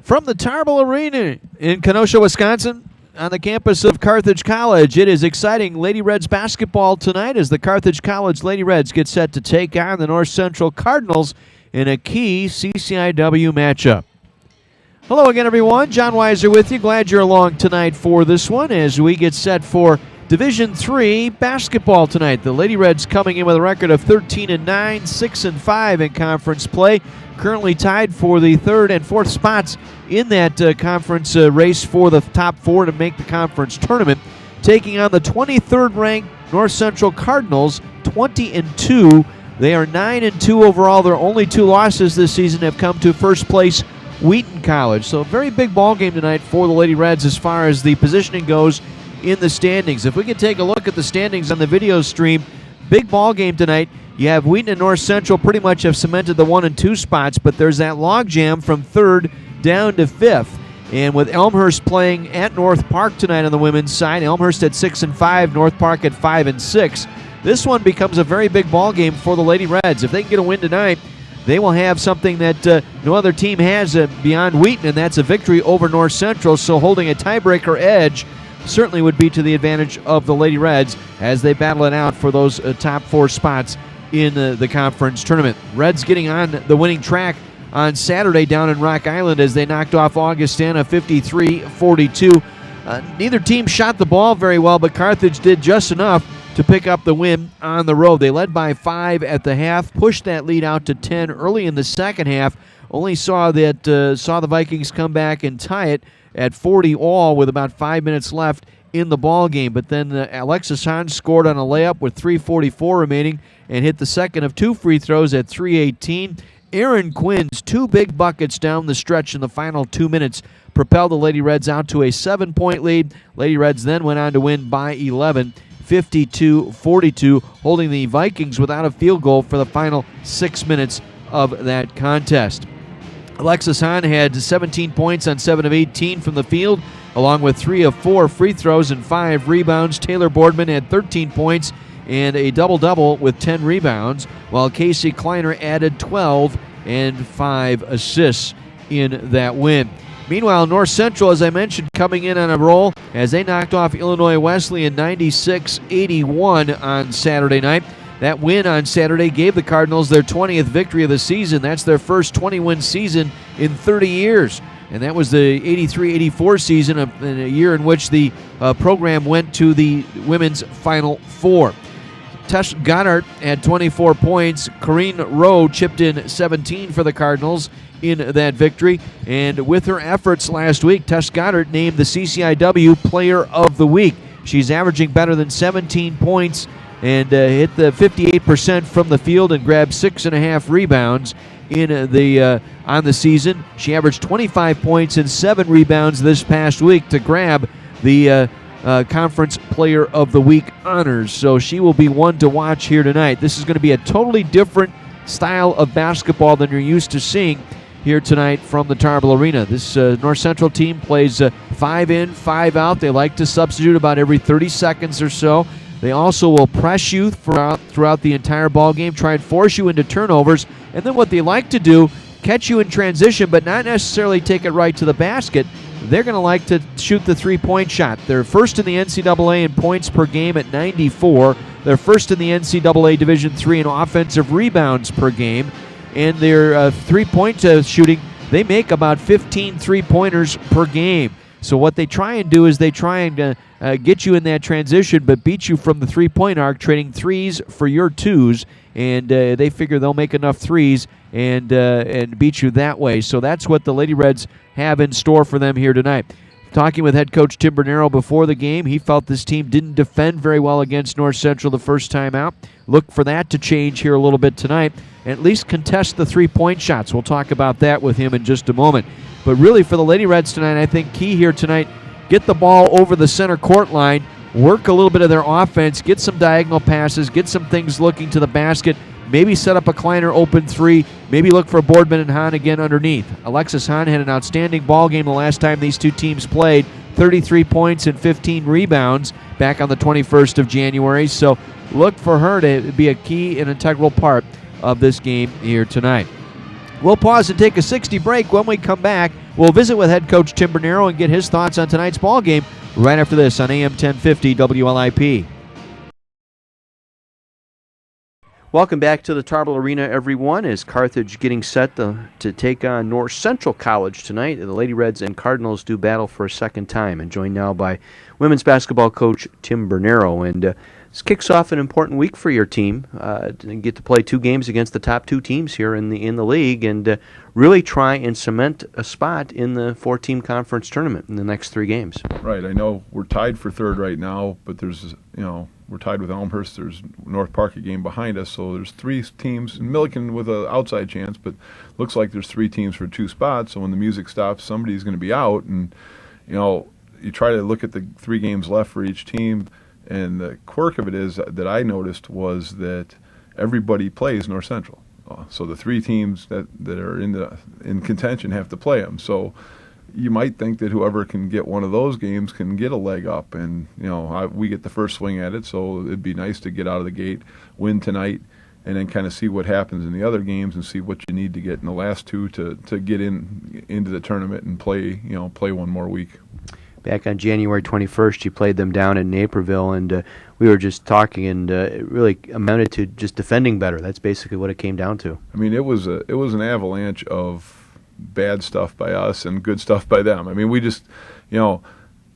From the Tarble Arena in Kenosha, Wisconsin, on the campus of Carthage College, it is exciting Lady Reds basketball tonight as the Carthage College Lady Reds get set to take on the North Central Cardinals in a key CCIW matchup. Hello again, everyone. John Weiser with you. Glad you're along tonight for this one as we get set for Division III basketball tonight. The Lady Reds coming in with a record of 13-9, 6-5 in conference play. Currently tied for the third and fourth spots in that conference race for the top four to make the conference tournament. Taking on the 23rd ranked North Central Cardinals, 20-2. They are 9-2 overall. Their only two losses this season have come to first place Wheaton College. So a very big ball game tonight for the Lady Reds as far as the positioning goes in the standings. If we could take a look at the standings on the video stream, big ball game tonight. You have Wheaton and North Central pretty much have cemented the 1 and 2 spots, but there's that logjam from third down to fifth. And with Elmhurst playing at North Park tonight on the women's side, Elmhurst at 6-5, North Park at 5-6. This one becomes a very big ball game for the Lady Reds. If they can get a win tonight, they will have something that no other team has beyond Wheaton, and that's a victory over North Central. So holding a tiebreaker edge certainly would be to the advantage of the Lady Reds as they battle it out for those top four spots in the conference tournament. Reds getting on the winning track on Saturday down in Rock Island as they knocked off Augustana 53-42. Neither team shot the ball very well, but Carthage did just enough to pick up the win on the road. They led by 5 at the half, pushed that lead out to 10 early in the second half. Only saw the Vikings come back and tie it at 40 all with about 5 minutes left in the ball game. But then Alexis Hahn scored on a layup with 3:44 remaining and hit the second of two free throws at 3:18. Aaron Quinn's two big buckets down the stretch in the final 2 minutes propelled the Lady Reds out to a 7-point lead. Lady Reds then went on to win by 11, 52-42, holding the Vikings without a field goal for the final 6 minutes of that contest. Alexis Hahn had 17 points on 7 of 18 from the field, along with 3 of 4 free throws and 5 rebounds. Taylor Boardman had 13 points and a double-double with 10 rebounds, while Casey Kleiner added 12 and 5 assists in that win. Meanwhile, North Central, as I mentioned, coming in on a roll as they knocked off Illinois Wesleyan 96-81 on Saturday night. That win on Saturday gave the Cardinals their 20th victory of the season. That's their first 20-win season in 30 years. And that was the 83-84 season, in a year in which the program went to the women's Final Four. Tess Goddard had 24 points. Corrine Rowe chipped in 17 for the Cardinals in that victory. And with her efforts last week, Tess Goddard named the CCIW Player of the Week. She's averaging better than 17 points and hit the 58% from the field and grabbed 6.5 rebounds in on the season. She averaged 25 points and 7 rebounds this past week to grab the Conference Player of the Week honors. So she will be one to watch here tonight. This is going to be a totally different style of basketball than you're used to seeing here tonight from the Tarble Arena. This North Central team plays 5 in, 5 out. They like to substitute about every 30 seconds or so. They also will press you throughout the entire ball game, try and force you into turnovers, and then what they like to do, catch you in transition, but not necessarily take it right to the basket. They're going to like to shoot the three-point shot. They're first in the NCAA in points per game at 94. They're first in the NCAA Division III in offensive rebounds per game. And their three-point shooting, they make about 15 three-pointers per game. So what they try and do is they try and get you in that transition, but beat you from the three-point arc, trading threes for your twos. And they figure they'll make enough threes and beat you that way. So that's what the Lady Reds have in store for them here tonight. Talking with head coach Tim Bernero before the game, he felt this team didn't defend very well against North Central the first time out. Look for that to change here a little bit tonight, and at least contest the three-point shots. We'll talk about that with him in just a moment. But really for the Lady Reds tonight, I think key here tonight, get the ball over the center court line, work a little bit of their offense, get some diagonal passes, get some things looking to the basket, maybe set up a Kleiner open three, maybe look for Boardman and Hahn again underneath. Alexis Hahn had an outstanding ball game the last time these two teams played, 33 points and 15 rebounds back on the 21st of January. So look for her to be a key and integral part of this game here tonight. We'll pause and take a 60 break. When we come back, we'll visit with head coach Tim Bernero and get his thoughts on tonight's ball game right after this on AM 1050 WLIP. Welcome back to the Tarble Arena, everyone, as Carthage getting set to take on North Central College tonight. The Lady Reds and Cardinals do battle for a second time, and joined now by women's basketball coach Tim Bernero. And this kicks off an important week for your team. To get to play 2 games against the top 2 teams here in the league, and really try and cement a spot in the 4-team conference tournament in the next 3 games. Right. I know we're tied for 3rd right now, but there's, we're tied with Elmhurst. There's North Park a game behind us, so there's 3 teams. Milliken with an outside chance, but looks like there's 3 teams for 2 spots. So when the music stops, somebody's going to be out, and you try to look at the 3 games left for each team. And the quirk of it is that I noticed was that everybody plays North Central. So the 3 teams that are in contention have to play them. So you might think that whoever can get one of those games can get a leg up, and we get the first swing at it. So it'd be nice to get out of the gate, win tonight, and then kind of see what happens in the other games and see what you need to get in the last 2 to get into the tournament and play one more week. Back on January 21st, you played them down in Naperville, and we were just talking, and it really amounted to just defending better. That's basically what it came down to. I mean, it was an avalanche of bad stuff by us and good stuff by them. I mean, we just,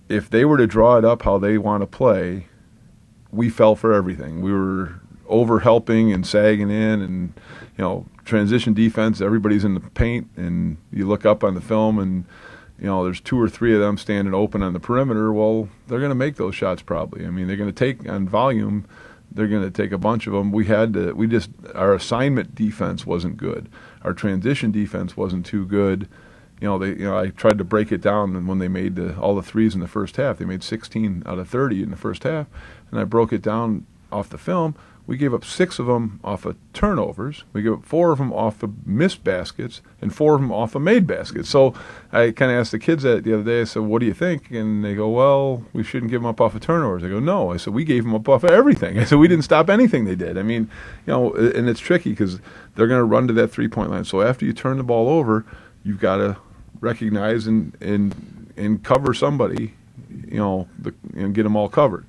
if they were to draw it up how they want to play, we fell for everything. We were over-helping and sagging in, and, transition defense, everybody's in the paint, and you look up on the film, and there's 2 or 3 of them standing open on the perimeter. Well, they're going to make those shots probably. I mean, they're going to take on volume. They're going to take a bunch of them. Our assignment defense wasn't good. Our transition defense wasn't too good. I tried to break it down, and when they made all the threes in the first half, they made 16 out of 30 in the first half, and I broke it down off the film. We gave up 6 of them off of turnovers. We gave up 4 of them off of missed baskets and 4 of them off of made baskets. So I kind of asked the kids that the other day. I said, what do you think? And they go, well, we shouldn't give them up off of turnovers. I go, no. I said, we gave them up off of everything. I said, we didn't stop anything they did. I mean, and it's tricky because they're going to run to that three-point line. So after you turn the ball over, you've got to recognize and cover somebody, and get them all covered.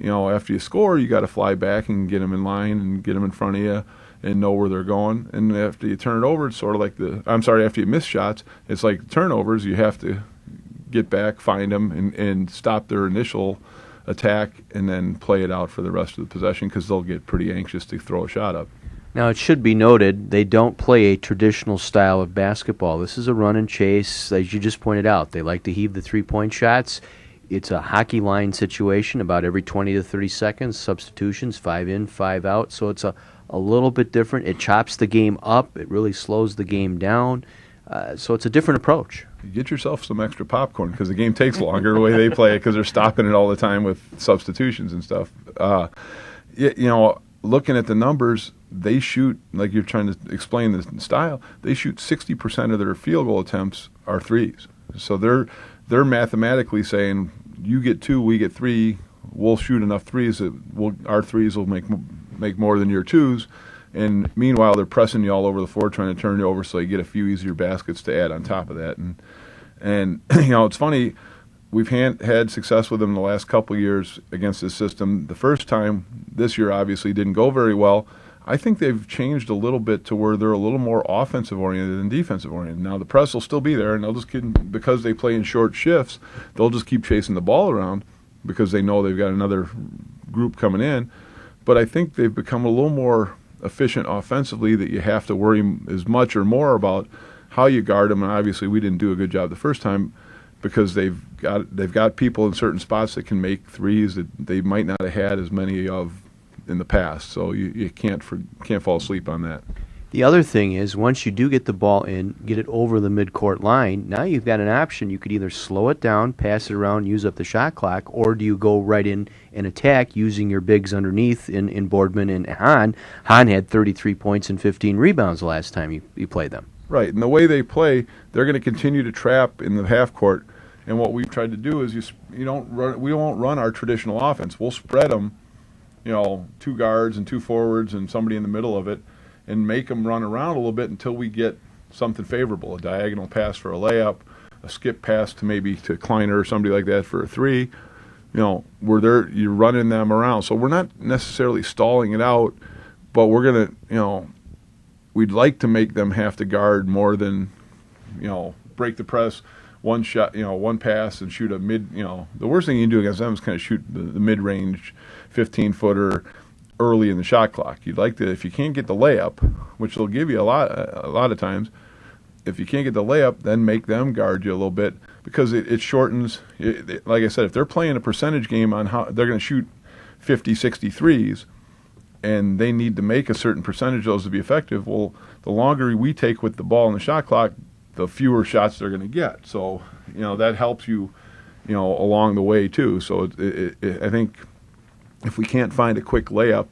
After you score, you got to fly back and get them in line and get them in front of you and know where they're going. And after you turn it over, it's sort of like after you miss shots, it's like turnovers. You have to get back, find them, and stop their initial attack, and then play it out for the rest of the possession because they'll get pretty anxious to throw a shot up. Now, it should be noted, they don't play a traditional style of basketball. This is a run and chase, as you just pointed out. They like to heave the 3-point shots. It's a hockey line situation about every 20 to 30 seconds, substitutions, 5 in, 5 out. So it's a little bit different. It chops the game up. It really slows the game down. So it's a different approach. You get yourself some extra popcorn because the game takes longer the way they play it because they're stopping it all the time with substitutions and stuff. Looking at the numbers, they shoot, like you're trying to explain the style, they shoot 60% of their field goal attempts are threes. So they're mathematically saying, you get 2, we get 3, we'll shoot enough threes that our threes will make more than your 2s. And meanwhile, they're pressing you all over the floor, trying to turn you over so you get a few easier baskets to add on top of that. And it's funny, we've had success with them the last couple of years against this system. The first time this year obviously didn't go very well. I think they've changed a little bit to where they're a little more offensive-oriented than defensive-oriented. Now, the press will still be there, and they'll just because they play in short shifts, they'll just keep chasing the ball around because they know they've got another group coming in. But I think they've become a little more efficient offensively that you have to worry as much or more about how you guard them. And obviously, we didn't do a good job the first time because they've got people in certain spots that can make threes that they might not have had as many of in the past, so you can't fall asleep on that. The other thing is, once you do get the ball in, get it over the midcourt line, now you've got an option. You could either slow it down, pass it around, use up the shot clock, or do you go right in and attack using your bigs underneath in Boardman and Hahn. Hahn had 33 points and 15 rebounds the last time you played them. Right, and the way they play, they're going to continue to trap in the half court, and what we've tried to do is we won't run our traditional offense. We'll spread them, 2 guards and 2 forwards and somebody in the middle of it, and make them run around a little bit until we get something favorable, a diagonal pass for a layup, a skip pass to maybe to Kleiner or somebody like that for a three. Where you're running them around. So we're not necessarily stalling it out, but we're going to, we'd like to make them have to guard more than, break the press, one shot, one pass and shoot a mid, the worst thing you can do against them is kind of shoot the mid-range 15-footer early in the shot clock. You'd like to, if you can't get the layup, which they'll give you a lot of times, if you can't get the layup, then make them guard you a little bit because it shortens. Like I said, if they're playing a percentage game on how they're going to shoot 50, 60 threes, and they need to make a certain percentage of those to be effective, well, the longer we take with the ball in the shot clock, the fewer shots they're going to get. So, that helps you, along the way too. So I think if we can't find a quick layup,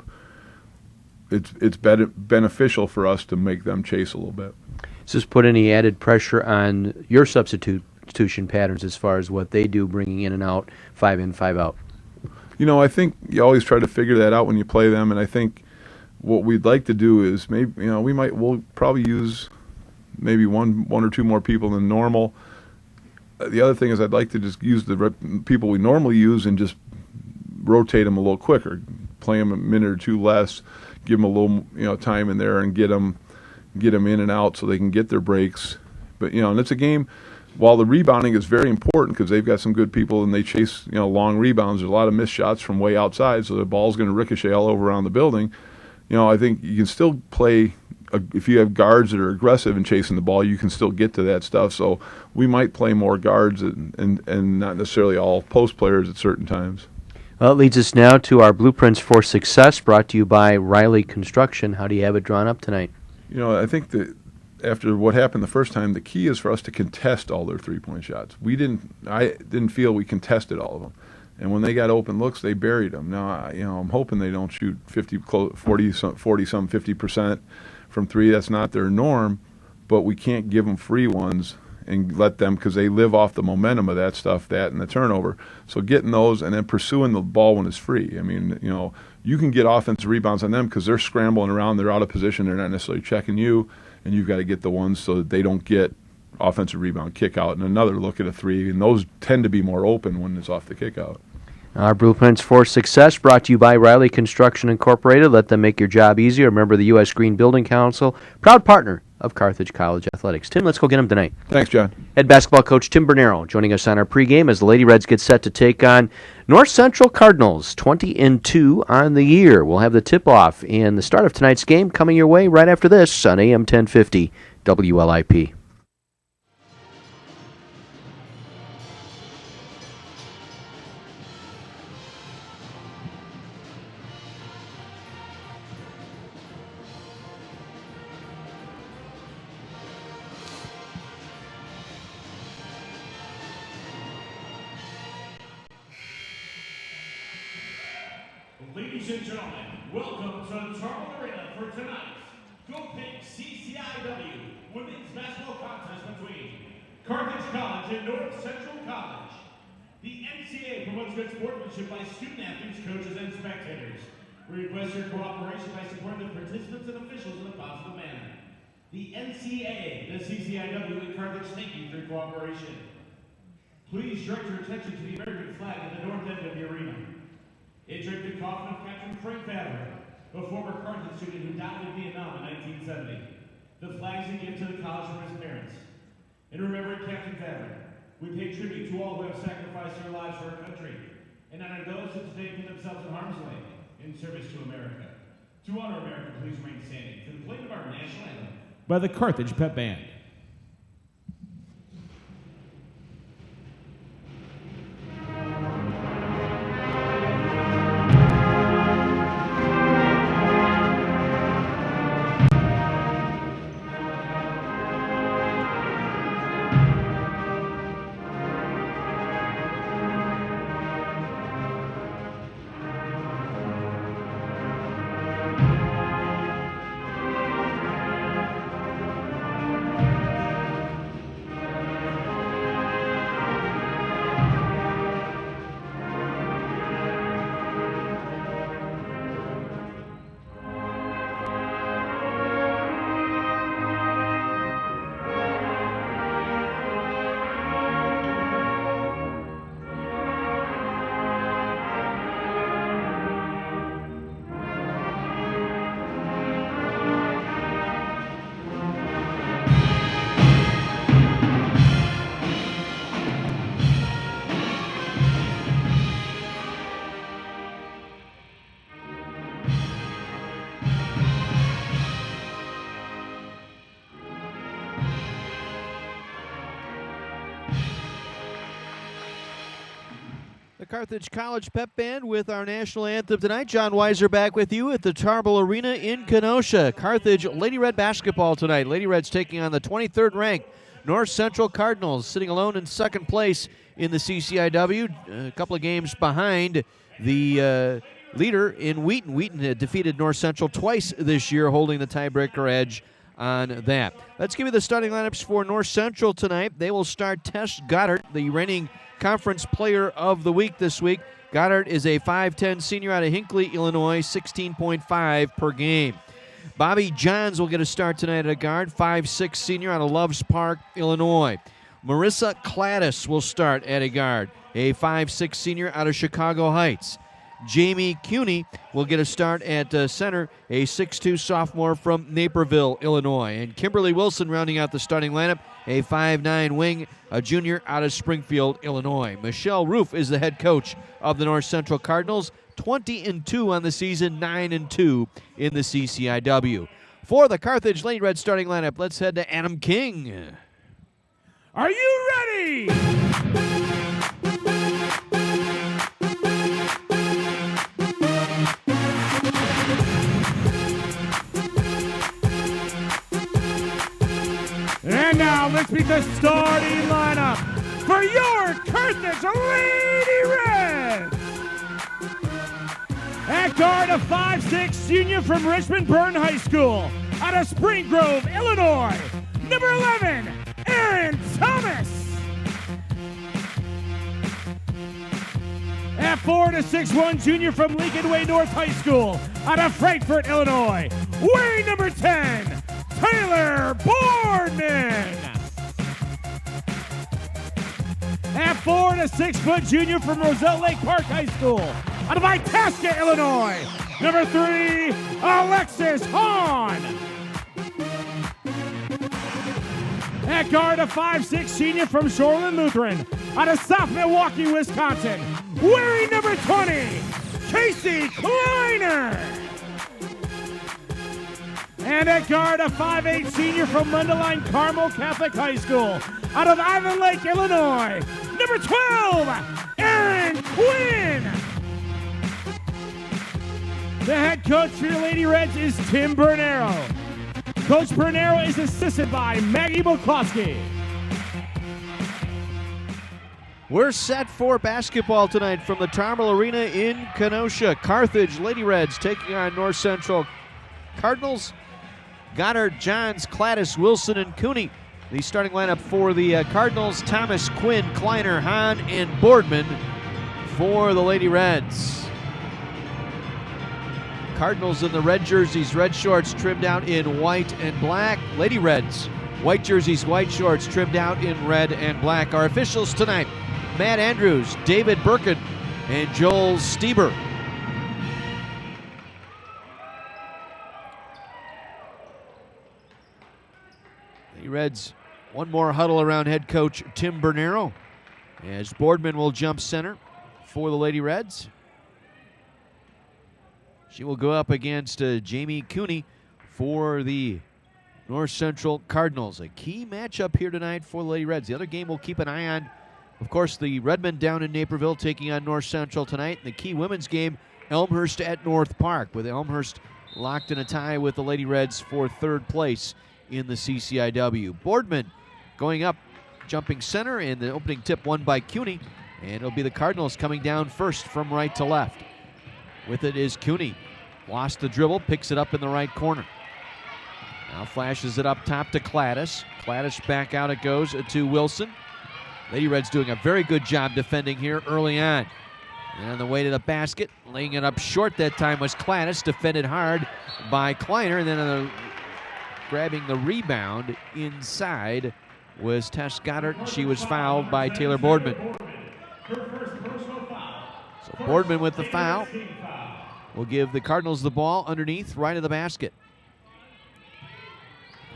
it's beneficial for us to make them chase a little bit. Does this put any added pressure on your substitution patterns as far as what they do, bringing in and out, 5 in, 5 out? I think you always try to figure that out when you play them, and I think what we'd like to do is maybe we'll probably use maybe one or two more people than normal. The other thing is I'd like to just use the people we normally use and just rotate them a little quicker, play them a minute or two less, give them a little time in there and get them in and out so they can get their breaks. But and it's a game. While the rebounding is very important because they've got some good people and they chase long rebounds, there's a lot of missed shots from way outside, so the ball's going to ricochet all over around the building. I think you can still play. If you have guards that are aggressive in chasing the ball, you can still get to that stuff. So we might play more guards and not necessarily all post players at certain times. Well, it leads us now to our Blueprints for Success, brought to you by Riley Construction. How do you have it drawn up tonight? I think that after what happened the first time, the key is for us to contest all their three-point shots. I didn't feel we contested all of them. And when they got open looks, they buried them. Now, I'm hoping they don't shoot 50% from three. That's not their norm, but we can't give them free ones and let them, because they live off the momentum of that stuff, that and the turnover. So getting those and then pursuing the ball when it's free. I mean, you can get offensive rebounds on them because they're scrambling around, they're out of position, they're not necessarily checking you, and you've got to get the ones so that they don't get offensive rebound, kick out, and another look at a three, and those tend to be more open when it's off the kick out. Our Blueprints for Success brought to you by Riley Construction Incorporated. Let them make your job easier. Remember, the U.S. Green Building Council, proud partner of Carthage College Athletics. Tim, let's go get him tonight. Thanks, John. Head basketball coach Tim Bernero joining us on our pregame as the Lady Reds get set to take on North Central Cardinals, 20-2 on the year. We'll have the tip-off and the start of tonight's game coming your way right after this on AM 1050 WLIP. Ladies and gentlemen, welcome to Tarble Arena for tonight's Go Pink CCIW women's basketball contest between Carthage College and North Central College. The NCAA promotes good sportsmanship by student athletes, coaches, and spectators. We request your cooperation by supporting the participants and officials in a positive manner. The NCAA, the CCIW, and Carthage thank you for your cooperation. Please direct your attention to the American flag at the north end of the arena. It draped the coffin of Captain Frank Favre, a former Carthage student who died in Vietnam in 1970. The flag is a gift to the college from his parents. In remembering Captain Favre, we pay tribute to all who have sacrificed their lives for our country, and honor those who today put themselves in harm's way in service to America. To honor America, please remain standing to the playing of our national anthem by the Carthage Pep Band. The Carthage College Pep Band with our national anthem tonight. John Weiser back with you at the Tarble Arena in Kenosha. Carthage Lady Red basketball tonight. Lady Reds taking on the 23rd ranked North Central Cardinals, sitting alone in second place in the CCIW. A couple of games behind the leader in Wheaton. Wheaton had defeated North Central twice this year, holding the tiebreaker edge on that. Let's give you the starting lineups for North Central tonight. They will start Tess Goddard, the reigning Conference Player of the Week this week. Goddard is a 5'10 senior out of Hinckley, Illinois, 16.5 per game. Bobby Johns will get a start tonight at a guard, 5'6 senior out of Loves Park, Illinois. Marissa Cladis will start at a guard, a 5'6 senior out of Chicago Heights. Jamie Cuney will get a start at center, a 6'2 sophomore from Naperville, Illinois. And Kimberly Wilson rounding out the starting lineup, a 5'9 wing, a junior out of Springfield, Illinois. Michelle Roof is the head coach of the North Central Cardinals, 20-2 on the season, 9-2 in the CCIW. For the Carthage Lady Red starting lineup, let's head to Adam King. Are you ready? And now let's meet the starting lineup for your Carthage Lady Reds. At guard, a 5'6 junior from Richmond Byrne High School out of Spring Grove, Illinois, number 11, Aaron Thomas. At forward, a 6'1 junior from Lincoln Way North High School out of Frankfort, Illinois, wearing number 10, Taylor Boardman. At forward, a 6-foot junior from Roselle Lake Park High School out of Itasca, Illinois, number 3, Alexis Hahn. At guard, a 5'6 senior from Shoreland Lutheran out of South Milwaukee, Wisconsin, wearing number 20, Casey Kleiner. And at guard, a 5'8 senior from Mundelein Carmel Catholic High School out of Island Lake, Illinois, number 12, Aaron Quinn. The head coach for your Lady Reds is Tim Bernero. Coach Bernero is assisted by Maggie McCloskey. We're set for basketball tonight from the Tarble Arena in Kenosha. Carthage Lady Reds taking on North Central Cardinals. Goddard, Johns, Cladis, Wilson, and Cooney. The starting lineup for the Cardinals: Thomas, Quinn, Kleiner, Hahn, and Boardman for the Lady Reds. Cardinals in the red jerseys, red shorts trimmed out in white and black. Lady Reds, white jerseys, white shorts trimmed out in red and black. Our officials tonight: Matt Andrews, David Birkin, and Joel Stieber. The Reds, one more huddle around head coach Tim Bernero, as Boardman will jump center for the Lady Reds. She will go up against Jamie Cooney for the North Central Cardinals. A key matchup here tonight for the Lady Reds. The other game we'll keep an eye on, of course, the Redmond down in Naperville taking on North Central tonight. And the key women's game, Elmhurst at North Park, with Elmhurst locked in a tie with the Lady Reds for third place in the CCIW. Boardman going up, jumping center, and the opening tip won by Cooney. And it'll be the Cardinals coming down first from right to left. With it is Cooney. Lost the dribble, picks it up in the right corner. Now flashes it up top to Cladis. Cladis back out it goes to Wilson. Lady Reds doing a very good job defending here early on. And on the way to the basket, laying it up short that time was Cladis, defended hard by Kleiner, and then grabbing the rebound inside was Tess Goddard, and she was fouled by Taylor Boardman. So Boardman with the foul will give the Cardinals the ball underneath, right of the basket.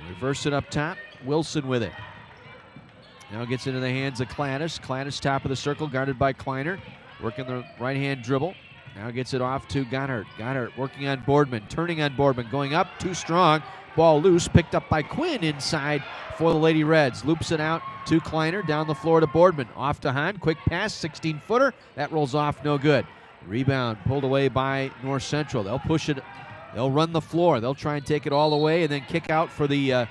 Reverse it up top, Wilson with it. Now gets into the hands of Cladis. Cladis top of the circle, guarded by Kleiner. Working the right-hand dribble. Now gets it off to Goddard. Goddard working on Boardman, turning on Boardman, going up, too strong. Ball loose, picked up by Quinn inside for the Lady Reds. Loops it out to Kleiner, down the floor to Boardman. Off to Hahn, quick pass, 16-footer. That rolls off, no good. Rebound pulled away by North Central. They'll push it, they'll run the floor. They'll try and take it all the way and then kick out for the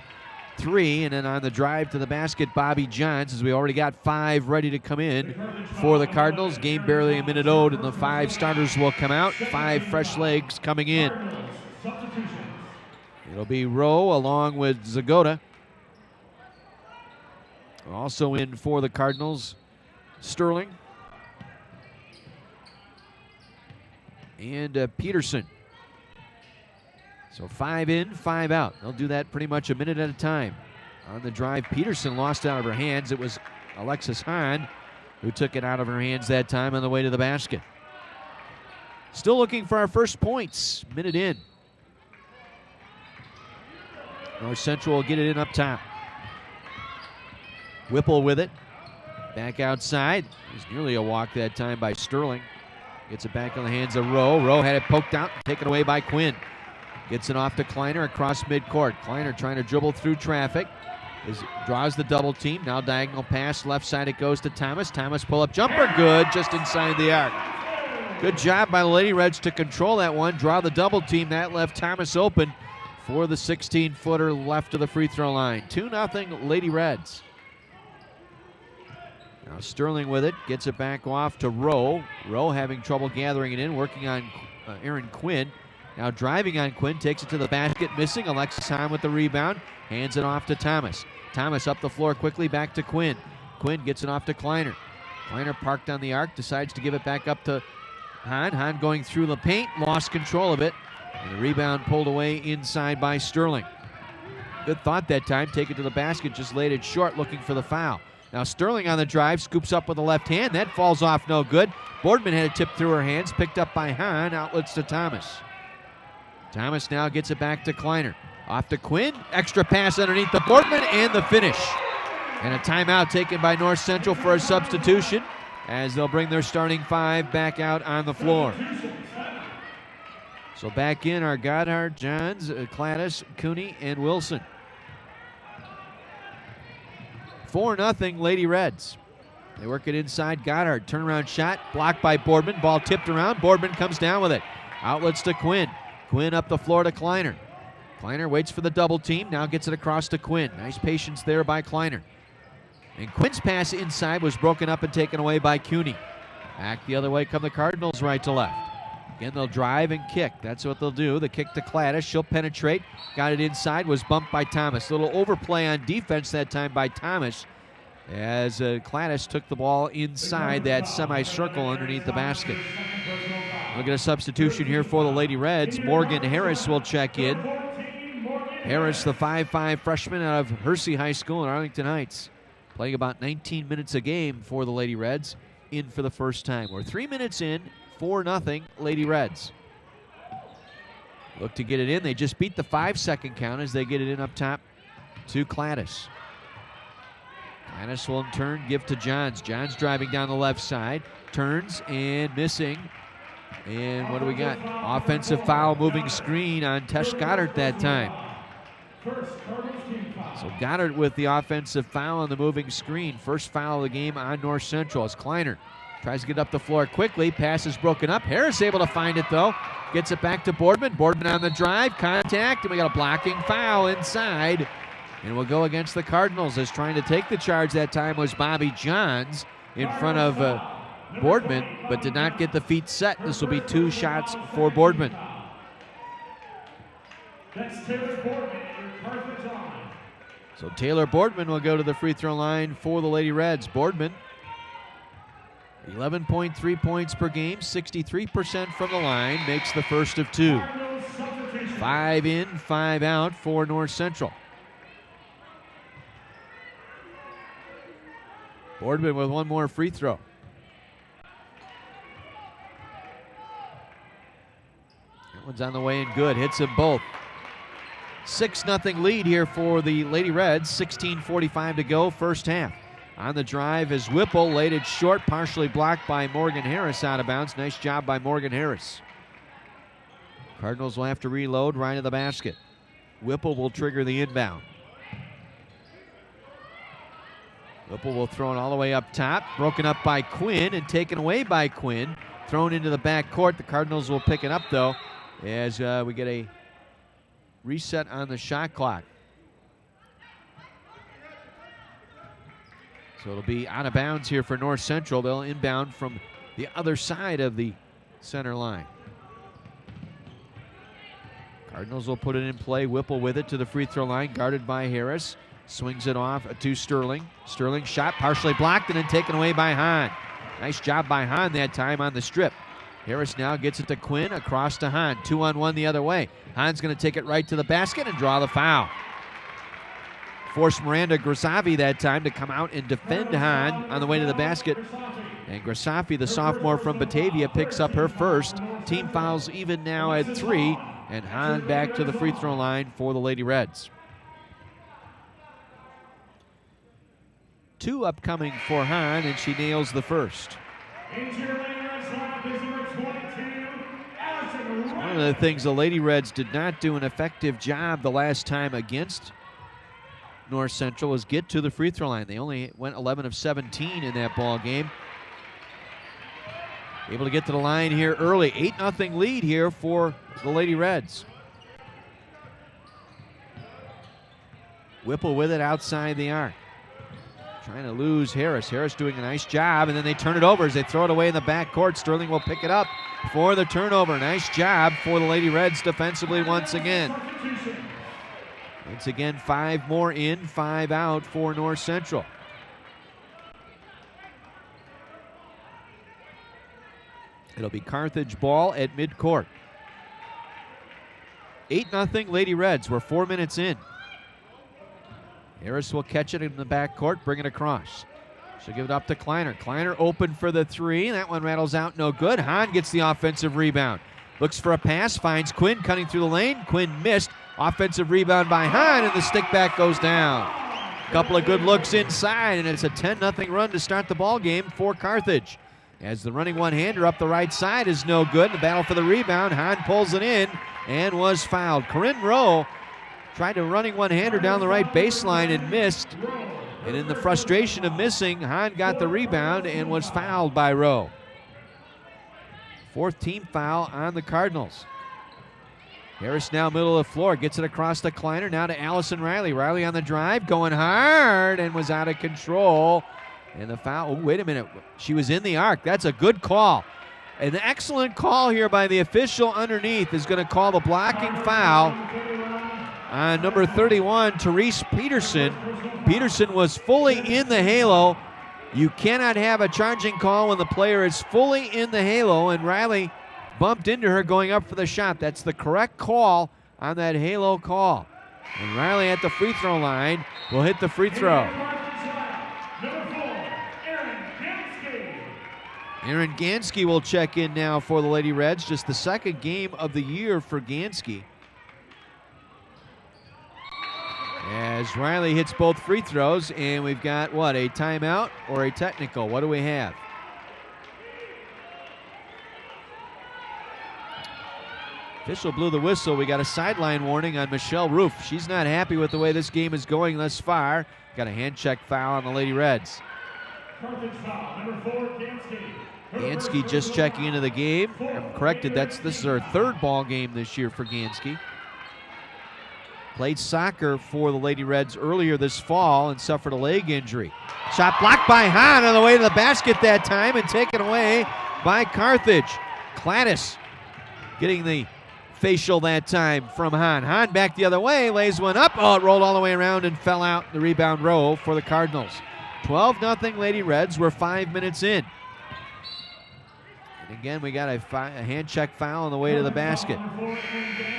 three. And then on the drive to the basket, Bobby Johns, as we already got 5 ready to come in for the Cardinals. Game barely a minute old, and the 5 starters will come out. 5 fresh legs coming in. It'll be Rowe along with Zagota. Also in for the Cardinals, Sterling and Peterson. So 5 in, 5 out. They'll do that pretty much a minute at a time. On the drive, Peterson lost out of her hands. It was Alexis Hahn who took it out of her hands that time on the way to the basket. Still looking for our first points. Minute in. North Central will get it in up top. Whipple with it. Back outside. It was nearly a walk that time by Sterling. Gets it back in the hands of Rowe. Rowe had it poked out, taken away by Quinn. Gets it off to Kleiner across midcourt. Kleiner trying to dribble through traffic. Draws the double team. Now diagonal pass. Left side it goes to Thomas. Thomas pull-up jumper. Good. Just inside the arc. Good job by the Lady Reds to control that one. Draw the double team. That left Thomas open for the 16-footer left of the free throw line. 2-0 Lady Reds. Now Sterling with it. Gets it back off to Rowe. Rowe having trouble gathering it in. Working on Aaron Quinn. Now driving on Quinn, takes it to the basket, missing. Alexis Hahn with the rebound, hands it off to Thomas. Thomas up the floor quickly, back to Quinn. Quinn gets it off to Kleiner. Kleiner parked on the arc, decides to give it back up to Hahn. Hahn going through the paint, lost control of it. And the rebound pulled away inside by Sterling. Good thought that time, take it to the basket, just laid it short, looking for the foul. Now Sterling on the drive, scoops up with the left hand, that falls off no good. Boardman had it tipped through her hands, picked up by Hahn, outlets to Thomas. Thomas now gets it back to Kleiner. Off to Quinn. Extra pass underneath the Boardman and the finish. And a timeout taken by North Central for a substitution as they'll bring their starting 5 back out on the floor. So back in are Goddard, Johns, Cladis, Cooney, and Wilson. 4-0 Lady Reds. They work it inside. Goddard, turnaround shot, blocked by Boardman. Ball tipped around. Boardman comes down with it. Outlets to Quinn. Quinn up the floor to Kleiner. Kleiner waits for the double team, now gets it across to Quinn. Nice patience there by Kleiner. And Quinn's pass inside was broken up and taken away by Cooney. Back the other way come the Cardinals, right to left. Again, they'll drive and kick. That's what they'll do. The kick to Cladis. She'll penetrate. Got it inside, was bumped by Thomas. Little overplay on defense that time by Thomas as Cladis took the ball inside that semicircle underneath the basket. We'll get a substitution here for the Lady Reds. Morgan Harris will check in. Harris, the 5'5 freshman out of Hersey High School in Arlington Heights, playing about 19 minutes a game for the Lady Reds, in for the first time. We're 3 minutes in, 4-0 Lady Reds. Look to get it in. They just beat the 5-second count as they get it in up top to Cladis. Cladis will in turn give to Johns. Johns driving down the left side, turns and missing. And what do we got? Offensive foul, moving screen on Tesh Goddard that time. So Goddard with the offensive foul on the moving screen. First foul of the game on North Central as Kleiner tries to get up the floor quickly. Pass is broken up. Harris able to find it though. Gets it back to Boardman. Boardman on the drive. Contact. And we got a blocking foul inside. And we'll go against the Cardinals as trying to take the charge that time was Bobby Johns in front of Boardman, but did not get the feet set. This will be 2 shots for Boardman. That's Taylor Boardman and your Carthage on. So Taylor Boardman will go to the free throw line for the Lady Reds. Boardman, 11.3 points per game, 63% from the line, makes the first of 2. 5 in, 5 out for North Central. Boardman with one more free throw. That one's on the way and good. Hits them both. 6-0 lead here for the Lady Reds. 16:45 to go, first half. On the drive is Whipple, laid it short, partially blocked by Morgan Harris out of bounds. Nice job by Morgan Harris. Cardinals will have to reload right to the basket. Whipple will trigger the inbound. Whipple will throw it all the way up top. Broken up by Quinn and taken away by Quinn. Thrown into the back court. The Cardinals will pick it up, though, as we get a reset on the shot clock. So it'll be out of bounds here for North Central. They'll inbound from the other side of the center line. Cardinals will put it in play. Whipple with it to the free throw line, guarded by Harris. Swings it off to Sterling. Sterling shot partially blocked and then taken away by Hahn. Nice job by Hahn that time on the strip. Harris now gets it to Quinn, across to Hahn. 2-on-1 the other way. Hahn's going to take it right to the basket and draw the foul. Forced Miranda Grisavi that time to come out and defend Hahn on the way to the basket. And Grisavi, the sophomore from Batavia, picks up her first. Team fouls even now at 3. And Hahn back to the free throw line for the Lady Reds. 2 upcoming for Hahn, and she nails the first. One of the things the Lady Reds did not do an effective job the last time against North Central was get to the free throw line. They only went 11 of 17 in that ball game. Able to get to the line here early. 8-0 lead here for the Lady Reds. Whipple with it outside the arc. Trying to lose Harris. Harris doing a nice job, and then they turn it over as they throw it away in the back court. Sterling will pick it up for the turnover. Nice job for the Lady Reds defensively once again. Once again, 5 more in, 5 out for North Central. It'll be Carthage ball at midcourt. 8-0 Lady Reds. We're 4 minutes in. Harris will catch it in the backcourt, bring it across. She'll give it up to Kleiner. Kleiner open for the 3. That one rattles out, no good. Hahn gets the offensive rebound. Looks for a pass, finds Quinn cutting through the lane. Quinn missed. Offensive rebound by Hahn, and the stick back goes down. Couple of good looks inside, and it's a 10-0 run to start the ball game for Carthage. As the running one-hander up the right side is no good. The battle for the rebound. Hahn pulls it in and was fouled. Corinne Rowe tried to running one-hander down the right baseline and missed. And in the frustration of missing, Hahn got the rebound and was fouled by Rowe. 4th team foul on the Cardinals. Harris now middle of the floor, gets it across to Kleiner, now to Allison Riley. Riley on the drive, going hard, and was out of control. And the foul, oh, wait a minute, she was in the arc. That's a good call. An excellent call here by the official underneath is going to call the blocking foul on number 31, Therese Peterson. Peterson was fully in the halo. You cannot have a charging call when the player is fully in the halo, and Riley bumped into her going up for the shot. That's the correct call on that halo call. And Riley at the free throw line will hit the free throw. Aaron Gansky will check in now for the Lady Reds. Just the 2nd game of the year for Gansky. As Riley hits both free throws, and we've got, what, a timeout or a technical? What do we have? Official blew the whistle. We got a sideline warning on Michelle Roof. She's not happy with the way this game is going thus far. Got a hand check foul on the Lady Reds. Carthage foul, number 4, Gansky. Gansky just checking into the game. I'm corrected. This is her 3rd ball game this year for Gansky. Played soccer for the Lady Reds earlier this fall and suffered a leg injury. Shot blocked by Hahn on the way to the basket that time and taken away by Carthage. Clattis getting the facial that time from Hahn. Hahn back the other way, lays one up. Oh, it rolled all the way around and fell out. The rebound row for the Cardinals. 12-0 Lady Reds. We're 5 minutes in. And again, we got a hand check foul on the way to the basket.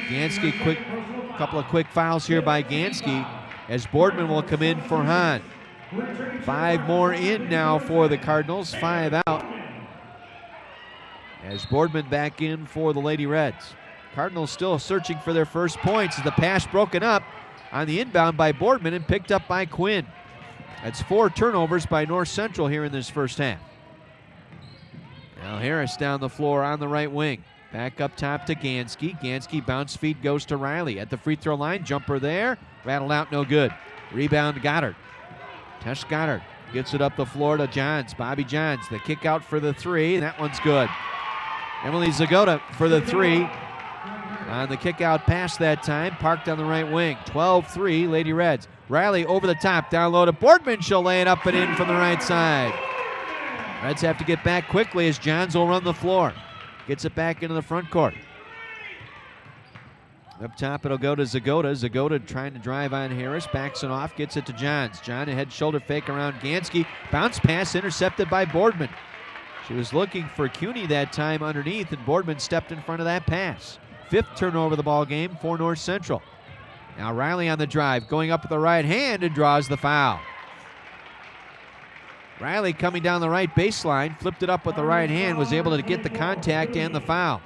Gansky, couple of quick fouls here by Gansky as Boardman will come in for Hahn. 5 more in now for the Cardinals, 5 out. As Boardman back in for the Lady Reds. Cardinals still searching for their first points as the pass broken up on the inbound by Boardman and picked up by Quinn. That's 4 turnovers by North Central here in this first half. Now Harris down the floor on the right wing. Back up top to Gansky. Gansky bounce feed goes to Riley. At the free throw line, jumper there. Rattled out, no good. Rebound, Goddard. Tesh Goddard gets it up the floor to Johns. Bobby Johns, the kick out for the three. That one's good. Emily Zagota for the three. On the kick out pass that time, parked on the right wing. 12-3, Lady Reds. Riley over the top, down low to Boardman. She'll lay it up and in from the right side. Reds have to get back quickly as Johns will run the floor. Gets it back into the front court. Up top, it'll go to Zagota. Zagota trying to drive on Harris. Backs it off, gets it to Johns. John, a head shoulder fake around Gansky. Bounce pass intercepted by Boardman. She was looking for Cuny that time underneath, and Boardman stepped in front of that pass. 5th turnover of the ball game for North Central. Now Riley on the drive, going up with the right hand and draws the foul. Riley coming down the right baseline, flipped it up with the right hand, was able to get the contact and the foul.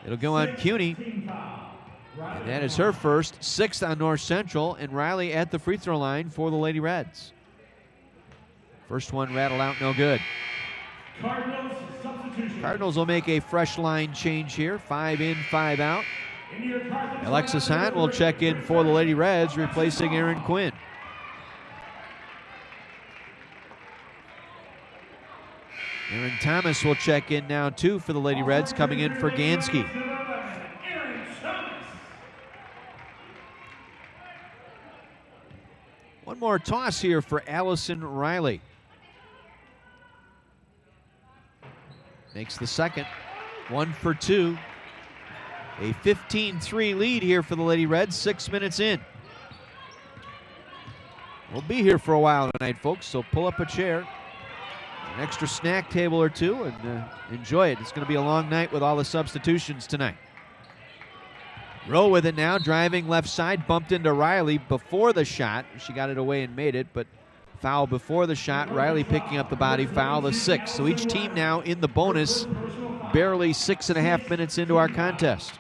It'll go on Cuny, and that is her first, 6th on North Central, and Riley at the free throw line for the Lady Reds. First one rattled out, no good. Cardinals will make a fresh line change here, 5 in, 5 out. Alexis Hahn will check in for the Lady Reds, replacing Aaron Quinn. Aaron Thomas will check in now, too, for the Lady Reds, coming in for Gansky. One more toss here for Allison Riley. Makes the second. 1 for 2. A 15-3 lead here for the Lady Reds, 6 minutes in. We'll be here for a while tonight, folks, so pull up a chair. An extra snack table or two and enjoy it. It's going to be a long night with all the substitutions tonight. Rowe with it now, driving left side, bumped into Riley before the shot. She got it away and made it, but foul before the shot. Riley picking up the body foul, the 6th. So each team now in the bonus, barely 6.5 minutes into our contest.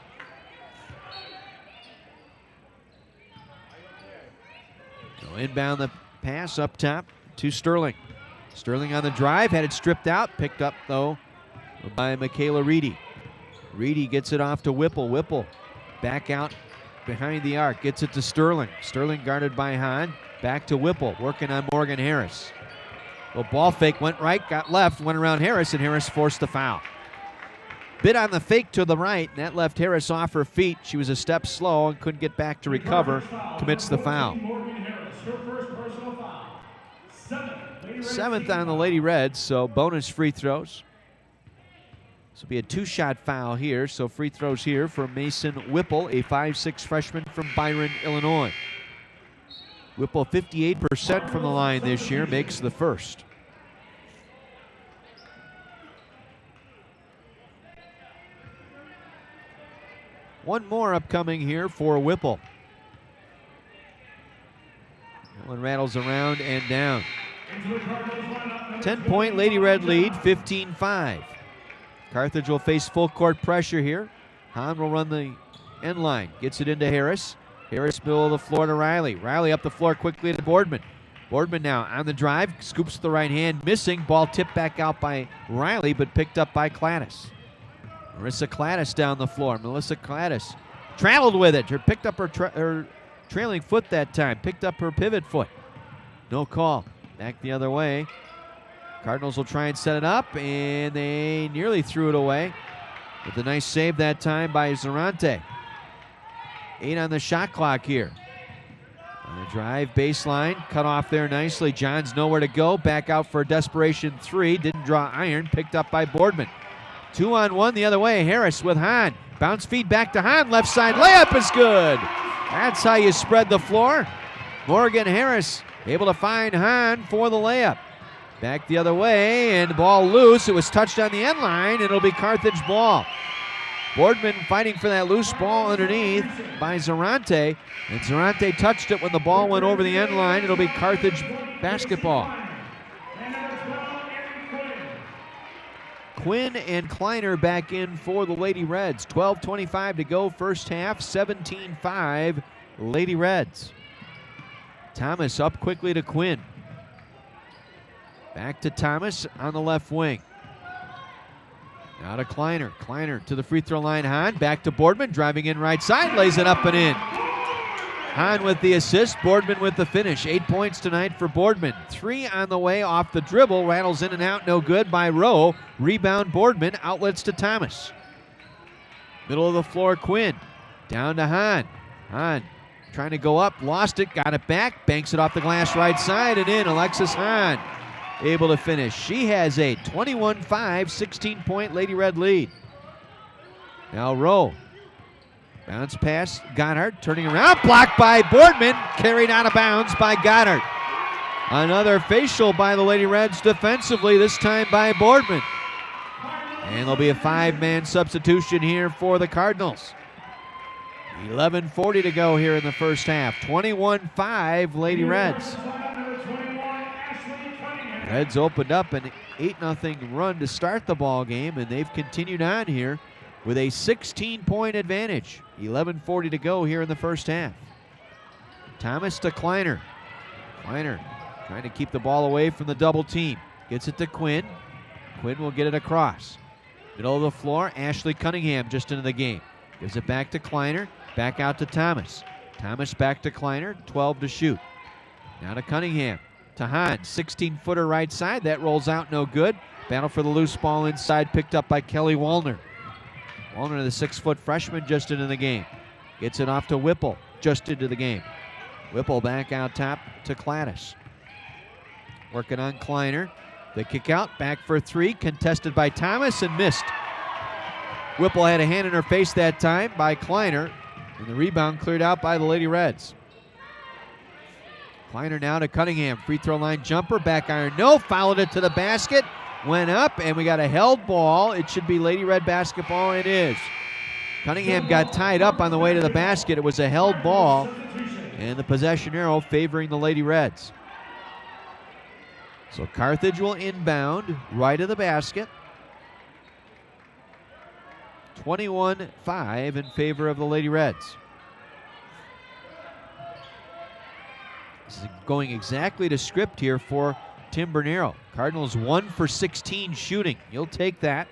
So inbound the pass up top to Sterling. Sterling on the drive, had it stripped out, picked up, though, by Michaela Reedy. Reedy gets it off to Whipple. Whipple back out behind the arc, gets it to Sterling. Sterling guarded by Hahn, back to Whipple, working on Morgan Harris. Well, ball fake went right, got left, went around Harris, and Harris forced the foul. Bit on the fake to the right, and that left Harris off her feet. She was a step slow and couldn't get back to recover, commits the foul. 7th on the Lady Reds, so bonus free throws. This will be a 2-shot foul here, so free throws here for Mason Whipple, a 5'6" freshman from Byron, Illinois. Whipple 58% from the line this year, makes the first. One more upcoming here for Whipple. That one rattles around and down. 10-point Lady Red lead, 15-5. Carthage will face full court pressure here. Hahn will run the end line, gets it into Harris. Harris middle of the floor to Riley. Riley up the floor quickly to Boardman. Boardman now on the drive, scoops the right hand, missing. Ball tipped back out by Riley, but picked up by Cladis. Marissa Cladis down the floor. Melissa Cladis traveled with it. Picked up her trailing foot that time. Picked up her pivot foot. No call. Back the other way. Cardinals will try and set it up, and they nearly threw it away. With a nice save that time by Zarante. 8 on the shot clock here. On the drive, baseline, cut off there nicely. Johns nowhere to go. Back out for a desperation 3. Didn't draw iron. Picked up by Boardman. 2-on-1 the other way. Harris with Hahn. Bounce feed back to Hahn. Left side layup is good. That's how you spread the floor. Morgan Harris able to find Hahn for the layup. Back the other way, and the ball loose. It was touched on the end line. It'll be Carthage ball. Boardman fighting for that loose ball underneath by Zarante. And Zarante touched it when the ball went over the end line. It'll be Carthage basketball. Quinn and Kleiner back in for the Lady Reds. 12:25 to go first half. 17-5 Lady Reds. Thomas up quickly to Quinn. Back to Thomas on the left wing. Now to Kleiner. Kleiner to the free throw line. Hahn back to Boardman. Driving in right side. Lays it up and in. Hahn with the assist. Boardman with the finish. 8 points tonight for Boardman. 3 on the way off the dribble. Rattles in and out. No good by Rowe. Rebound Boardman. Outlets to Thomas. Middle of the floor Quinn. Down to Hahn. Hahn trying to go up. Lost it. Got it back. Banks it off the glass right side and in. Alexis Hahn able to finish. She has a 21-5, 16-point Lady Red lead. Now Rowe. Bounce pass. Goddard turning around. Blocked by Boardman. Carried out of bounds by Goddard. Another facial by the Lady Reds defensively, this time by Boardman. And there'll be a 5-man substitution here for the Cardinals. 11:40 to go here in the first half. 21-5 Lady Reds. Reds opened up an 8-0 run to start the ball game, and they've continued on here with a 16-point advantage. 11:40 to go here in the first half. Thomas to Kleiner. Kleiner trying to keep the ball away from the double team. Gets it to Quinn. Quinn will get it across. Middle of the floor, Ashley Cunningham just into the game. Gives it back to Kleiner. Back out to Thomas. Thomas back to Kleiner. 12 to shoot. Now to Cunningham. To Hahn. 16-footer right side. That rolls out no good. Battle for the loose ball inside. Picked up by Kelly Wallner. Wallner, the 6-foot freshman, just into the game. Gets it off to Whipple. Just into the game. Whipple back out top to Clattis. Working on Kleiner. The kick out. Back for 3. Contested by Thomas and missed. Whipple had a hand in her face that time by Kleiner. And the rebound cleared out by the Lady Reds. Kleiner now to Cunningham. Free throw line jumper. Back iron. No. Fouled it to the basket. Went up, and we got a held ball. It should be Lady Red basketball. It is. Cunningham got tied up on the way to the basket. It was a held ball, and the possession arrow favoring the Lady Reds. So Carthage will inbound right of the basket. 21-5 in favor of the Lady Reds. This is going exactly to script here for Tim Bernero. Cardinals 1 for 16 shooting. You'll take that.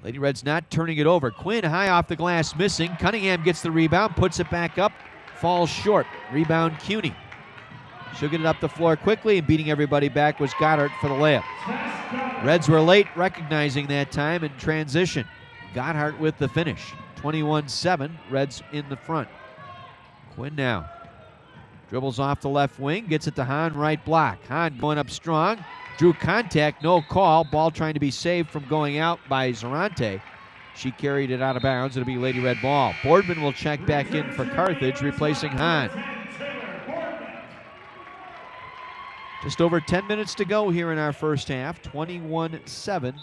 Lady Reds not turning it over. Quinn high off the glass, missing. Cunningham gets the rebound, puts it back up, falls short. Rebound Cuny. She'll get it up the floor quickly, and beating everybody back was Goddard for the layup. Reds were late recognizing that time in transition. Goddard with the finish. 21-7, Reds in the front. Quinn now. Dribbles off the left wing, gets it to Hahn, right block. Hahn going up strong. Drew contact, no call. Ball trying to be saved from going out by Zarante. She carried it out of bounds. It'll be Lady Red ball. Boardman will check back in for Carthage, replacing Hahn. Just over 10 minutes to go here in our first half. 21-7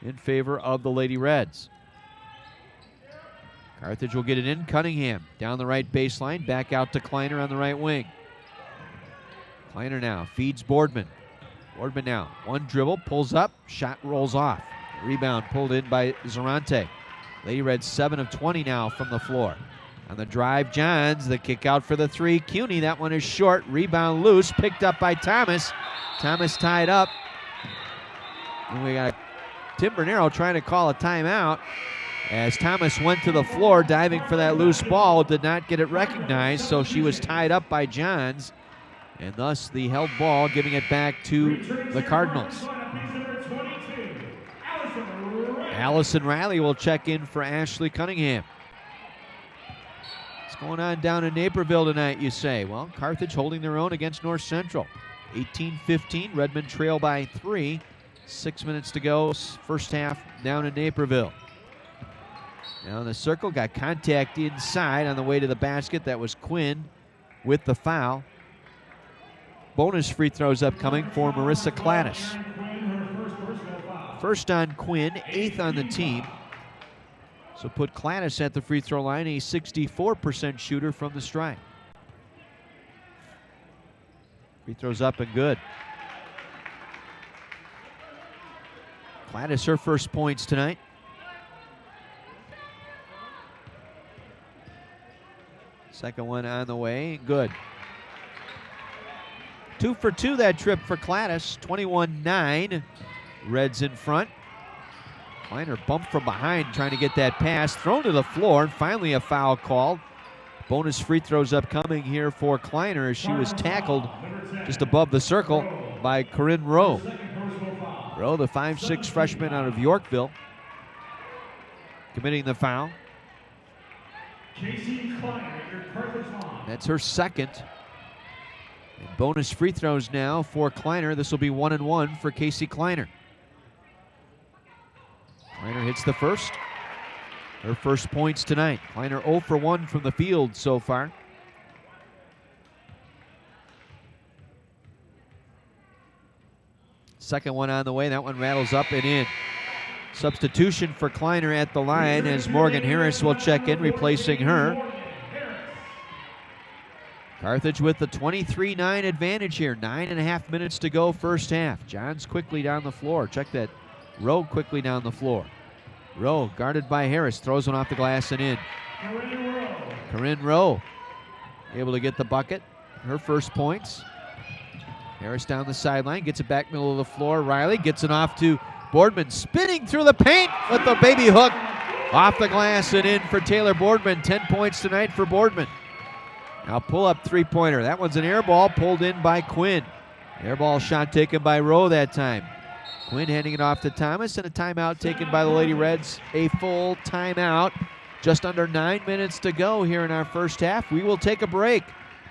in favor of the Lady Reds. Carthage will get it in. Cunningham down the right baseline. Back out to Kleiner on the right wing. Kleiner now feeds Boardman. Boardman now. One dribble, pulls up, shot rolls off. Rebound pulled in by Zarante. Lady Reds 7 of 20 now from the floor. On the drive, Johns, the kick out for the three. Cuny, that one is short. Rebound loose, picked up by Thomas. Thomas tied up. And we got Tim Bernero trying to call a timeout as Thomas went to the floor diving for that loose ball. Did not get it recognized, so she was tied up by Johns. And thus the held ball, giving it back to the Cardinals. Allison Riley will check in for Ashley Cunningham. What's going on down in Naperville tonight, you say? Well, Carthage holding their own against North Central. 18-15, Redmond trail by 3. 6 minutes to go, first half down in Naperville. Now in the circle, got contact inside on the way to the basket. That was Quinn with the foul. Bonus free throws upcoming for Marissa Clattis. First on Quinn, 8th on the team. So put Clattis at the free throw line, a 64% shooter from the stripe. Free throws up and good. Clattis, her first points tonight. Second one on the way, good. 2 for 2 that trip for Clattis, 21-9. Reds in front. Kleiner bumped from behind trying to get that pass, thrown to the floor, and finally a foul called. Bonus free throws upcoming here for Kleiner as she was tackled just above the circle by Corinne Rowe. Rowe, the 5'6" freshman out of Yorkville, committing the foul. That's her second. And bonus free throws now for Kleiner. This will be 1-1 for Casey Kleiner. Kleiner hits the first. Her first points tonight. Kleiner 0 for 1 from the field so far. Second one on the way. That one rattles up and in. Substitution for Kleiner at the line as Morgan Harris will check in, replacing her. Carthage with the 23-9 advantage here. 9.5 minutes to go first half. Johns quickly down the floor. Check that. Rowe quickly down the floor. Rowe guarded by Harris. Throws one off the glass and in. Corinne Rowe able to get the bucket. Her first points. Harris down the sideline. Gets it back middle of the floor. Riley gets it off to Boardman. Spinning through the paint with the baby hook. Off the glass and in for Taylor Boardman. 10 points tonight for Boardman. Now pull up three-pointer. That one's an air ball pulled in by Quinn. Air ball shot taken by Rowe that time. Quinn handing it off to Thomas, and a timeout taken by the Lady Reds. A full timeout. Just under 9 minutes to go here in our first half. We will take a break.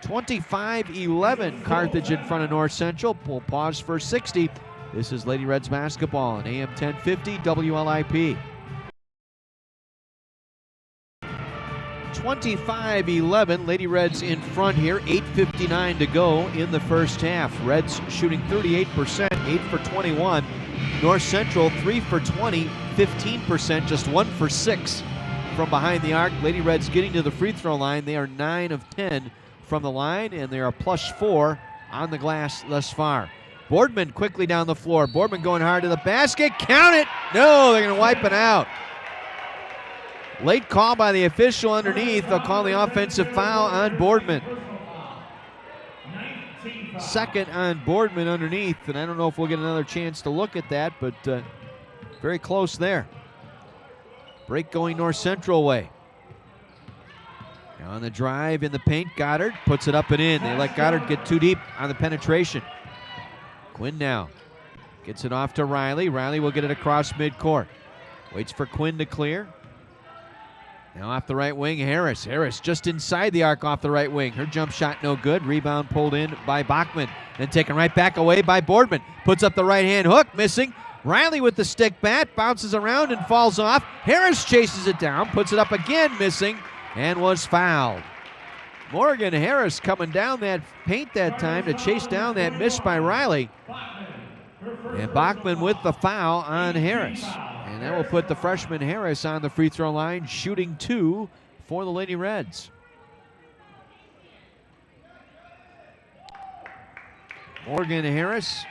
25-11 Carthage in front of North Central. We'll pause for 60. This is Lady Reds basketball on AM 1050 WLIP. 25-11, Lady Reds in front here. 8:59 to go in the first half. Reds shooting 38%, 8 for 21. North Central 3 for 20, 15%, just 1 for 6 from behind the arc. Lady Reds getting to the free throw line. They are 9 of 10 from the line, and they are +4 on the glass thus far. Boardman quickly down the floor. Boardman going hard to the basket. Count it! No, they're going to wipe it out. Late call by the official underneath. They'll call the offensive foul on Boardman. Second on Boardman underneath, and I don't know if we'll get another chance to look at that, but very close there. Break going North Central way. Now on the drive in the paint, Goddard puts it up and in. They let Goddard get too deep on the penetration. Quinn now gets it off to Riley. Riley will get it across midcourt. Waits for Quinn to clear. Now off the right wing, Harris. Harris just inside the arc off the right wing. Her jump shot no good. Rebound pulled in by Bachman. Then taken right back away by Boardman. Puts up the right-hand hook, missing. Riley with the stick bat, bounces around and falls off. Harris chases it down, puts it up again, missing, and was fouled. Morgan Harris coming down that paint that time to chase down that miss by Riley. And Bachman with the foul on Harris. And that will put the freshman Harris on the free throw line, shooting 2 for the Lady Reds. Morgan Harris,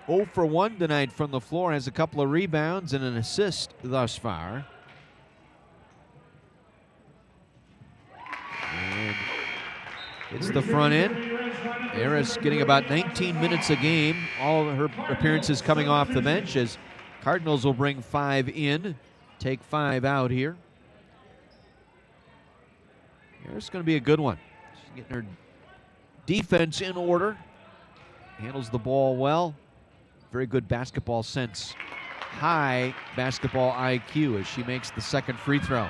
0 for 1 tonight from the floor, has a couple of rebounds and an assist thus far. And it's the front end. Harris getting about 19 minutes a game. All of her appearances coming off the bench as Cardinals will bring 5 in, take 5 out here. Harris is going to be a good one. She's getting her defense in order. Handles the ball well. Very good basketball sense. High basketball IQ as she makes the second free throw.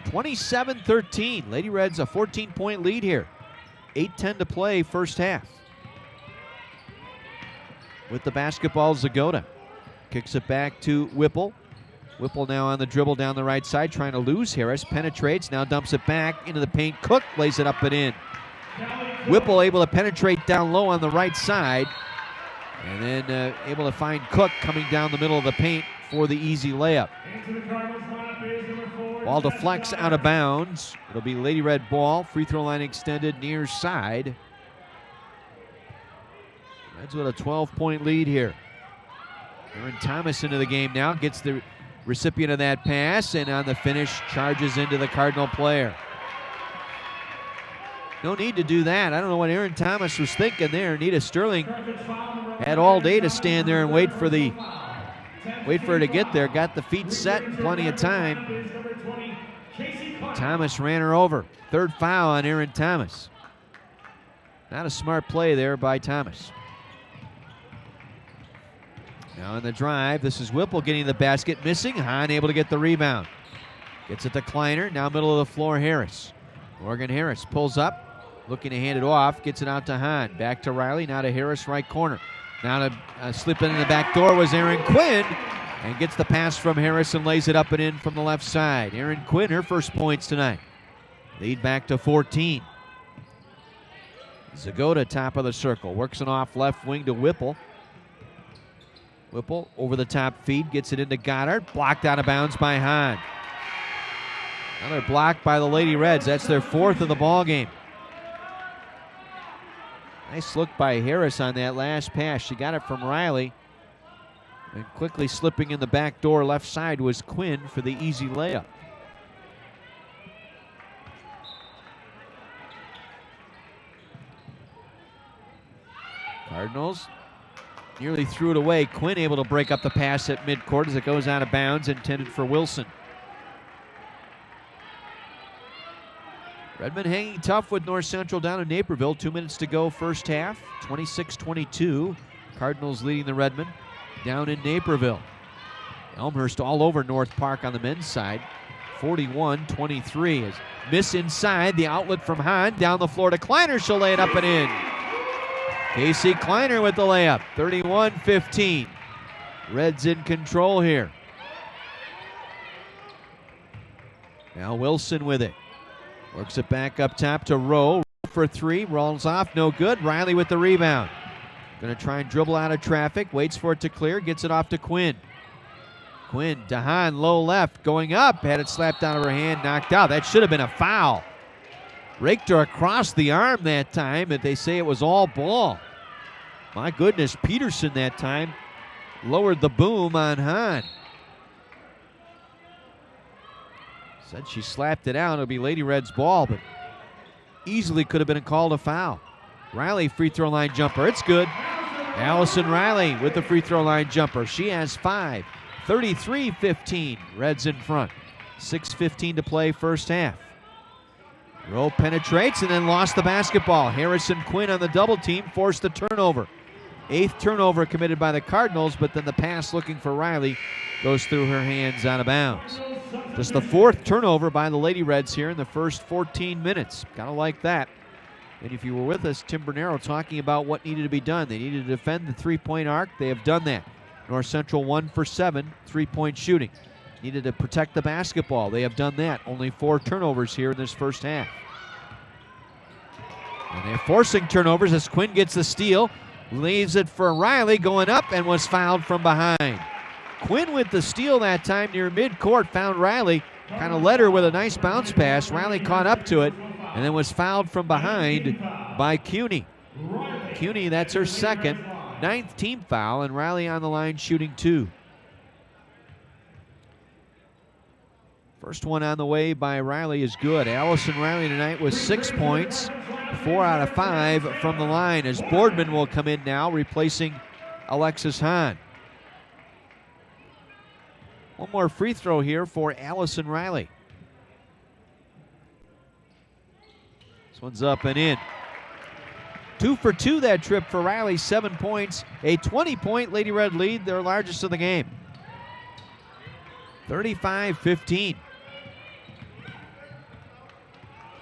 27-13. Lady Reds a 14-point lead here. 8:10 to play first half. With the basketball, Zagota kicks it back to Whipple. Whipple now on the dribble down the right side, trying to lose Harris. Penetrates, now dumps it back into the paint. Cook lays it up and in. Whipple able to penetrate down low on the right side. And then able to find Cook coming down the middle of the paint for the easy layup. Ball deflects out of bounds. It'll be Lady Red ball. Free throw line extended near side. Reds with a 12-point lead here. Aaron Thomas into the game now. Gets the recipient of that pass, and on the finish charges into the Cardinal player. No need to do that. I don't know what Aaron Thomas was thinking there. Nita Sterling had all day to stand there and wait for the wait for her to get there. Got the feet set, plenty of time. Thomas ran her over. Third foul on Aaron Thomas. Not a smart play there by Thomas. Now in the drive, this is Whipple getting the basket, missing. Hahn able to get the rebound. Gets it to Kleiner, now middle of the floor, Harris. Morgan Harris pulls up, looking to hand it off, gets it out to Hahn. Back to Riley, now to Harris, right corner. Now to slip in the back door was Aaron Quinn, and gets the pass from Harris and lays it up and in from the left side. Aaron Quinn, her first points tonight. Lead back to 14. Zagota, top of the circle, works it off left wing to Whipple. Whipple over the top feed, gets it into Goddard, blocked out of bounds by Hahn. Another block by the Lady Reds. That's their fourth of the ball game. Nice look by Harris on that last pass. She got it from Riley. And quickly slipping in the back door left side was Quinn for the easy layup. Cardinals nearly threw it away. Quinn able to break up the pass at midcourt as it goes out of bounds, intended for Wilson. Redmond hanging tough with North Central down in Naperville. 2 minutes to go first half. 26-22. Cardinals leading the Redmond down in Naperville. Elmhurst all over North Park on the men's side. 41-23. As miss inside. The outlet from Hahn. Down the floor to Kleiner. She'll lay it up and in. Casey Kleiner with the layup. 31-15. Reds in control here. Now Wilson with it. Works it back up top to Rowe for three. Rolls off, no good. Riley with the rebound. Going to try and dribble out of traffic. Waits for it to clear. Gets it off to Quinn. Quinn to Hahn, low left. Going up. Had it slapped out of her hand. Knocked out. That should have been a foul. Raked her across the arm that time, but they say it was all ball. My goodness, Peterson that time lowered the boom on Hahn. Said she slapped it out. It'll be Lady Red's ball, but easily could have been called a foul. Riley free throw line jumper. It's good. Allison Riley with the free throw line jumper. She has 5. 33-15. Reds in front. 6:15 to play first half. Rowe penetrates and then lost the basketball. Harrison Quinn on the double team forced the turnover. 8th turnover committed by the Cardinals, but then the pass looking for Riley goes through her hands out of bounds. Just the 4th turnover by the Lady Reds here in the first 14 minutes. Gotta like that. And if you were with us, Tim Bernero talking about what needed to be done. They needed to defend the three-point arc. They have done that. North Central 1 for 7, three-point shooting. Needed to protect the basketball. They have done that. Only 4 turnovers here in this first half. And they're forcing turnovers as Quinn gets the steal. Leaves it for Riley, going up and was fouled from behind. Quinn with the steal that time near midcourt, found Riley, kind of led her with a nice bounce pass. Riley caught up to it and then was fouled from behind by Cuny. Cuny, that's her second, 9th team foul, and Riley on the line shooting 2. First one on the way by Riley is good. Allison Riley tonight with 6 points, 4 out of 5 from the line, as Boardman will come in now, replacing Alexis Hahn. One more free throw here for Allison Riley. This one's up and in. 2 for 2 that trip for Riley, 7 points. A 20-point Lady Red lead, their largest of the game. 35-15.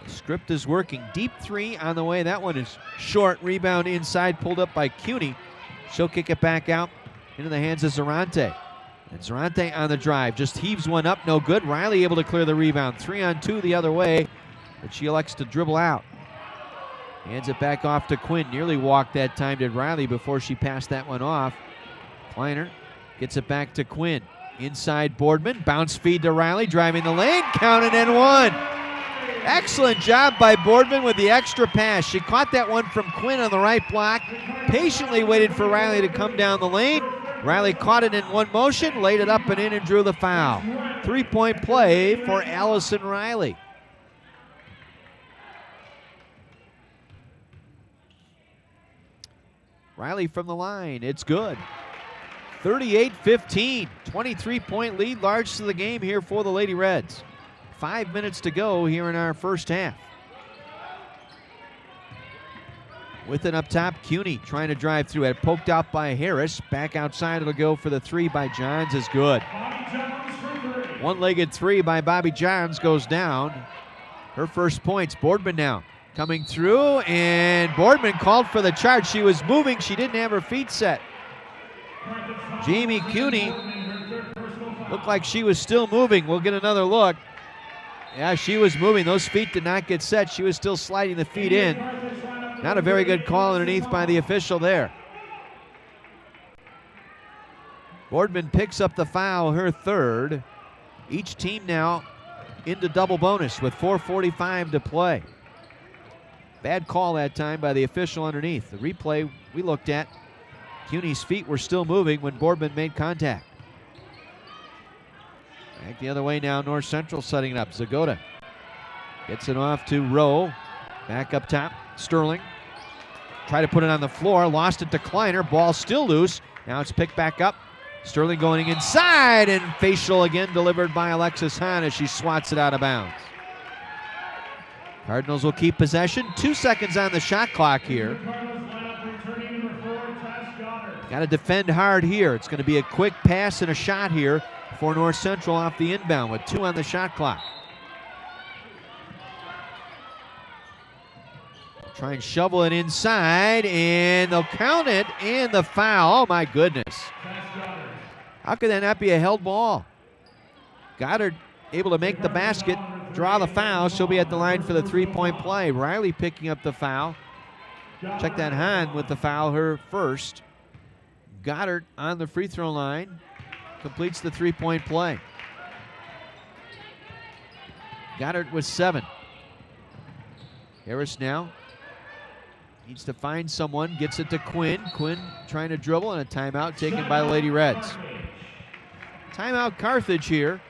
The script is working. Deep 3 on the way. That one is short. Rebound inside, pulled up by Cuny. She'll kick it back out into the hands of Zarante. And Zarante on the drive. Just heaves one up, no good. Riley able to clear the rebound. 3-on-2 the other way, but she elects to dribble out. Hands it back off to Quinn. Nearly walked that time, did Riley, before she passed that one off. Kleiner gets it back to Quinn. Inside Boardman. Bounce feed to Riley. Driving the lane. Counted and one. Excellent job by Boardman with the extra pass. She caught that one from Quinn on the right block. Patiently waited for Riley to come down the lane. Riley caught it in one motion, laid it up and in, and drew the foul. 3-point play for Allison Riley. Riley from the line. It's good. 38-15, 23-point lead, largest of the game here for the Lady Reds. 5 minutes to go here in our first half. With it up top, CUNY trying to drive through it. Poked out by Harris. Back outside, it'll go for the three by Johns is good. One-legged three by Bobby Johns goes down. Her first points. Boardman now coming through, and Boardman called for the charge. She was moving. She didn't have her feet set. Jamie CUNY looked like she was still moving. We'll get another look. Yeah, she was moving. Those feet did not get set. She was still sliding the feet in. Not a very good call underneath by the official there. Boardman picks up the foul, her third. Each team now into double bonus with 4:45 to play. Bad call that time by the official underneath. The replay we looked at, CUNY's feet were still moving when Boardman made contact. Back the other way now, North Central setting it up. Zagota gets it off to Rowe. Back up top, Sterling. Try to put it on the floor, lost it to Kleiner. Ball still loose. Now it's picked back up. Sterling going inside, and facial again delivered by Alexis Hahn as she swats it out of bounds. Cardinals will keep possession. 2 seconds on the shot clock here. Got to defend hard here. It's going to be a quick pass and a shot here for North Central off the inbound with 2 on the shot clock. Try and shovel it inside, and they'll count it, and the foul. Oh, my goodness. How could that not be a held ball? Goddard able to make the basket, draw the foul. She'll be at the line for the three-point play. Riley picking up the foul. Check that, Hahn with the foul, her first. Goddard on the free throw line. Completes the three-point play. Goddard with 7. Harris now needs to find someone, gets it to Quinn. Quinn trying to dribble, and a timeout taken by the Lady Reds. Timeout Carthage here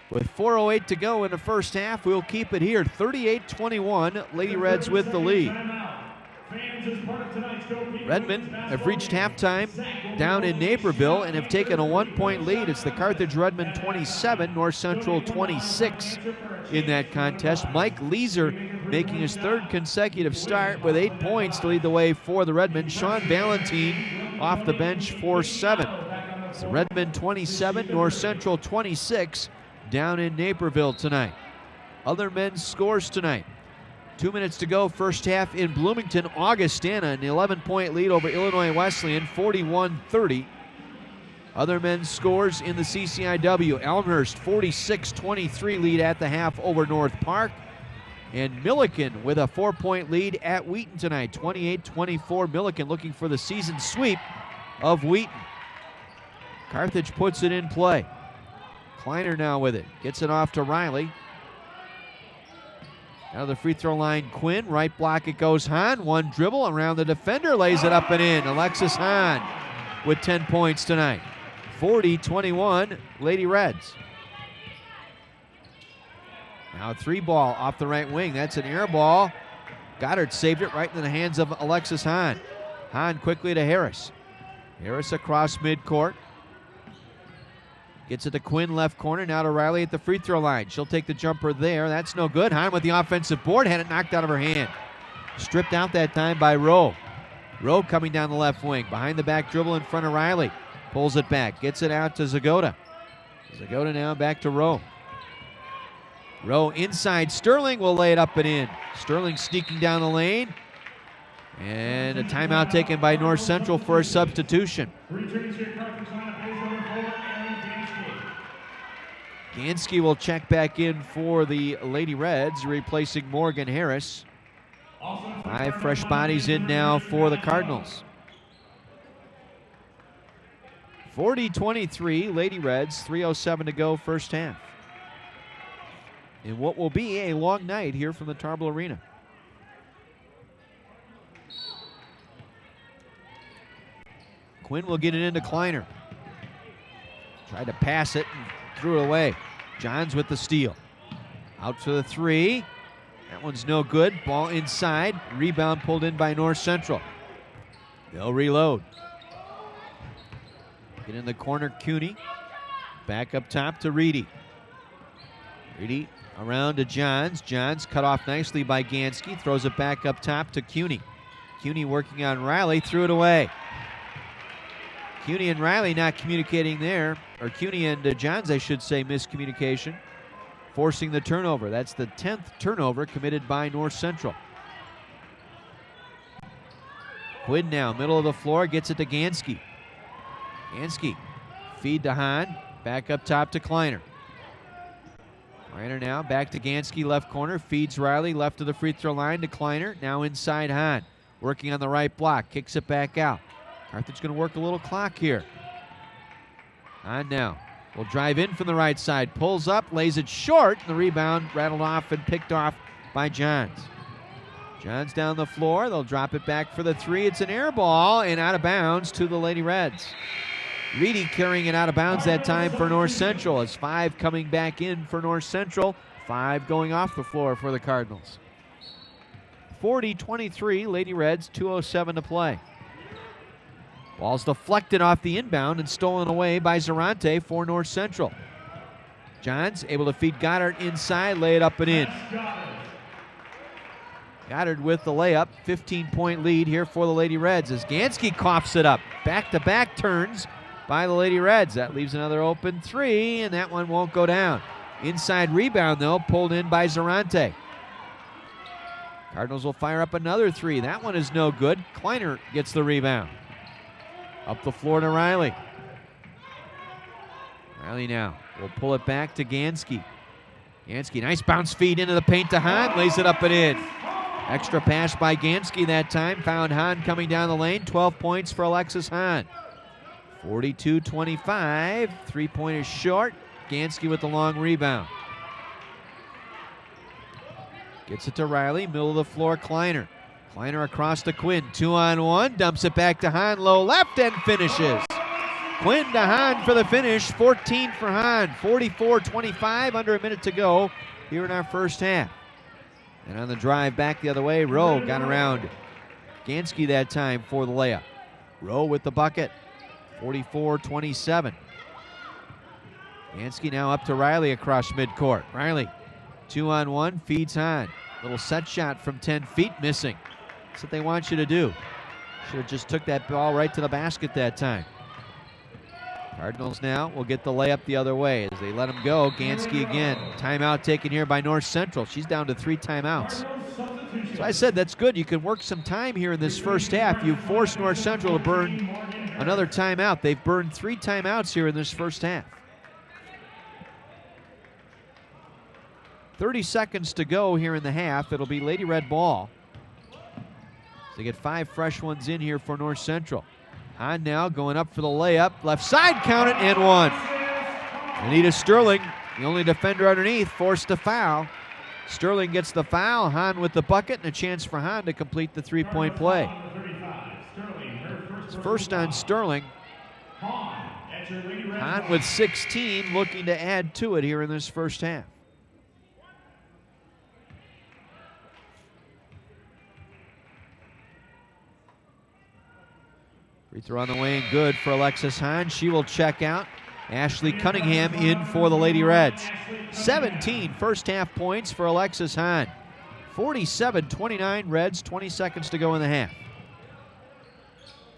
with 4:08 to go in the first half. We'll keep it here, 38-21, Lady Reds with the lead. Redmond have reached halftime down in Naperville and have taken a 1-point lead. It's the Carthage-Redmond 27, North Central 26 in that contest. Mike Leiser making his third consecutive start with 8 points to lead the way for the Redmond. Sean Valentine off the bench for 7. It's the Redmond 27, North Central 26 down in Naperville tonight. Other men's scores tonight. 2 minutes to go, first half in Bloomington. Augustana, an 11-point lead over Illinois Wesleyan, 41-30. Other men's scores in the CCIW. Elmhurst, 46-23 lead at the half over North Park. And Milliken with a 4-point lead at Wheaton tonight, 28-24. Milliken looking for the season sweep of Wheaton. Carthage puts it in play. Kleiner now with it. Gets it off to Riley. Out of the free throw line, Quinn. Right block, it goes Hahn. One dribble around the defender, lays it up and in. Alexis Hahn with 10 points tonight. 40-21, Lady Reds. Now a 3-ball off the right wing. That's an air ball. Goddard saved it right into the hands of Alexis Hahn. Hahn quickly to Harris. Harris across midcourt. Gets it to Quinn, left corner. Now to Riley at the free throw line. She'll take the jumper there. That's no good. Hahn with the offensive board. Had it knocked out of her hand. Stripped out that time by Rowe. Rowe coming down the left wing. Behind the back dribble in front of Riley. Pulls it back. Gets it out to Zagota. Zagota now back to Rowe. Rowe inside. Sterling will lay it up and in. Sterling sneaking down the lane. And a timeout taken by North Central for a substitution. Gansky will check back in for the Lady Reds, replacing Morgan Harris. 5 fresh bodies in now for the Cardinals. 40-23, Lady Reds, 3:07 to go first half. In what will be a long night here from the Tarble Arena. Quinn will get it into Kleiner. Tried to pass it and threw it away. Johns with the steal. Out for the 3. That one's no good. Ball inside. Rebound pulled in by North Central. They'll reload. Get in the corner, CUNY. Back up top to Reedy. Reedy around to Johns. Johns cut off nicely by Gansky. Throws it back up top to CUNY. CUNY working on Riley. Threw it away. CUNY and Riley not communicating there. Or CUNY and Johns, I should say, miscommunication. Forcing the turnover. That's the 10th turnover committed by North Central. Quinn now, middle of the floor, gets it to Gansky. Gansky, feed to Hahn, back up top to Kleiner. Kleiner now, back to Gansky, left corner, feeds Riley, left of the free throw line to Kleiner, now inside Hahn. Working on the right block, kicks it back out. Carthage going to work a little clock here. Hahn now. Will drive in from the right side, pulls up, lays it short, and the rebound rattled off and picked off by Johns. Johns down the floor, they'll drop it back for the three. It's an air ball and out of bounds to the Lady Reds. Reedy carrying it out of bounds that time for North Central. As 5 coming back in for North Central, 5 going off the floor for the Cardinals. 40-23, Lady Reds, 2:07 to play. Ball's deflected off the inbound and stolen away by Zarante for North Central. Johns able to feed Goddard inside, lay it up and in. Goddard with the layup, 15-point lead here for the Lady Reds as Gansky coughs it up. Back-to-back turns by the Lady Reds. That leaves another open three, and that one won't go down. Inside rebound, though, pulled in by Zarante. Cardinals will fire up another three. That one is no good. Kleiner gets the rebound. Up the floor to Riley. Riley now will pull it back to Gansky. Gansky, nice bounce feed into the paint to Hahn, lays it up and in. Extra pass by Gansky that time, found Hahn coming down the lane. 12 points for Alexis Hahn. 42-25, three-point is short. Gansky with the long rebound. Gets it to Riley, middle of the floor, Kleiner. Kleiner across to Quinn, 2-on-1, dumps it back to Hahn, low left, and finishes. Quinn to Hahn for the finish, 14 for Hahn, 44-25, under a minute to go here in our first half. And on the drive back the other way, Rowe got around Gansky that time for the layup. Rowe with the bucket, 44-27. Gansky now up to Riley across midcourt. Riley, 2-on-1, feeds Hahn. Little set shot from 10 feet, missing. That's what they want you to do. Should have just took that ball right to the basket that time. Cardinals now will get the layup the other way as they let him go. Gansky again. Timeout taken here by North Central. She's down to 3 timeouts. So I said that's good. You can work some time here in this first half. You force North Central to burn another timeout. They've burned 3 timeouts here in this first half. 30 seconds to go here in the half. It'll be Lady Red ball. So they get 5 fresh ones in here for North Central. Hahn now going up for the layup. Left side, count it, and one. Anita Sterling, the only defender underneath, forced a foul. Sterling gets the foul. Hahn with the bucket, and a chance for Hahn to complete the 3-point play. It's first on Sterling. Hahn with 16, looking to add to it here in this first half. Free throw on the way and good for Alexis Hahn. She will check out. Ashley Cunningham in for the Lady Reds. 17 first half points for Alexis Hahn. 47-29 Reds, 20 seconds to go in the half.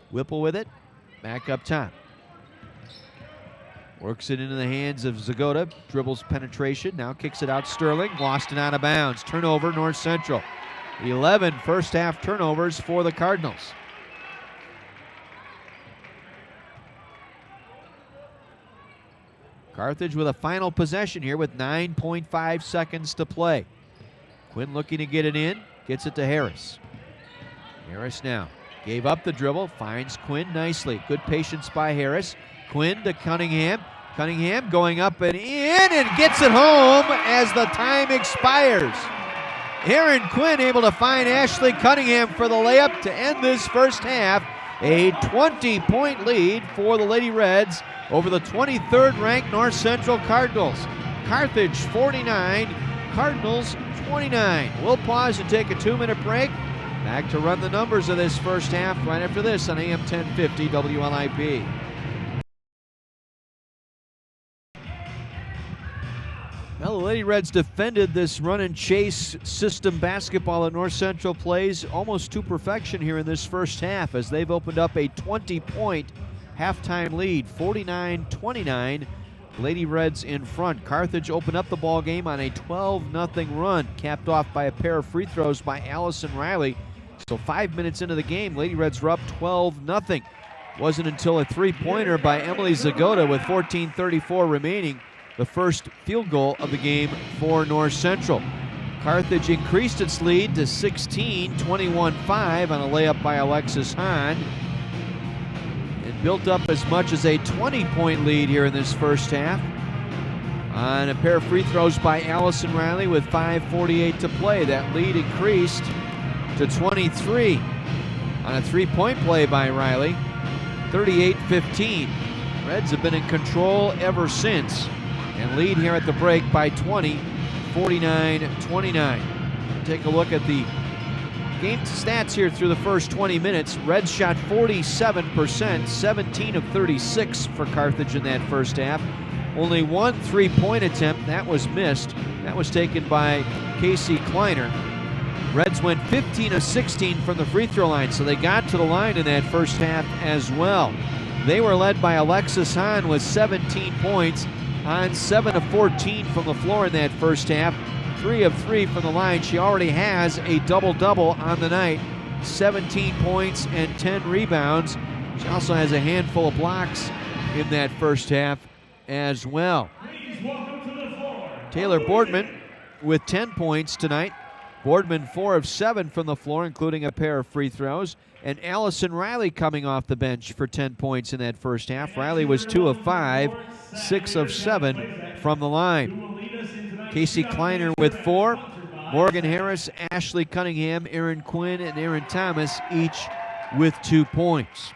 Whipple with it, back up top. Works it into the hands of Zagota, dribbles penetration, now kicks it out Sterling, lost and out of bounds. Turnover North Central. 11 first half turnovers for the Cardinals. Carthage with a final possession here with 9.5 seconds to play. Quinn looking to get it in, gets it to Harris. Harris now gave up the dribble, finds Quinn nicely. Good patience by Harris. Quinn to Cunningham. Cunningham going up and in and gets it home as the time expires. Aaron Quinn able to find Ashley Cunningham for the layup to end this first half. A 20-point lead for the Lady Reds over the 23rd ranked North Central Cardinals. Carthage 49, Cardinals 29. We'll pause and take a 2-minute break. Back to run the numbers of this first half right after this on AM 1050 WLIP. Well, the Lady Reds defended this run and chase system basketball that North Central plays almost to perfection here in this first half, as they've opened up a 20-point halftime lead, 49-29. Lady Reds in front. Carthage opened up the ball game on a 12-0 run, capped off by a pair of free throws by Allison Riley. So 5 minutes into the game, Lady Reds were up 12-0. Wasn't until a three-pointer by Emily Zagota with 14:34 remaining, the first field goal of the game for North Central. Carthage increased its lead to 16, 21-5 on a layup by Alexis Hahn, and built up as much as a 20-point lead here in this first half on a pair of free throws by Allison Riley with 5:48 to play. That lead increased to 23 on a three-point play by Riley, 38-15. Reds have been in control ever since, and lead here at the break by 20, 49-29. Take a look at the game stats here through the first 20 minutes. Reds shot 47%, 17 of 36 for Carthage in that first half. Only one three-point attempt, that was missed. That was taken by Casey Kleiner. Reds went 15 of 16 from the free throw line, so they got to the line in that first half as well. They were led by Alexis Hahn with 17 points, on 7 of 14 from the floor in that first half, 3 of 3 from the line. She already has a double-double on the night, 17 points and 10 rebounds. She also has a handful of blocks in that first half as well. Taylor Boardman with 10 points tonight. Boardman 4 of 7 from the floor, including a pair of free throws. And Allison Riley coming off the bench for 10 points in that first half. Riley was 2 of 5, 6 of 7 from the line. Casey Kleiner with 4. Morgan Harris, Ashley Cunningham, Aaron Quinn, and Aaron Thomas each with 2 points.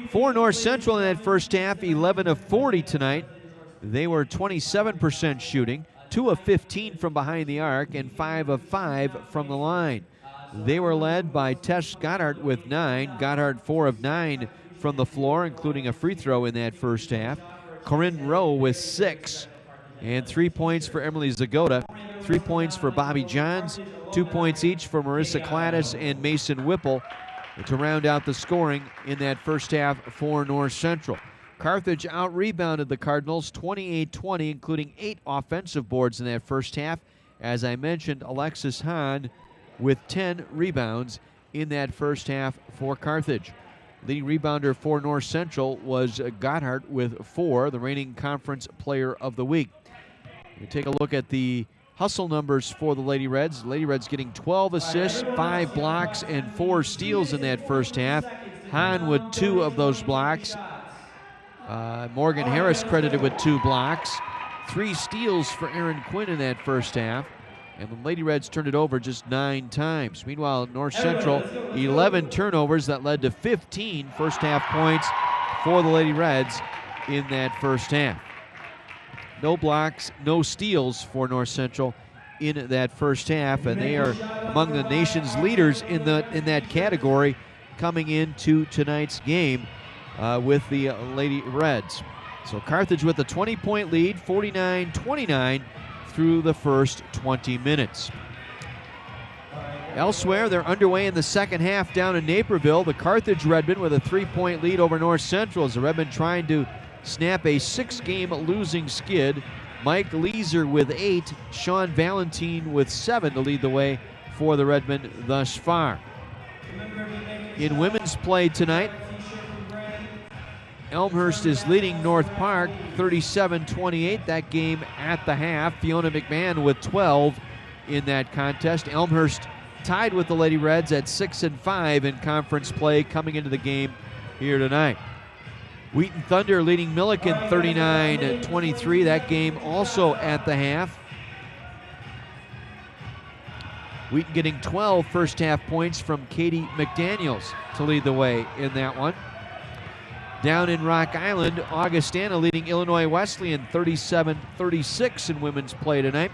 For North Central in that first half, 11 of 40 tonight. They were 27% shooting, 2 of 15 from behind the arc, and 5 of 5 from the line. They were led by Tess Goddard with 9. Goddard 4 of 9 from the floor, including a free throw in that first half. Corinne Rowe with 6. And 3 points for Emily Zagota. 3 points for Bobby Johns. 2 points each for Marissa Cladis and Mason Whipple to round out the scoring in that first half for North Central. Carthage out-rebounded the Cardinals 28-20, including 8 offensive boards in that first half. As I mentioned, Alexis Hahn with 10 rebounds in that first half for Carthage. Leading rebounder for North Central was Goddard with 4, the reigning conference player of the week. You take a look at the hustle numbers for the Lady Reds. Lady Reds getting 12 assists, 5 blocks, and 4 steals in that first half. Hahn with 2 of those blocks. Morgan Harris credited with 2 blocks. 3 steals for Aaron Quinn in that first half. And the Lady Reds turned it over just 9 times. Meanwhile, North Central, 11 turnovers that led to 15 first half points for the Lady Reds in that first half. No blocks, no steals for North Central in that first half, and they are among the nation's leaders in that category coming into tonight's game with the Lady Reds. So Carthage with a 20-point lead, 49-29 through the first 20 minutes. Elsewhere, they're underway in the second half down in Naperville. The Carthage Redmen with a 3-point lead over North Central as the Redmen trying to snap a 6-game losing skid. Mike Leiser with 8, Sean Valentine with 7 to lead the way for the Redmen thus far. In women's play tonight, Elmhurst is leading North Park 37-28. That game at the half. Fiona McMahon with 12 in that contest. Elmhurst tied with the Lady Reds at 6-5 in conference play coming into the game here tonight. Wheaton Thunder leading Milliken 39-23. That game also at the half. Wheaton getting 12 first half points from Katie McDaniels to lead the way in that one. Down in Rock Island, Augustana leading Illinois Wesleyan 37-36 in women's play tonight.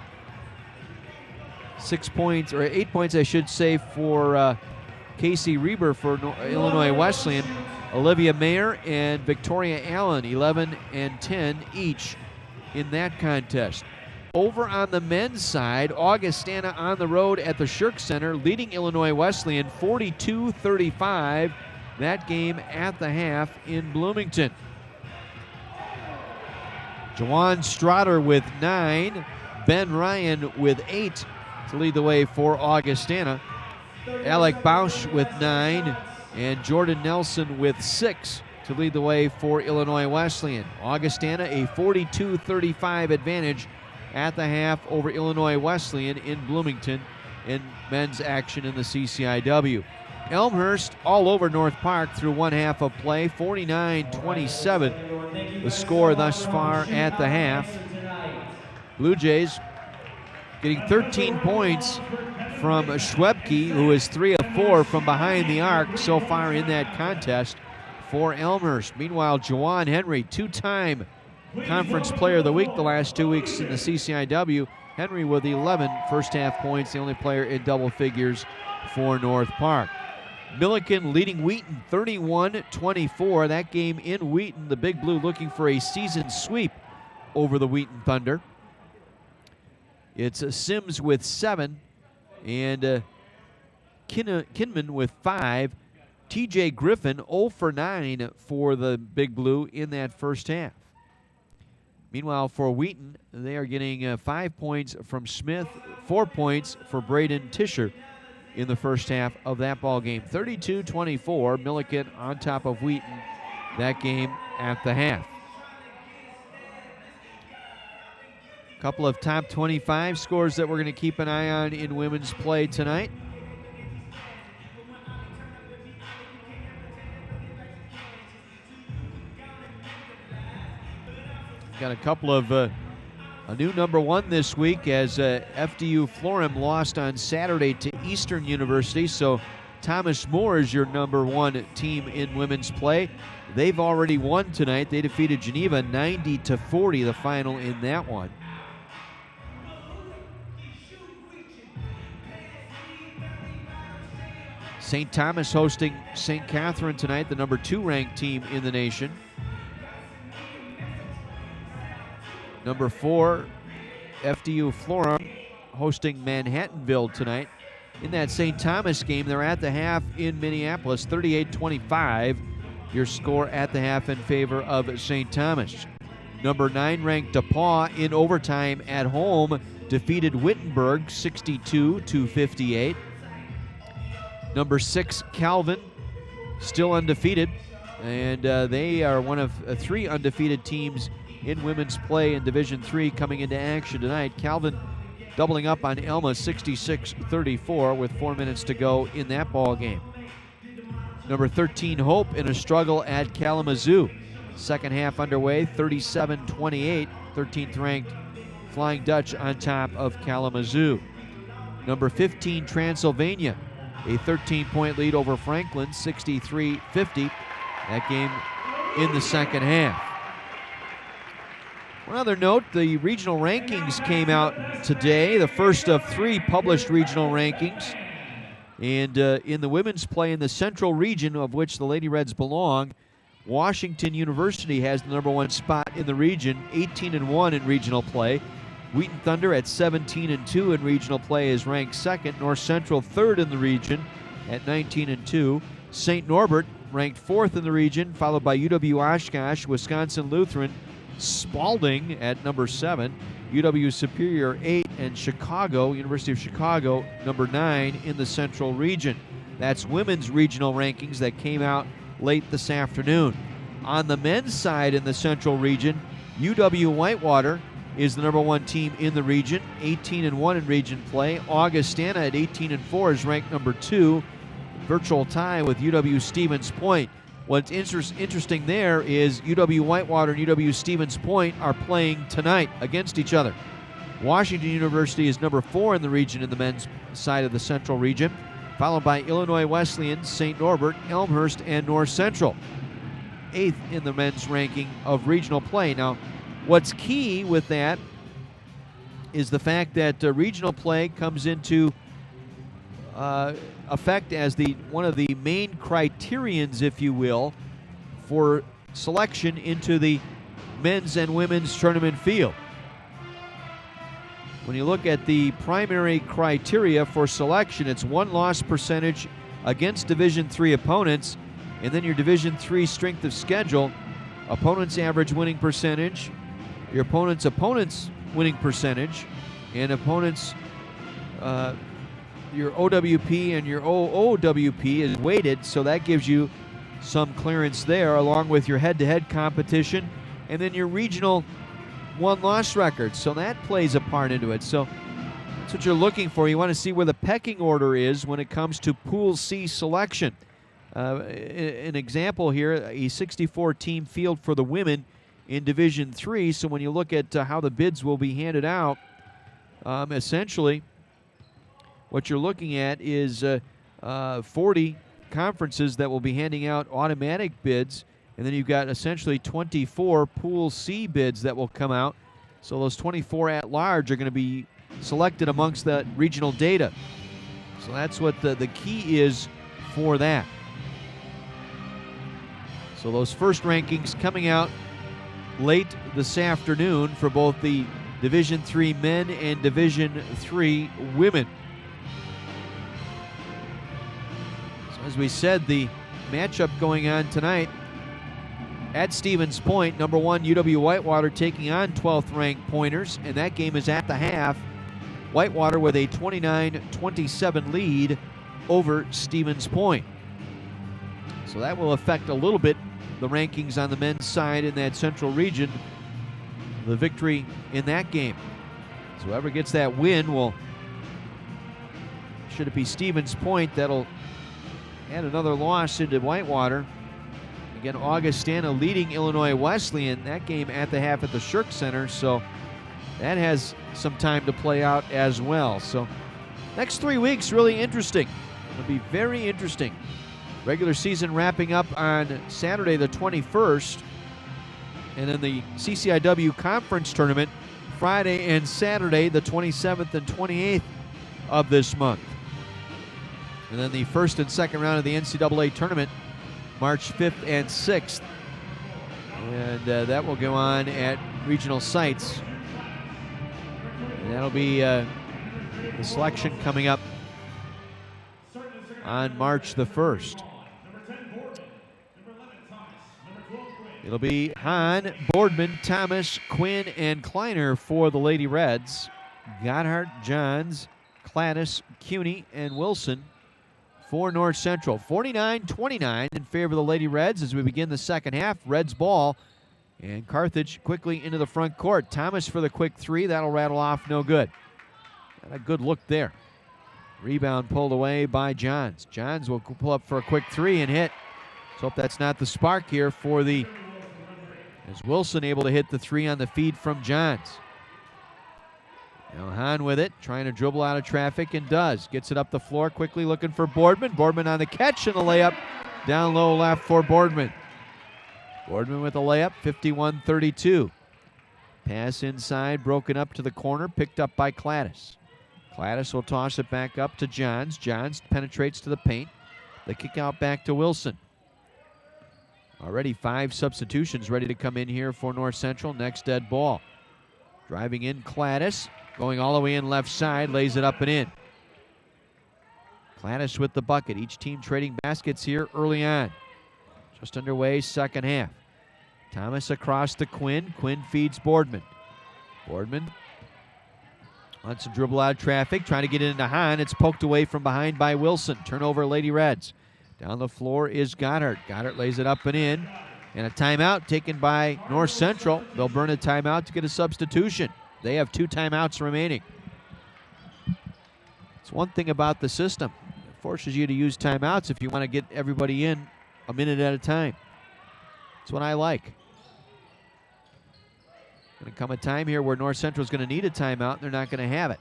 8 points, I should say, for Casey Reber for Illinois Wesleyan. Olivia Mayer and Victoria Allen, 11 and 10 each in that contest. Over on the men's side, Augustana on the road at the Shirk Center, leading Illinois Wesleyan 42-35. That game at the half in Bloomington. Jawan Strotter with 9, Ben Ryan with 8 to lead the way for Augustana. Alec Bausch with 9, and Jordan Nelson with 6 to lead the way for Illinois Wesleyan. Augustana a 42-35 advantage at the half over Illinois Wesleyan in Bloomington in men's action in the CCIW. Elmhurst all over North Park through one half of play, 49-27 the score thus far at the half. Blue Jays getting 13 points from Schwebke, who is 3 of 4 from behind the arc so far in that contest for Elmhurst. Meanwhile, Juwan Henry, two-time Conference Player of the Week the last 2 weeks in the CCIW. Henry with 11 first-half points, the only player in double figures for North Park. Milliken leading Wheaton 31-24. That game in Wheaton, the Big Blue looking for a season sweep over the Wheaton Thunder. It's Sims with 7 and Kinman with 5. TJ Griffin 0 for 9 for the Big Blue in that first half. Meanwhile, for Wheaton, they are getting 5 points from Smith, 4 points for Braden Tischer in the first half of that ball game. 32-24, Milliken on top of Wheaton, that game at the half. A couple of top 25 scores that we're going to keep an eye on in women's play tonight. Got a couple of a new number one this week as FDU Florham lost on Saturday to Eastern University. So Thomas More is your number one team in women's play. They've already won tonight. They defeated Geneva 90-40, the final in that one. St. Thomas hosting St. Catherine tonight, the number 2 ranked team in the nation. Number 4, FDU Florham hosting Manhattanville tonight. In that St. Thomas game, they're at the half in Minneapolis, 38-25. Your score at the half in favor of St. Thomas. Number 9 ranked DePauw in overtime at home defeated Wittenberg 62-58. Number 6 Calvin still undefeated, and they are one of 3 undefeated teams in women's play in Division III coming into action tonight. Calvin doubling up on Elma 66-34 with 4 minutes to go in that ball game. Number 13 Hope in a struggle at Kalamazoo. Second half underway, 37-28, 13th ranked Flying Dutch on top of Kalamazoo. Number 15 Transylvania, a 13-point lead over Franklin, 63-50. That game in the second half. One other note, the regional rankings came out today, the first of 3 published regional rankings. And in the women's play in the central region, of which the Lady Reds belong, Washington University has the number 1 spot in the region, 18-1 in regional play. Wheaton Thunder at 17-2 in regional play is ranked 2nd. North Central 3rd in the region at 19-2. St. Norbert ranked 4th in the region, followed by UW Oshkosh, Wisconsin Lutheran, Spalding at number 7, UW Superior 8, and Chicago, University of Chicago, number 9 in the Central region. That's women's regional rankings that came out late this afternoon. On the men's side in the Central region, UW Whitewater is the number 1 team in the region, 18-1 in region play. Augustana at 18-4 is ranked number 2, virtual tie with UW Stevens Point. What's interesting there is UW Whitewater and UW Stevens Point are playing tonight against each other. Washington University is number 4 in the region in the men's side of the Central region, followed by Illinois Wesleyan, St. Norbert, Elmhurst, and North Central. 8th in the men's ranking of regional play. Now, what's key with that is the fact that regional play comes into effect as one of the main criterions, if you will, for selection into the men's and women's tournament field. when you look at the primary criteria for selection, it's win-loss percentage against Division III opponents, and then your Division III strength of schedule, opponent's average winning percentage, your opponent's winning percentage, and opponent's your OWP and your OOWP is weighted, so that gives you some clearance there, along with your head-to-head competition, and then your regional win-loss record. So that plays a part into it. So that's what you're looking for. You want to see where the pecking order is when it comes to Pool C selection. An example here, a 64-team field for the women in Division III. So when you look at how the bids will be handed out, essentially what you're looking at is 40 conferences that will be handing out automatic bids, and then you've got essentially 24 Pool C bids that will come out. So those 24 at large are going to be selected amongst that regional data. So that's what the key is for that. So those first rankings coming out late this afternoon for both the Division III men and Division III women. So as we said, the matchup going on tonight at Stevens Point, number 1 UW-Whitewater taking on 12th ranked Pointers, and that game is at the half. Whitewater with a 29-27 lead over Stevens Point. So that will affect a little bit the rankings on the men's side in that central region, the victory in that game. So whoever gets that win will, should it be Stevens Point, that'll add another loss into Whitewater. Again, Augustana leading Illinois Wesleyan, that game at the half at the Shirk Center, so that has some time to play out as well. So next 3 weeks, really interesting. It'll be very interesting. Regular season wrapping up on Saturday the 21st, and then the CCIW Conference Tournament Friday and Saturday the 27th and 28th of this month. And then the first and second round of the NCAA Tournament March 5th and 6th. And that will go on at regional sites. And that'll be the selection coming up on March the 1st. It'll be Hahn, Boardman, Thomas, Quinn, and Kleiner for the Lady Reds. Gotthard, Johns, Cladis, Cuney, and Wilson for North Central. 49-29 in favor of the Lady Reds as we begin the second half. Reds ball, and Carthage quickly into the front court. Thomas for the quick three. That'll rattle off, no good. Not a good look there. Rebound pulled away by Johns. Johns will pull up for a quick three and hit. Let's hope that's not the spark here for the, as Wilson able to hit the three on the feed from Johns. Now Hahn with it, trying to dribble out of traffic, and does. Gets it up the floor quickly, looking for Boardman. Boardman on the catch and the layup. Down low left for Boardman. Boardman with a layup, 51-32. Pass inside, broken up to the corner, picked up by Cladis. Cladis will toss it back up to Johns. Johns penetrates to the paint. The kick out back to Wilson. Already 5 substitutions ready to come in here for North Central. Next dead ball. Driving in Cladis. Going all the way in left side. Lays it up and in. Cladis with the bucket. Each team trading baskets here early on. Just underway, second half. Thomas across to Quinn. Quinn feeds Boardman. Boardman wants to dribble out of traffic. Trying to get it into Hahn. It's poked away from behind by Wilson. Turnover, Lady Reds. Down the floor is Gotthard. Gotthard lays it up and in. And a timeout taken by North Central. They'll burn a timeout to get a substitution. They have 2 timeouts remaining. It's one thing about the system. It forces you to use timeouts if you want to get everybody in a minute at a time. That's what I like. Going to come a time here where North Central is going to need a timeout, and they're not going to have it.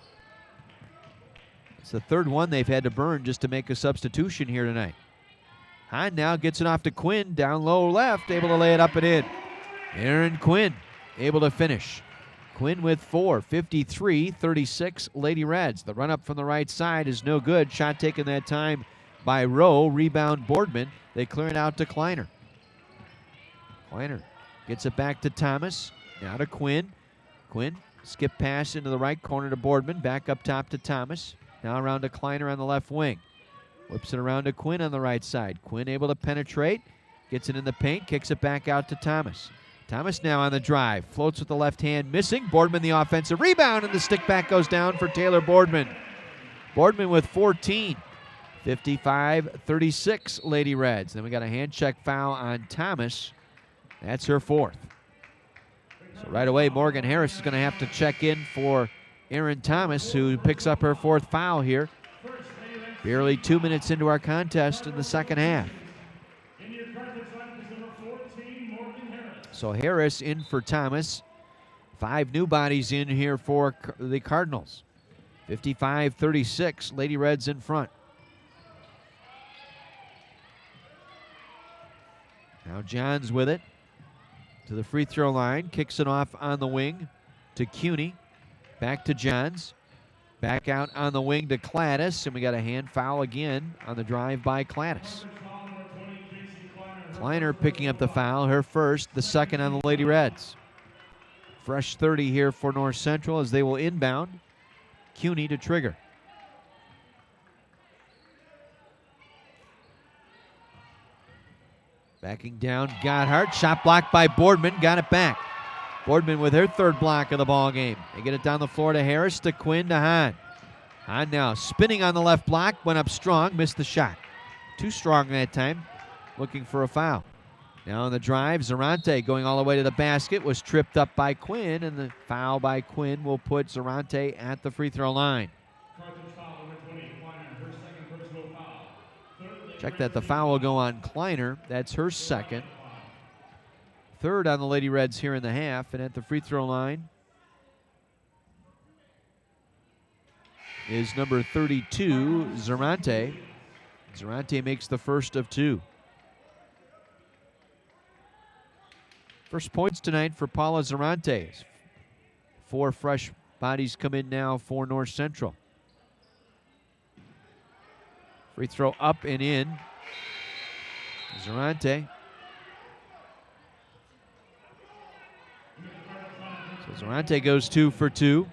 It's the 3rd one they've had to burn just to make a substitution here tonight. Hahn now gets it off to Quinn, down low left, able to lay it up and in. Aaron Quinn able to finish. Quinn with 4, 53-36 Lady Reds. The run up from the right side is no good. Shot taken that time by Rowe. Rebound Boardman. They clear it out to Kleiner. Kleiner gets it back to Thomas. Now to Quinn. Quinn Skip pass into the right corner to Boardman. Back up top to Thomas. Now around to Kleiner on the left wing. Whips it around to Quinn on the right side. Quinn able to penetrate. Gets it in the paint. Kicks it back out to Thomas. Thomas now on the drive. Floats with the left hand. Missing. Boardman the offensive rebound. And the stick back goes down for Taylor Boardman. Boardman with 14. 55-36 Lady Reds. Then we got a hand check foul on Thomas. That's her fourth. So right away, Morgan Harris is going to have to check in for Aaron Thomas, who picks up her fourth foul here. Barely 2 minutes into our contest in the second half. So Harris in for Thomas. 5 new bodies in here for the Cardinals. 55-36, Lady Reds in front. Now Johns with it to the free throw line. Kicks it off on the wing to Cuney. Back to Johns. Back out on the wing to Cladis. And we got a hand foul again on the drive by Cladis. Kleiner picking up the foul. Her first, the second on the Lady Reds. Fresh 30 here for North Central as they will inbound. Cuney to trigger. Backing down, Gotthard. Shot blocked by Boardman. Got it back. Boardman with her third block of the ball game. They get it down the floor to Harris, to Quinn, to Hahn. Hahn now spinning on the left block. Went up strong. Missed the shot. Too strong that time. Looking for a foul. Now on the drive, Zarante going all the way to the basket. Was tripped up by Quinn, and the foul by Quinn will put Zarante at the free throw line. Check that, the foul will go on Kleiner. That's her second. Third on the Lady Reds here in the half. And at the free throw line is number 32, Zarante. Zarante makes the first of 2. First points tonight for Paula Zarante. 4 fresh bodies come in now for North Central. Free throw up and in. Zarante. So Zarante goes 2 for 2.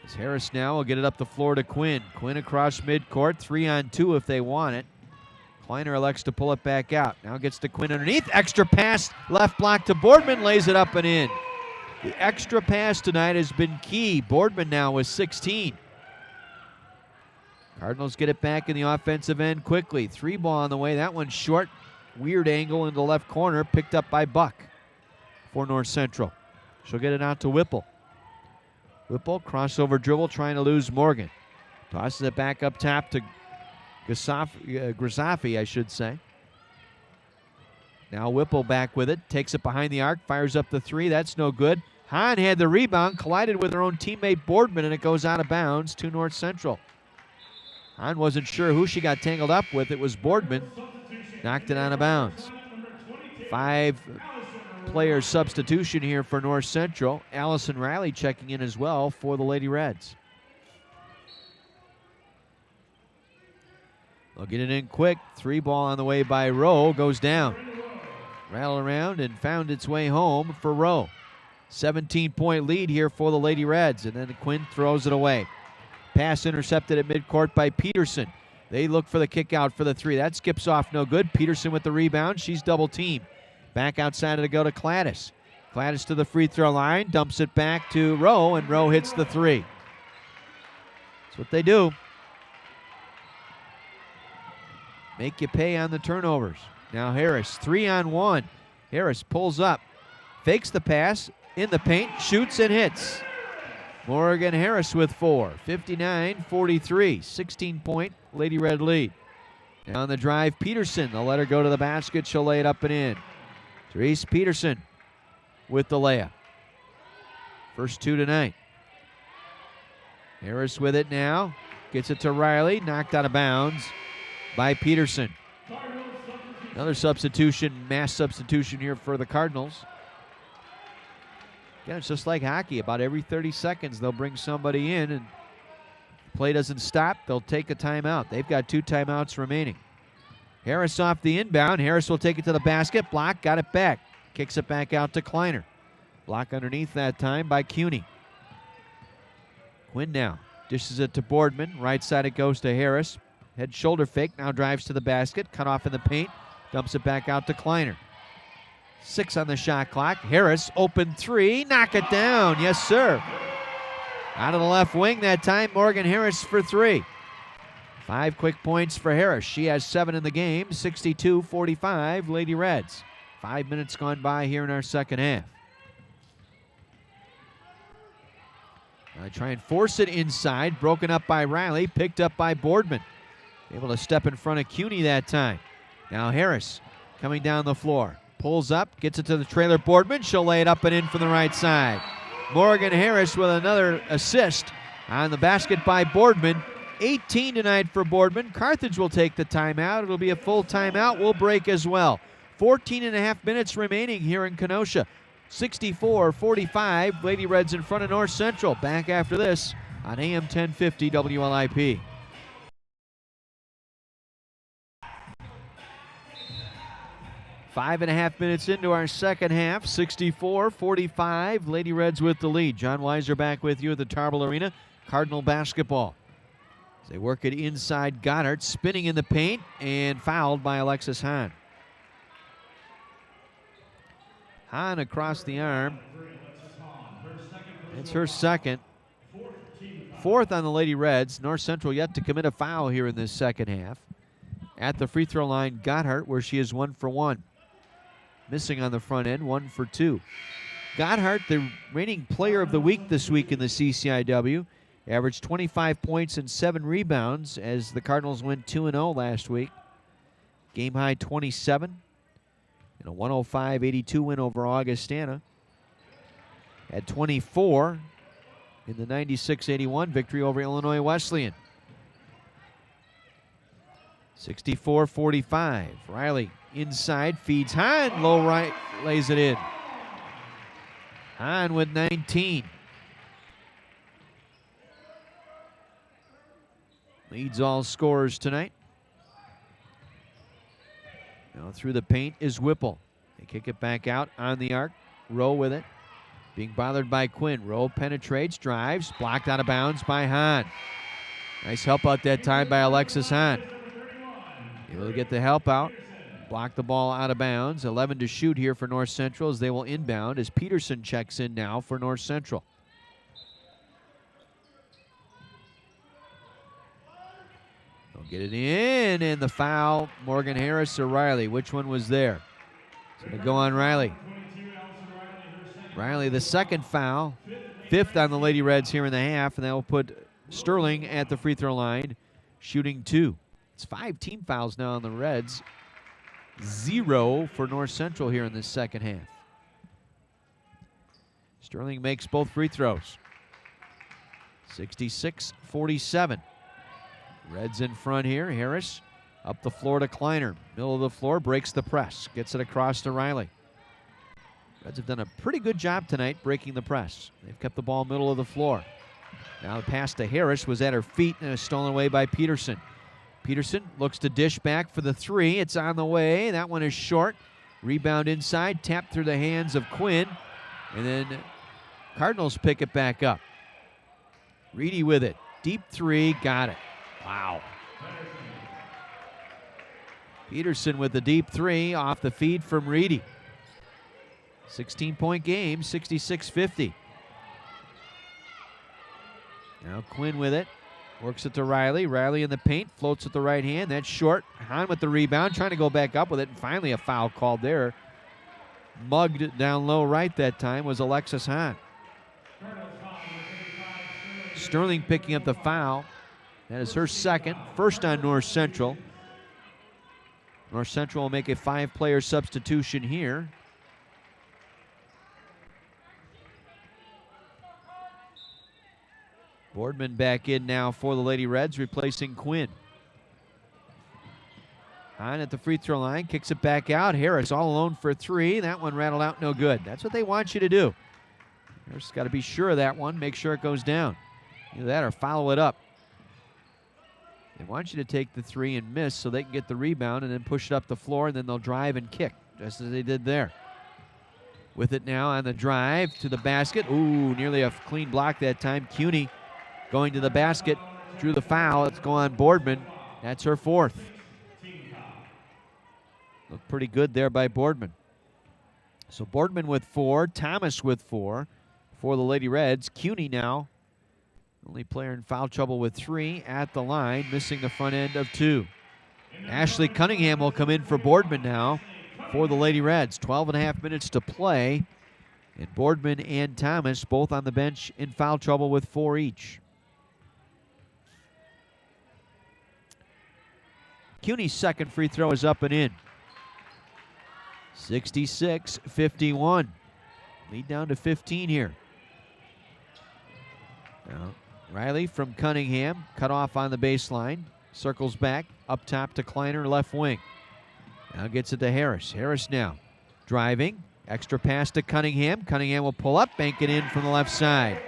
As Harris now will get it up the floor to Quinn. Quinn across midcourt, 3-on-2 if they want it. Kleiner elects to pull it back out. Now gets to Quinn underneath. Extra pass, left block to Boardman, lays it up and in. The extra pass tonight has been key. Boardman now with 16. Cardinals get it back in the offensive end quickly. 3 ball on the way. That one's short. Weird angle into the left corner. Picked up by Buck for North Central. She'll get it out to Whipple. Whipple, crossover dribble, trying to lose Morgan. Tosses it back up top to Grisafi, I should say. Now Whipple back with it. Takes it behind the arc. Fires up the 3. That's no good. Hahn had the rebound. Collided with her own teammate Boardman, and it goes out of bounds to North Central. Hahn wasn't sure who she got tangled up with. It was Boardman. Knocked it out of bounds. 5-player substitution here for North Central. Allison Riley checking in as well for the Lady Reds. They'll get it in quick. 3 ball on the way by Rowe. Goes down. Rattled around and found its way home for Rowe. 17-point lead here for the Lady Reds. And then Quinn throws it away. Pass intercepted at midcourt by Peterson. They look for the kick out for the 3. That skips off no good. Peterson with the rebound. She's double teamed. Back outside to go to Cladis. Cladis to the free throw line. Dumps it back to Rowe, and Rowe hits the 3. That's what they do. Make you pay on the turnovers. Now Harris, 3-on-1. Harris pulls up. Fakes the pass. In the paint. Shoots and hits. Morgan Harris with 4. 59-43. 16-point Lady Red lead. Now on the drive, Peterson. They'll let her go to the basket. She'll lay it up and in. Therese Peterson with the layup. First 2 tonight. Harris with it now. Gets it to Riley. Knocked out of bounds by Peterson. Another substitution, mass substitution here for the Cardinals. Again, it's just like hockey. About every 30 seconds, they'll bring somebody in, and if play doesn't stop, they'll take a timeout. They've got 2 timeouts remaining. Harris off the inbound. Harris will take it to the basket. Block, got it back. Kicks it back out to Kleiner. Block underneath that time by Cuny. Quinn now dishes it to Boardman. Right side it goes to Harris. Head shoulder fake, now drives to the basket. Cut off in the paint. Dumps it back out to Kleiner. 6 on the shot clock. Harris, open 3. Knock it down. Yes, sir. Out of the left wing that time, Morgan Harris for 3. 5 quick points for Harris. She has 7 in the game. 62-45, Lady Reds. 5 minutes gone by here in our second half. Now try and force it inside. Broken up by Riley. Picked up by Boardman. Able to step in front of Cuny that time. Now Harris coming down the floor. Pulls up. Gets it to the trailer Boardman. She'll lay it up and in from the right side. Morgan Harris with another assist on the basket by Boardman. 18 tonight for Boardman. Carthage will take the timeout. It'll be a full timeout. We'll break as well. 14 and a half minutes remaining here in Kenosha. 64-45. Lady Reds in front of North Central. Back after this on AM 1050 WLIP. Five and a half minutes into our second half. 64-45. Lady Reds with the lead. John Weiser back with you at the Tarble Arena. Cardinal basketball. As they work it inside, Goddard spinning in the paint and fouled by Alexis Hahn. Hahn across the arm. It's her second. 4th on the Lady Reds. North Central yet to commit a foul here in this second half. At the free throw line, Gotthard, where she is 1 for 1. Missing on the front end, 1 for 2. Gotthard, the reigning player of the week this week in the CCIW, averaged 25 points and 7 rebounds as the Cardinals went 2-0 last week. Game high 27 in a 105-82 win over Augustana. Had 24 in the 96-81 victory over Illinois Wesleyan. 64-45. Riley inside, feeds Hahn, low right, lays it in. Hahn with 19. Leads all scorers tonight. Now through the paint is Whipple. They kick it back out on the arc. Rowe with it. Being bothered by Quinn. Rowe penetrates, drives, blocked out of bounds by Hahn. Nice help out that time by Alexis Hahn. Able to get the help out. Block the ball out of bounds. 11 to shoot here for North Central as they will inbound as Peterson checks in now for North Central. They'll get it in, and the foul, Morgan Harris or Riley. Which one was there? It's going to go on Riley. Riley, the second foul. 5th on the Lady Reds here in the half, and that will put Sterling at the free throw line, shooting 2. It's 5 team fouls now on the Reds. 0 for North Central here in this second half. Sterling makes both free throws. 66-47. Reds in front here. Harris up the floor to Kleiner. Middle of the floor, breaks the press. Gets it across to Riley. Reds have done a pretty good job tonight breaking the press. They've kept the ball middle of the floor. Now the pass to Harris was at her feet and is stolen away by Peterson. Peterson looks to dish back for the 3. It's on the way. That one is short. Rebound inside, tapped through the hands of Quinn. And then Cardinals pick it back up. Reedy with it. Deep 3, got it. Wow. Peterson with the deep 3 off the feed from Reedy. 16-point game, 66-50. Now Quinn with it. Works it to Riley. Riley in the paint. Floats with the right hand. That's short. Hahn with the rebound. Trying to go back up with it. And finally a foul called there. Mugged down low right that time was Alexis Hahn. Sterling picking up the foul. That is her second. First on North Central. North Central will make a 5-player substitution here. Boardman back in now for the Lady Reds, replacing Quinn. Hahn at the free throw line, kicks it back out. Harris all alone for 3. That one rattled out, no good. That's what they want you to do. Harris got to be sure of that one, make sure it goes down. Either that or follow it up. They want you to take the 3 and miss so they can get the rebound and then push it up the floor, and then they'll drive and kick, just as they did there. with it now on the drive to the basket. Ooh, nearly a clean block that time. Cuny going to the basket, drew the foul. It's going on Boardman. That's her fourth. Looked pretty good there by Boardman. So Boardman with 4, Thomas with 4 for the Lady Reds. Cuny now, only player in foul trouble with 3 at the line, missing the front end of 2. Ashley Cunningham will come in for Boardman now for the Lady Reds. 12.5 minutes to play. And Boardman and Thomas both on the bench in foul trouble with 4 each. Cuny's second free throw is up and in. 66-51. Lead down to 15 here. Now, Riley from Cunningham, cut off on the baseline. Circles back, up top to Kleiner, left wing. Now gets it to Harris. Harris now driving. Extra pass to Cunningham. Cunningham will pull up, bank it in from the left side.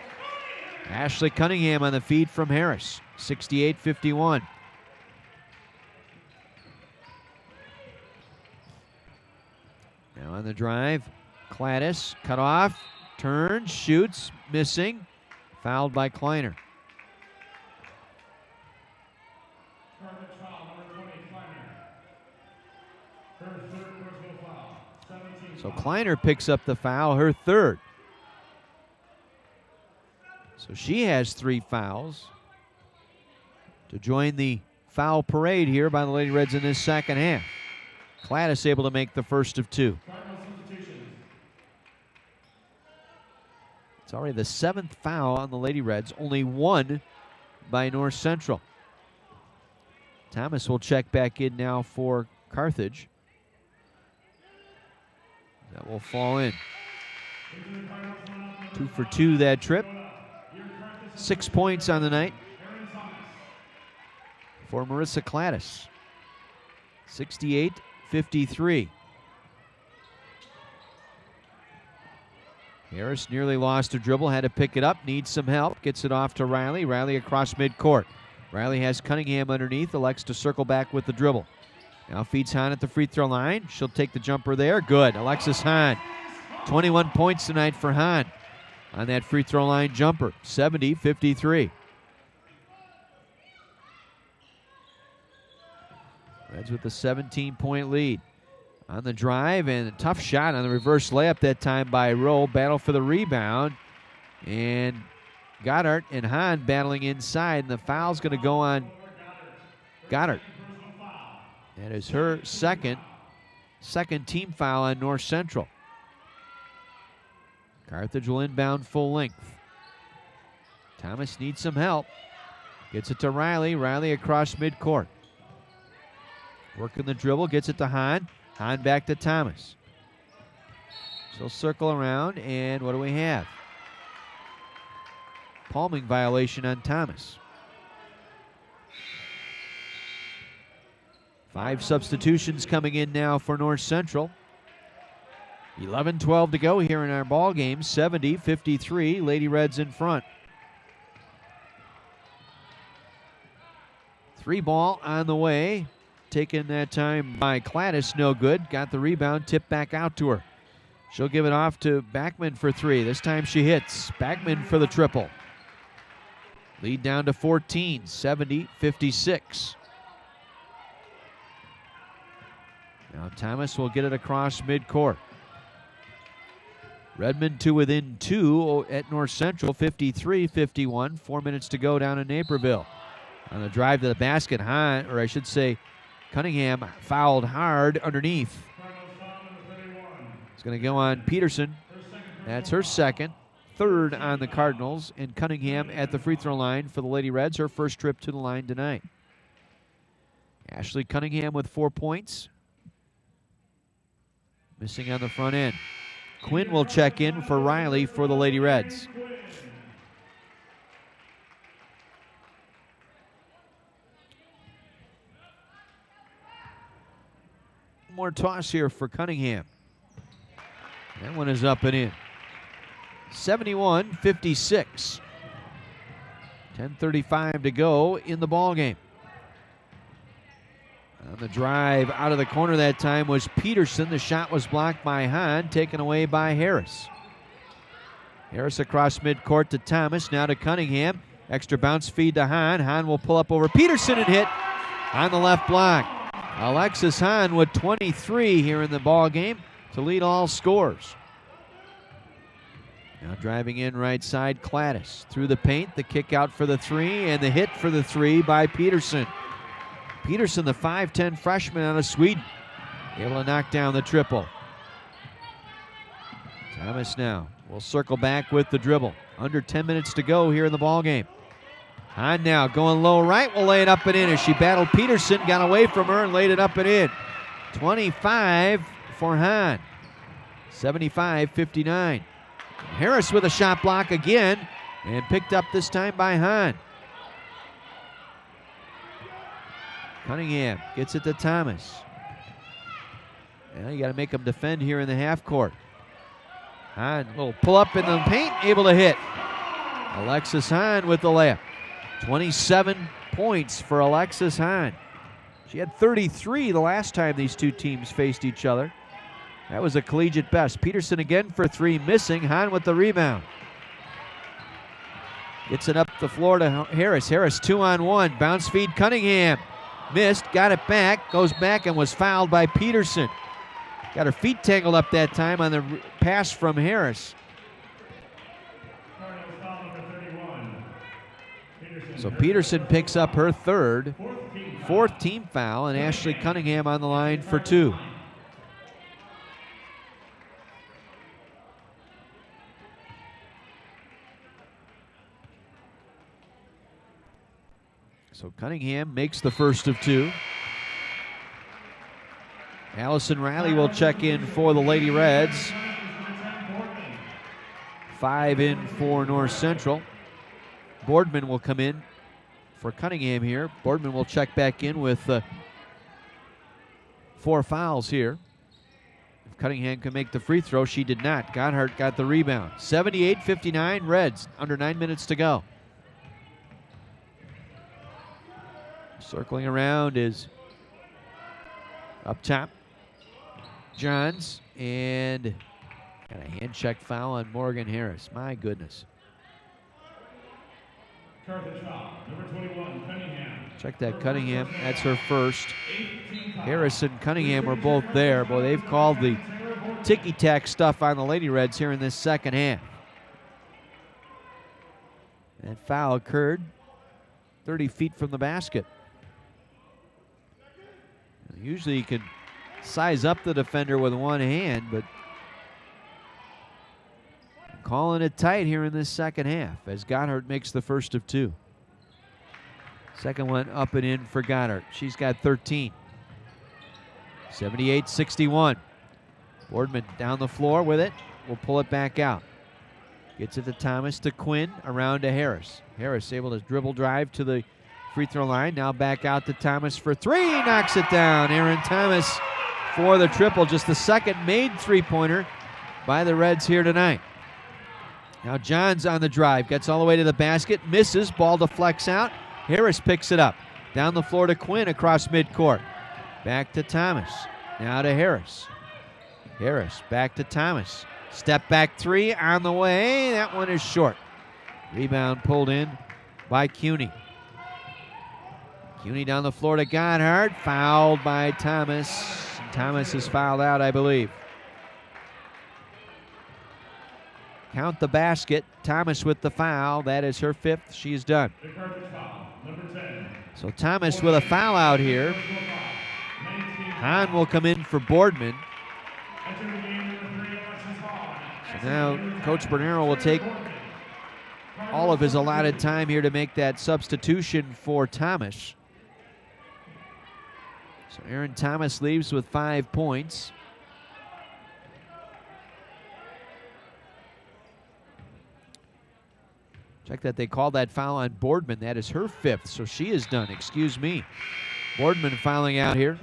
Ashley Cunningham on the feed from Harris. 68-51. Now on the drive, Cladis, cut off, turns, shoots, missing. Fouled by Kleiner. So Kleiner picks up the foul, her third. So she has 3 fouls to join the foul parade here by the Lady Reds in this second half. Cladis able to make the first of 2. It's already the 7th foul on the Lady Reds, only 1 by North Central. Thomas will check back in now for Carthage. That will fall in. 2 for 2 that trip. 6 points on the night for Marissa Cladis. 68-53. Harris nearly lost her dribble, had to pick it up, needs some help, gets it off to Riley. Riley across midcourt. Riley has Cunningham underneath, elects to circle back with the dribble. Now feeds Hahn at the free throw line. She'll take the jumper there. Good. Alexis Hahn. 21 points tonight for Hahn on that free throw line jumper. 70-53. Reds with a 17-point lead. On the drive, and a tough shot on the reverse layup that time by Rowe. Battle for the rebound. And Goddard and Hahn battling inside, and the foul's going to go on Goddard. That is her second team foul on North Central. Carthage will inbound full length. Thomas needs some help. Gets it to Riley. Riley across midcourt. Working the dribble, gets it to Hahn. Hahn back to Thomas. She'll circle around, and what do we have? Palming violation on Thomas. 5 substitutions coming in now for North Central. 11-12 to go here in our ball game. 70-53, Lady Reds in front. 3 ball on the way. Taken that time by Cladis, no good. Got the rebound, tipped back out to her. She'll give it off to Backman for 3. This time she hits. Backman for the triple. Lead down to 14, 70-56. Now Thomas will get it across midcourt. Redmond to within 2 at North Central, 53-51. 4 minutes to go down in Naperville. On the drive to the basket, Hahn, or I should say Cunningham, fouled hard underneath. It's going to go on Peterson. That's her second. Third on the Cardinals, and Cunningham at the free throw line for the Lady Reds, her first trip to the line tonight. Ashley Cunningham with 4 points. Missing on the front end. Quinn will check in for Riley for the Lady Reds. More toss here for Cunningham. That one is up and in. 71-56. 10:35 to go in the ball game. On the drive out of the corner that time was Peterson. The shot was blocked by Hahn, taken away by Harris. Harris across midcourt to Thomas, now to Cunningham. Extra bounce feed to Hahn. Hahn will pull up over Peterson and hit on the left block. Alexis Hahn with 23 here in the ball game to lead all scores. Now driving in right side, Cladis through the paint, the kick out for the three, and the hit for the three by Peterson. Peterson, the 5'10 freshman out of Sweden, able to knock down the triple. Thomas now will circle back with the dribble. Under 10 minutes to go here in the ball game. Hahn now going low right, will lay it up and in as she battled Peterson, got away from her and laid it up and in. 25 for Hahn. 75-59. Harris with a shot block again and picked up this time by Hahn. Cunningham gets it to Thomas. Well, you got to make them defend here in the half court. Hahn will pull up in the paint, able to hit. Alexis Hahn with the layup. 27 points for Alexis Hahn. She had 33 the last time these two teams faced each other. That was a collegiate best. Peterson again for three, missing. Hahn with the rebound. Gets it up the floor to Harris. Harris 2-on-1. Bounce feed Cunningham. Missed, got it back, goes back and was fouled by Peterson. Got her feet tangled up that time on the pass from Harris. So Peterson picks up her fourth team foul, and Ashley Cunningham on the line for two. So Cunningham makes the first of two. Allison Riley will check in for the Lady Reds. 5 in for North Central. Boardman will come in for Cunningham here. Boardman will check back in with 4 fouls here. If Cunningham can make the free throw, she did not. Goddard got the rebound. 78-59 Reds, under 9 minutes to go. Circling around is up top Johns, and got a hand check foul on Morgan Harris. My goodness. Carthage foul, number 21, Cunningham. Check that, Cunningham. That's her first. Harris and Cunningham were both there. Boy, they've called the ticky-tack stuff on the Lady Reds here in this second half. That foul occurred 30 feet from the basket. Usually you can size up the defender with one hand, but calling it tight here in this second half as Goddard makes the first of two. Second one up and in for Goddard. She's got 13. 78-61. Boardman down the floor with it. Will pull it back out. Gets it to Thomas, to Quinn, around to Harris. Harris able to dribble drive to the free throw line. Now back out to Thomas for three. Knocks it down. Aaron Thomas for the triple. Just the second made three-pointer by the Reds here tonight. Now Johns on the drive. Gets all the way to the basket. Misses. Ball deflects out. Harris picks it up. Down the floor to Quinn across midcourt. Back to Thomas. Now to Harris. Harris back to Thomas. Step back three on the way. That one is short. Rebound pulled in by Cuny. Cuny down the floor to Goddard. Fouled by Thomas. Thomas is fouled out, I believe. Count the basket. Thomas with the foul. That is her fifth. She's done. So Thomas with a foul out here. Hahn will come in for Boardman. So now Coach Bernero will take all of his allotted time here to make that substitution for Thomas. So Aaron Thomas leaves with 5 points. Check that, they called that foul on Boardman. That is her fifth, so she is done. Excuse me. Boardman fouling out here.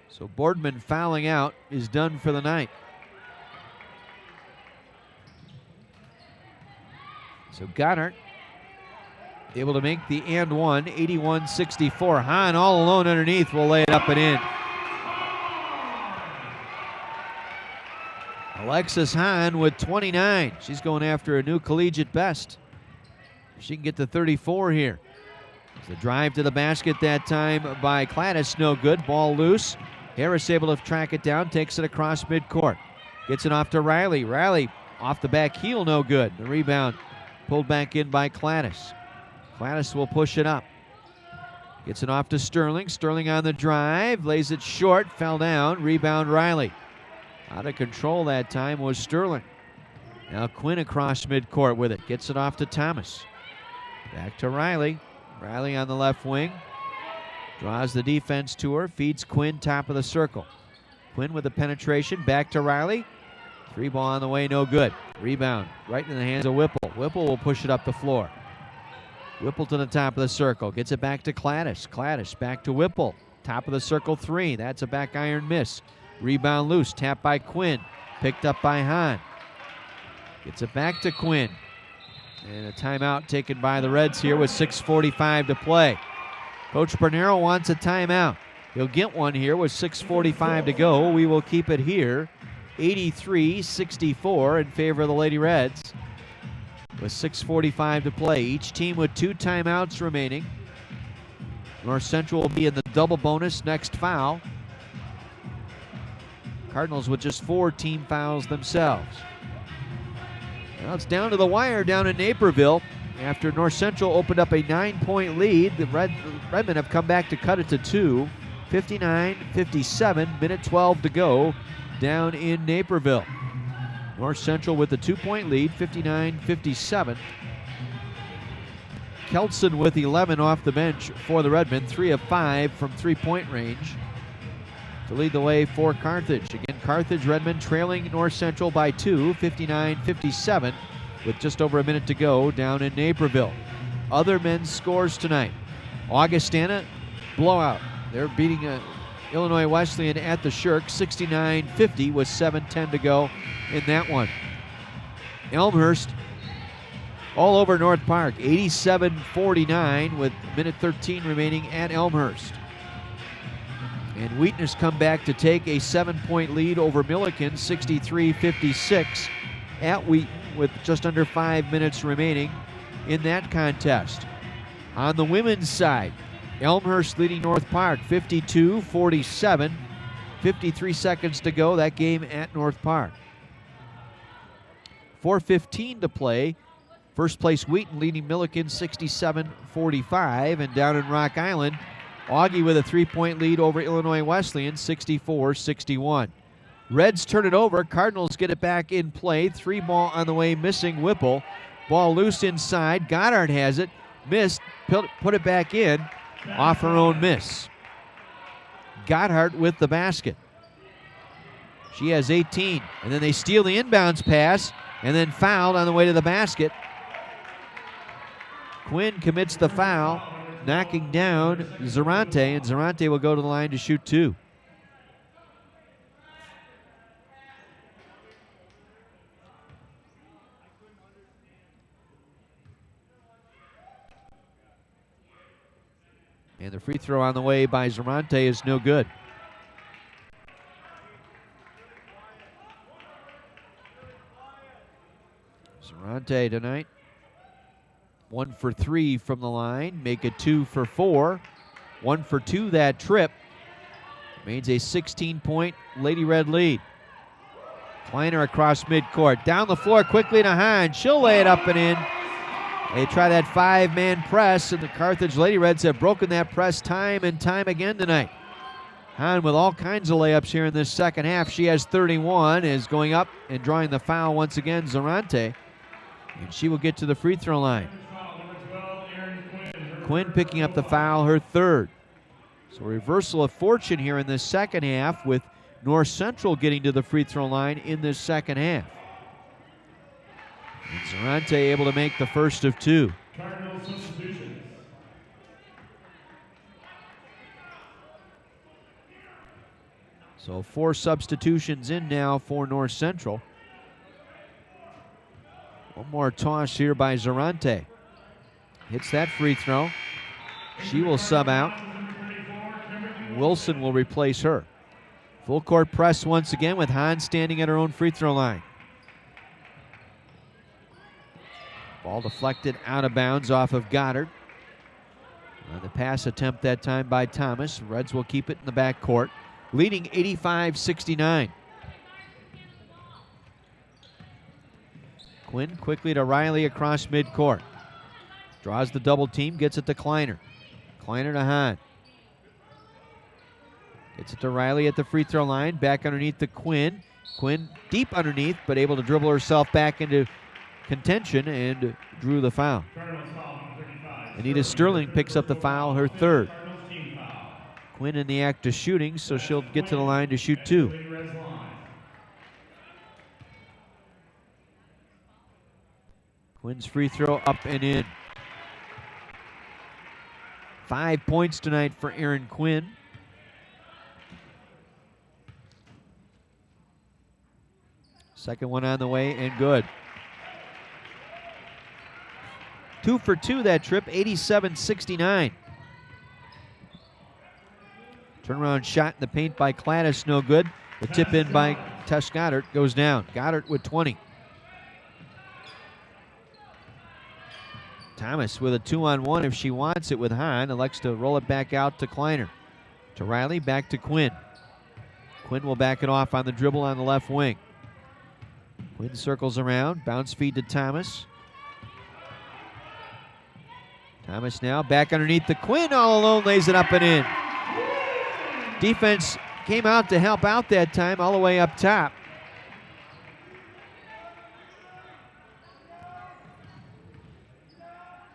So Boardman fouling out is done for the night. So Goddard able to make the and one, 81-64. Hahn all alone underneath will lay it up and in. Alexis Hahn with 29. She's going after a new collegiate best. She can get to 34 here. The drive to the basket that time by Cladis, no good. Ball loose. Harris able to track it down, takes it across midcourt. Gets it off to Riley. Riley off the back heel, no good. The rebound pulled back in by Cladis. Cladis will push it up. Gets it off to Sterling. Sterling on the drive, lays it short, fell down. Rebound Riley. Out of control that time was Sterling. Now Quinn across midcourt with it. Gets it off to Thomas. Back to Riley. Riley on the left wing. Draws the defense to her. Feeds Quinn top of the circle. Quinn with the penetration. Back to Riley. Three ball on the way, no good. Rebound right in the hands of Whipple. Whipple will push it up the floor. Whipple to the top of the circle. Gets it back to Cladis. Cladis back to Whipple. Top of the circle three. That's a back iron miss. Rebound loose. Tap by Quinn. Picked up by Hahn. Gets it back to Quinn. And a timeout taken by the Reds here with 6:45 to play. Coach Bernero wants a timeout. He'll get one here with 6:45 to go. We will keep it here. 83-64 in favor of the Lady Reds with 6:45 to play. Each team with 2 timeouts remaining. North Central will be in the double bonus next foul. Cardinals with just 4 team fouls themselves. Now it's down to the wire down in Naperville. After North Central opened up a 9-point lead, the Redmen have come back to cut it to 2. 59-57, minute 12 to go down in Naperville. North Central with the 2-point lead, 59-57. Kelson with 11 off the bench for the Redmen, 3 of 5 from 3-point range to lead the way for Carthage. Again, Carthage Redmen trailing North Central by 2, 59-57, with just over a minute to go down in Naperville. Other men's scores tonight. Augustana, blowout. They're beating Illinois Wesleyan at the Shirk, 69-50 with 7:10 to go in that one. Elmhurst all over North Park, 87-49 with minute 13 remaining at Elmhurst. And Wheaton has come back to take a 7-point lead over Milliken, 63-56 at Wheaton with just under 5 minutes remaining in that contest. On the women's side, Elmhurst leading North Park, 52-47, 53 seconds to go, that game at North Park. 4:15 to play. First place Wheaton leading Milliken 67-45, and down in Rock Island, Augie with a 3-point lead over Illinois Wesleyan, 64-61. Reds turn it over. Cardinals get it back in play. 3 ball on the way, missing Whipple. Ball loose inside. Goddard has it. Missed. Put it back in. Off her own miss. Goddard with the basket. She has 18. And then they steal the inbounds pass and then fouled on the way to the basket. Quinn commits the foul, knocking down Zarante, and Zarante will go to the line to shoot 2. And the free throw on the way by Zarante is no good. Zarante tonight, 1 for 3 from the line, make it 2 for 4. 1 for 2 that trip. Remains a 16-point Lady Red lead. Kleiner across midcourt. Down the floor quickly to Hahn. She'll lay it up and in. They try that 5-man press, and the Carthage Lady Reds have broken that press time and time again tonight. Hahn with all kinds of layups here in this second half. She has 31, is going up and drawing the foul once again, Zarante. And she will get to the free throw line. Quinn picking up the foul, her 3rd. So reversal of fortune here in this second half with North Central getting to the free throw line in this second half. And Zarante able to make the first of 2. So 4 substitutions in now for North Central. One more toss here by Zarante. hits that free throw. She will sub out. Wilson will replace her. Full court press once again with Hahn standing at her own free throw line. Ball deflected out of bounds off of Goddard. On the pass attempt that time by Thomas. Reds will keep it in the back court, leading 85-69. Quinn quickly to Riley across midcourt. Draws the double team, gets it to Kleiner. Kleiner to Hahn. Gets it to Riley at the free throw line, back underneath to Quinn. Quinn deep underneath, but able to dribble herself back into contention and drew the foul. Anita Sterling picks up the foul, her third. Quinn in the act of shooting, so she'll get to the line to shoot two. Quinn's free throw up and in. 5 points tonight for Erin Quinn. Second one on the way and good. 2 for 2 that trip, 87-69. Turnaround shot in the paint by Cladis, no good. The tip in by Tess Goddard goes down. Goddard with 20. Thomas with a 2-on-1 if she wants it with Hahn. Elects to roll it back out to Kleiner. To Riley, back to Quinn. Quinn will back it off on the dribble on the left wing. Quinn circles around, bounce feed to Thomas. Thomas now back underneath the Quinn, all alone, lays it up and in. Defense came out to help out that time, all the way up top.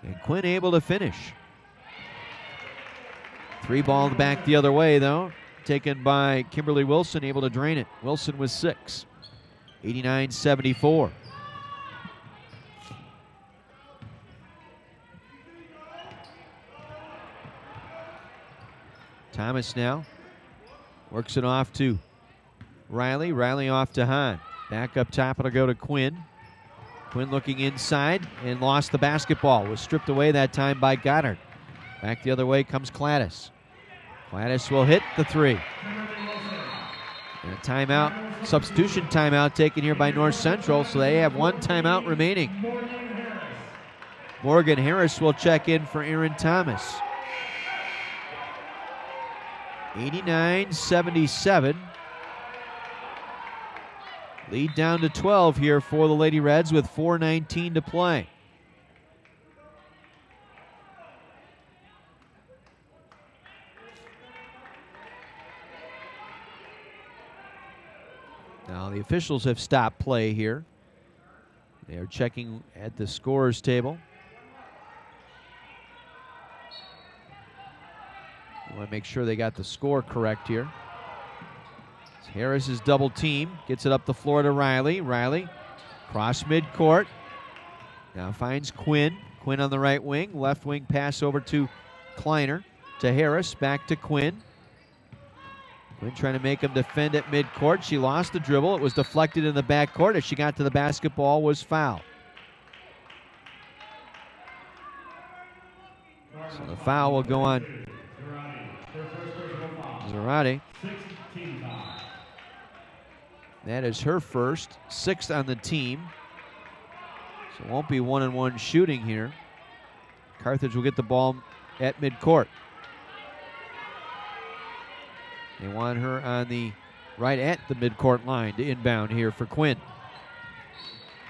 And Quinn able to finish. 3 ball back the other way, though. Taken by Kimberly Wilson, able to drain it. Wilson with 6. 89-74. Thomas now works it off to Riley. Riley off to Hahn. Back up top, it'll go to Quinn. Quinn looking inside and lost the basketball. Was stripped away that time by Goddard. Back the other way comes Cladis. Cladis will hit the 3. And a timeout, substitution timeout taken here by North Central, so they have 1 timeout remaining. Morgan Harris will check in for Erin Thomas. 89-77. Lead down to 12 here for the Lady Reds with 4:19 to play. Now the officials have stopped play here. They are checking at the scorer's table. We want to make sure they got the score correct here. Harris is double team, gets it up the floor to Riley. Riley cross midcourt. Now finds Quinn. Quinn on the right wing. Left wing pass over to Kleiner. To Harris, back to Quinn. Quinn trying to make him defend at midcourt. She lost the dribble. It was deflected in the backcourt. As she got to the basketball, was fouled. So the foul will go on Zarate. That is her first, 6th on the team. So it won't be 1-on-1 shooting here. Carthage will get the ball at midcourt. They want her on the right at the midcourt line to inbound here for Quinn.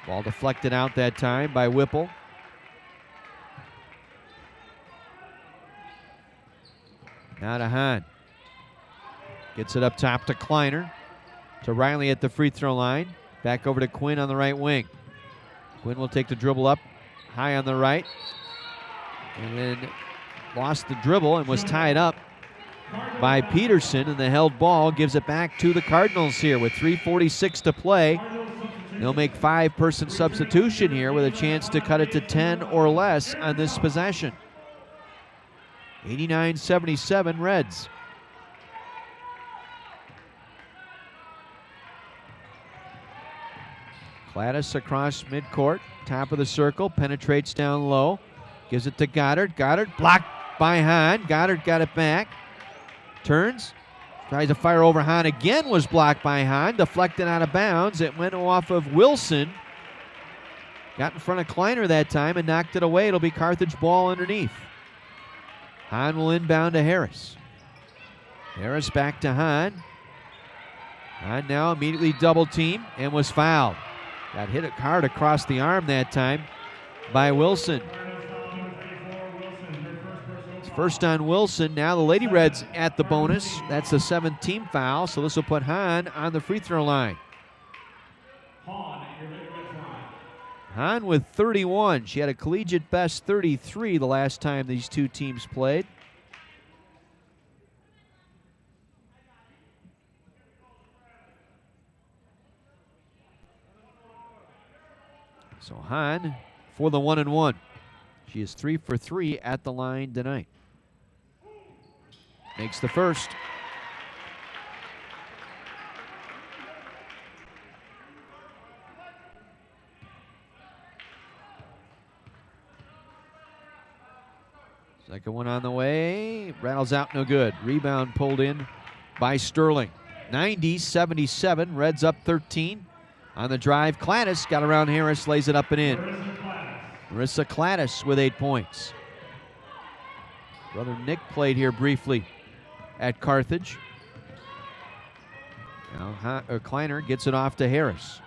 Ball deflected out that time by Whipple. Now to Hahn. Gets it up top to Kleiner. To Riley at the free throw line. Back over to Quinn on the right wing. Quinn will take the dribble up high on the right. And then lost the dribble and was tied up by Peterson, and the held ball gives it back to the Cardinals here with 3:46 to play. They'll make 5-person substitution here with a chance to cut it to 10 or less on this possession. 89-77 Reds. Cladis across midcourt, top of the circle, penetrates down low. Gives it to Goddard. Goddard blocked by Hahn. Goddard got it back. Turns. Tries to fire over Hahn again. Was blocked by Hahn. Deflected out of bounds. It went off of Wilson. Got in front of Kleiner that time and knocked it away. It'll be Carthage ball underneath. Hahn will inbound to Harris. Harris back to Hahn. Hahn now immediately double teamed and was fouled. Got hit hard across the arm that time by Wilson. It's first on Wilson. Now the Lady Reds at the bonus. That's the 7th team foul, so this will put Hahn on the free throw line. Hahn with 31. She had a collegiate best 33 the last time these two teams played. So Hahn for the 1-and-1. She is 3 for 3 at the line tonight. Makes the first. Second one on the way. Rattles out, no good. Rebound pulled in by Sterling. 90-77. Reds up 13. On the drive, Clattis got around Harris, lays it up and in. Marissa Clattis with 8 points. Brother Nick played here briefly at Carthage. Now Kleiner gets it off to Harris.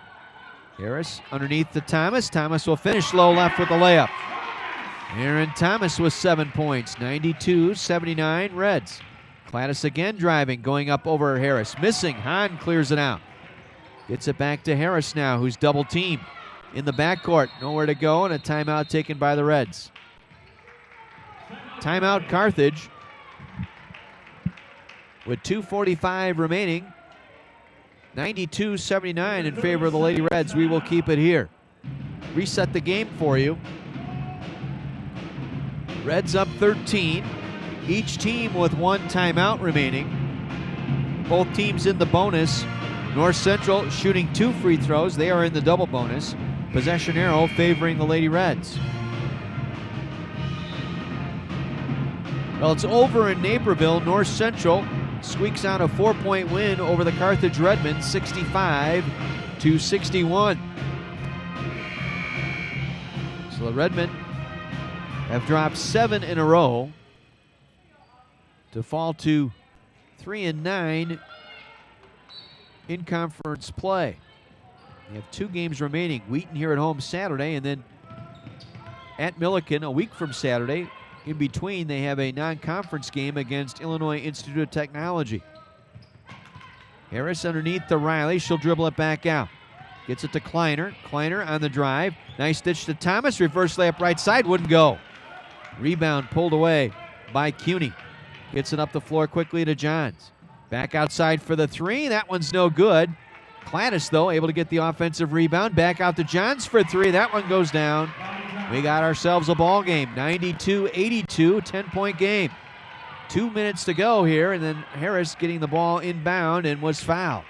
Harris underneath to Thomas. Thomas will finish low left with the layup. Aaron Thomas with 7 points. 92-79 Reds. Clattis again driving, going up over Harris. Missing. Hahn clears it out. Gets it back to Harris now, who's double teamed in the backcourt. Nowhere to go, and a timeout taken by the Reds. Timeout Carthage with 2:45 remaining. 92-79 in favor of the Lady Reds. We will keep it here. Reset the game for you. Reds up 13. Each team with 1 timeout remaining. Both teams in the bonus. North Central shooting 2 free throws. They are in the double bonus. Possession arrow favoring the Lady Reds. Well, it's over in Naperville. North Central squeaks out a 4-point win over the Carthage Redmen, 65-61. So the Redmen have dropped 7 in a row to fall to 3-9 in conference play. They have 2 games remaining. Wheaton here at home Saturday, and then at Milliken a week from Saturday. In between, they have a non-conference game against Illinois Institute of Technology. Harris underneath to Riley. She'll dribble it back out. Gets it to Kleiner. Kleiner on the drive. Nice ditch to Thomas. Reverse layup right side. Wouldn't go. Rebound pulled away by Cuny. Gets it up the floor quickly to Johns. Back outside for the 3. That one's no good. Clattis, though, able to get the offensive rebound. Back out to Johns for 3. That one goes down. We got ourselves a ball game. 92-82, 10-point game. 2 minutes to go here, and then Harris getting the ball inbound and was fouled.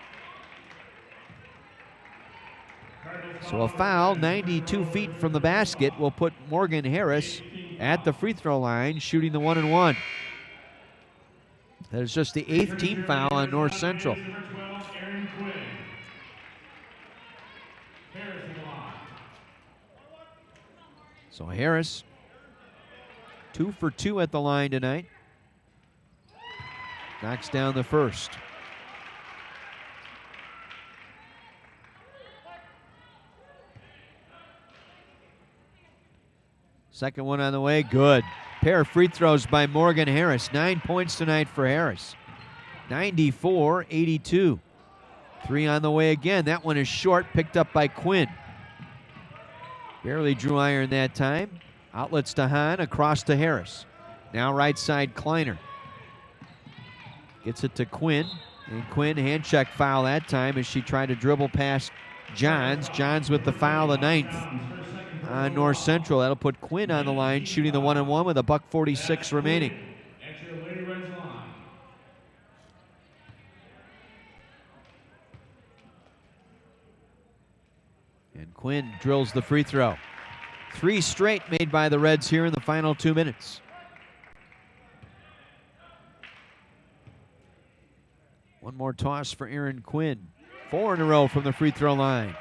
So a foul 92 feet from the basket will put Morgan Harris at the free throw line, shooting the 1-and-1. That is just the 8th team foul on North Central. So Harris, 2 for 2 at the line tonight. Knocks down the first. Second one on the way, good. Pair of free throws by Morgan Harris. 9 points tonight for Harris. 94-82. 3 on the way again. That one is short, picked up by Quinn. Barely drew iron that time. Outlets to Hahn, across to Harris. Now right side Kleiner. Gets it to Quinn. And Quinn, hand check foul that time as she tried to dribble past Johns. Johns with the foul, the 9th on North Central. That'll put Quinn on the line, shooting the 1-and-1 with $1:46 remaining. And Quinn drills the free throw. 3 straight made by the Reds here in the final 2 minutes. One more toss for Aaron Quinn. 4 in a row from the free throw line.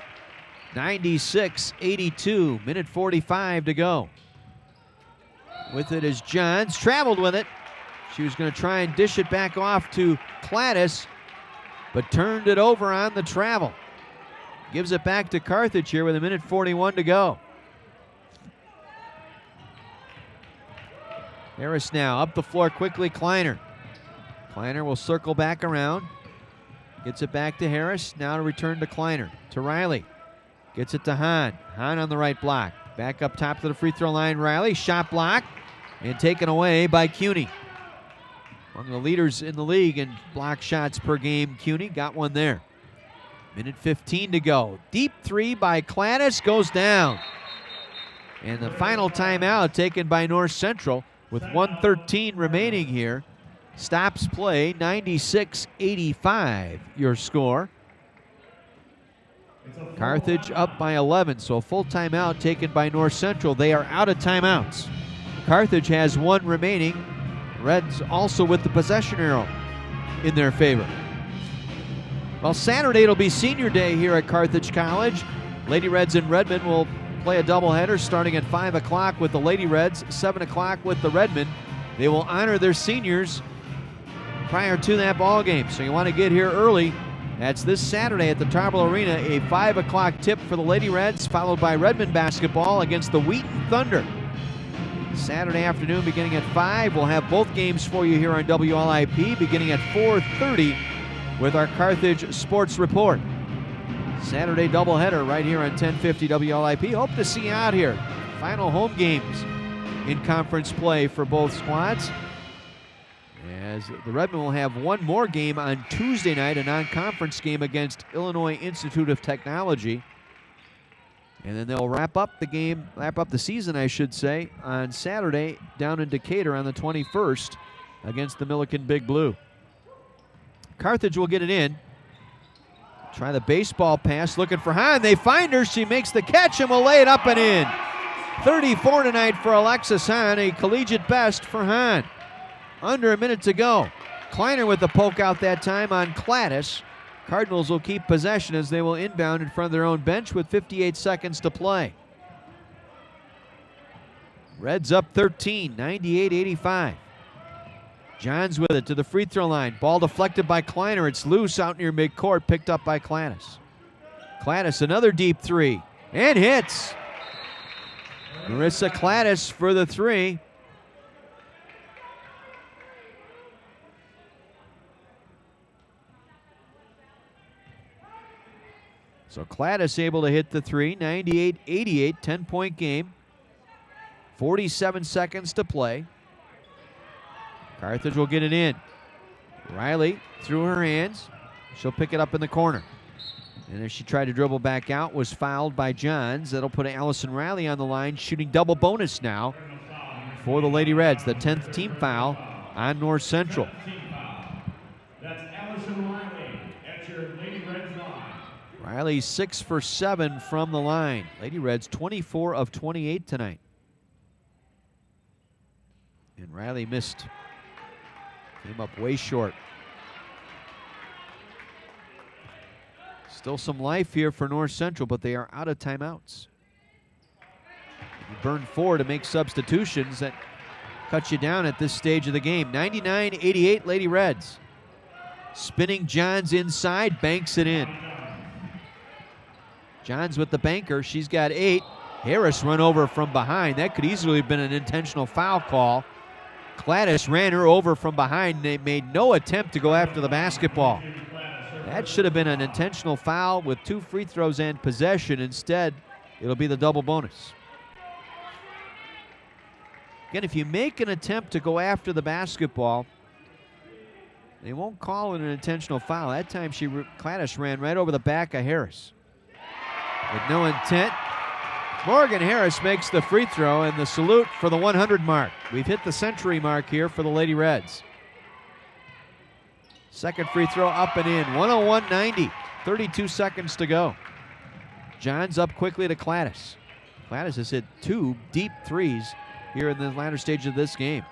96-82, minute 45 to go. With it is Johns, traveled with it. She was going to try and dish it back off to Cladis, but turned it over on the travel. Gives it back to Carthage here with a minute 41 to go. Harris now up the floor quickly, Kleiner. Kleiner will circle back around. Gets it back to Harris. Now to return to Kleiner. To Riley. Gets it to Hahn. Hahn on the right block. Back up top to the free throw line. Riley. Shot block. And taken away by Cuny. One of the leaders in the league in block shots per game. Cuny got one there. Minute 15 to go. Deep 3 by Cladis goes down. And the final timeout taken by North Central with 1:13 remaining here. Stops play, 96-85 your score. Carthage up by 11, so a full timeout taken by North Central. They are out of timeouts. Carthage has 1 remaining. Reds also with the possession arrow in their favor. Well, Saturday it'll be senior day here at Carthage College. Lady Reds and Redmen will play a doubleheader starting at 5 o'clock with the Lady Reds, 7 o'clock with the Redmen. They will honor their seniors prior to that ball game. So you want to get here early. That's this Saturday at the Tarble Arena, a 5 o'clock tip for the Lady Reds, followed by Redmond basketball against the Wheaton Thunder. Saturday afternoon beginning at 5. We'll have both games for you here on WLIP beginning at 4:30 with our Carthage Sports Report. Saturday doubleheader right here on 1050 WLIP. Hope to see you out here. Final home games in conference play for both squads. As the Redmen will have one more game on Tuesday night, a non-conference game against Illinois Institute of Technology. And then they'll wrap up the season, I should say, on Saturday down in Decatur on the 21st against the Milliken Big Blue. Carthage will get it in. Try the baseball pass, looking for Hahn. They find her. She makes the catch and will lay it up and in. 34 tonight for Alexis Hahn, a collegiate best for Hahn. Under a minute to go. Kleiner with the poke out that time on Cladis. Cardinals will keep possession as they will inbound in front of their own bench with 58 seconds to play. Reds up 13, 98-85. Johns with it to the free throw line. Ball deflected by Kleiner. It's loose out near midcourt, picked up by Cladis. Cladis, another deep 3, and hits. Marissa Cladis for the 3. So Cladis able to hit the 3, 98-88, 10-point game. 47 seconds to play. Carthage will get it in. Riley through her hands. She'll pick it up in the corner. And as she tried to dribble back out, was fouled by Johns. That'll put Allison Riley on the line, shooting double bonus now for the Lady Reds. The 10th team foul on North Central. That's Allison Riley at your Lady Reds line. Riley 6 for 7 from the line. Lady Reds 24 of 28 tonight. And Riley missed. Came up way short. Still some life here for North Central, but they are out of timeouts. You burn 4 to make substitutions. That cuts you down at this stage of the game. 99-88 Lady Reds. Spinning Johns inside, banks it in. Johns with the banker. She's got 8. Harris run over from behind. That could easily have been an intentional foul call. Cladis ran her over from behind. They made no attempt to go after the basketball. That should have been an intentional foul with 2 free throws and possession. Instead, it'll be the double bonus. Again, if you make an attempt to go after the basketball, they won't call it an intentional foul. That time Cladis ran right over the back of Harris. With no intent, Morgan Harris makes the free throw and the salute for the 100 mark. We've hit the century mark here for the Lady Reds. Second free throw up and in, 101-90, 32 seconds to go. Johns up quickly to Cladis. Gladys has hit 2 deep threes here in the latter stage of this game.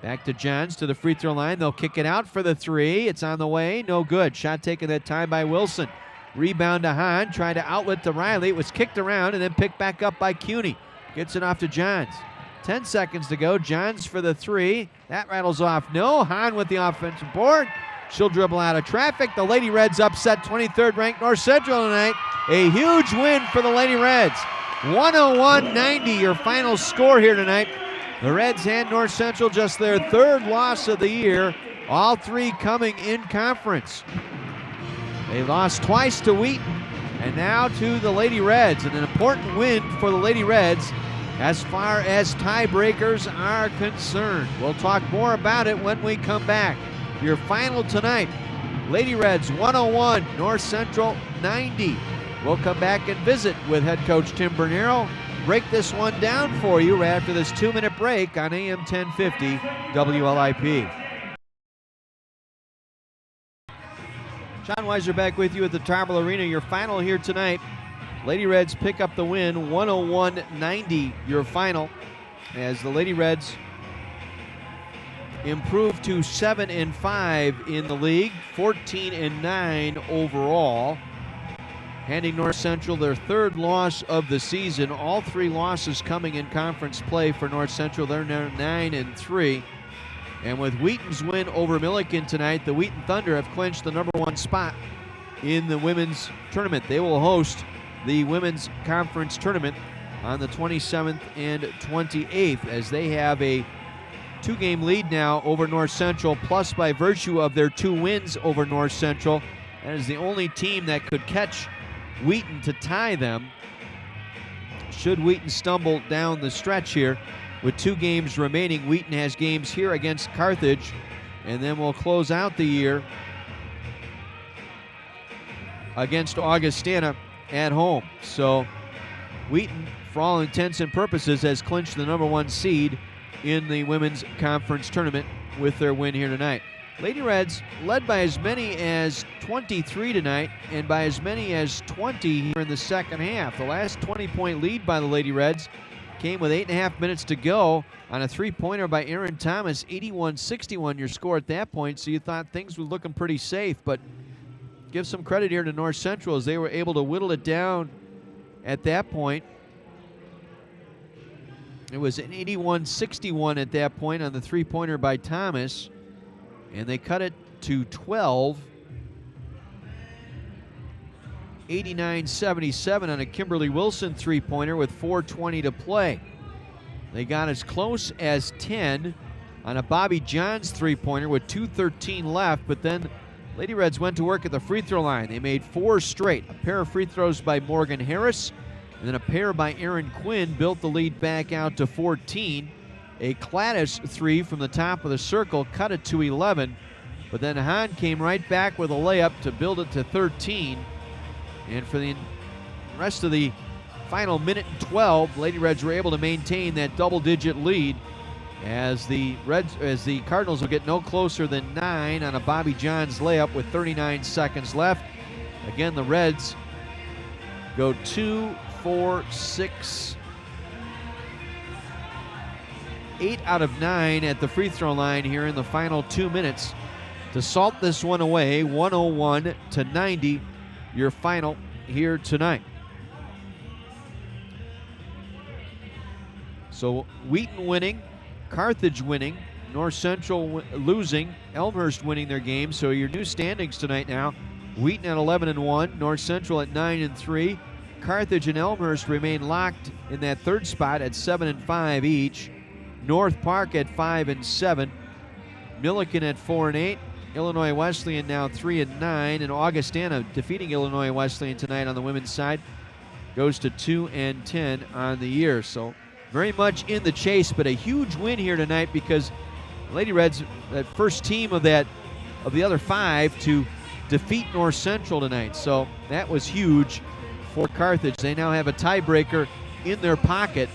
Back to Johns to the free throw line. They'll kick it out for the 3. It's on the way. No good. Shot taken that time by Wilson. Rebound to Hahn. Tried to outlet to Riley. It was kicked around and then picked back up by Cuny. Gets it off to Johns. 10 seconds to go. Johns for the 3. That rattles off. No. Hahn with the offensive board. She'll dribble out of traffic. The Lady Reds upset 23rd ranked North Central tonight. A huge win for the Lady Reds. 101-90 your final score here tonight. The Reds hand North Central just their 3rd loss of the year, all 3 coming in conference. They lost twice to Wheaton and now to the Lady Reds, and an important win for the Lady Reds as far as tiebreakers are concerned. We'll talk more about it when we come back. Your final tonight, Lady Reds 101, North Central 90. We'll come back and visit with head coach Tim Bernero. Break this one down for you right after this 2-minute break on AM 1050 WLIP. John Weiser back with you at the Tarble Arena. Your final here tonight. Lady Reds pick up the win, 101-90 your final, as the Lady Reds improve to 7-5 in the league, 14-9 overall. Handing North Central their 3rd loss of the season. All 3 losses coming in conference play for North Central. They're now 9-3. And with Wheaton's win over Milliken tonight, the Wheaton Thunder have clinched the number 1 spot in the women's tournament. They will host the women's conference tournament on the 27th and 28th, as they have a 2-game lead now over North Central, plus by virtue of their 2 wins over North Central. That is the only team that could catch Wheaton to tie them, should Wheaton stumble down the stretch here. With 2 games remaining, Wheaton has games here against Carthage, and then we'll close out the year against Augustana at home. So Wheaton, for all intents and purposes, has clinched the number 1 seed in the women's conference tournament with their win here tonight. Lady Reds led by as many as 23 tonight, and by as many as 20 here in the second half. The last 20-point lead by the Lady Reds came with 8.5 minutes to go on a 3-pointer by Aaron Thomas. 81-61 your score at that point, so you thought things were looking pretty safe. But give some credit here to North Central as they were able to whittle it down at that point. It was an 81-61 at that point on the 3-pointer by Thomas. And they cut it to 12. 89-77 on a Kimberly Wilson 3-pointer with 4:20 to play. They got as close as 10 on a Bobby Johns 3-pointer with 2:13 left, but then Lady Reds went to work at the free throw line. They made 4 straight. A pair of free throws by Morgan Harris, and then a pair by Aaron Quinn built the lead back out to 14. A Gladys 3 from the top of the circle cut it to 11, but then Hahn came right back with a layup to build it to 13. And for the rest of the final minute and 12, Lady Reds were able to maintain that double-digit lead as the Cardinals will get no closer than 9 on a Bobby Johns layup with 39 seconds left. Again, the Reds go 2, 4, 6, 8 out of 9 at the free throw line here in the final 2 minutes to salt this one away. 101-90 your final here tonight. So Wheaton winning, Carthage winning, North Central losing, Elmhurst winning their game. So your new standings tonight now: Wheaton at 11-1, North Central at 9-3. Carthage and Elmhurst remain locked in that 3rd spot at 7-5 each. North Park at 5-7, Milliken at 4-8, Illinois Wesleyan now 3-9, and Augustana defeating Illinois Wesleyan tonight on the women's side goes to 2-10 on the year. So very much in the chase, but a huge win here tonight because Lady Reds, that first team of the other 5 to defeat North Central tonight. So that was huge for Carthage. They now have a tiebreaker in their pocket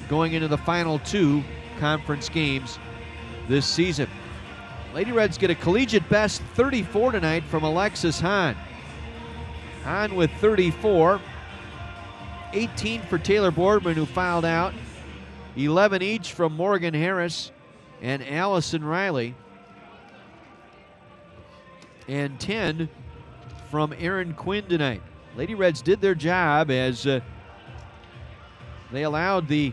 going into the final 2 conference games this season. Lady Reds get a collegiate best 34 tonight from Alexis Hahn. Hahn with 34. 18 for Taylor Boardman, who fouled out. 11 each from Morgan Harris and Allison Riley. And 10 from Aaron Quinn tonight. Lady Reds did their job as they allowed the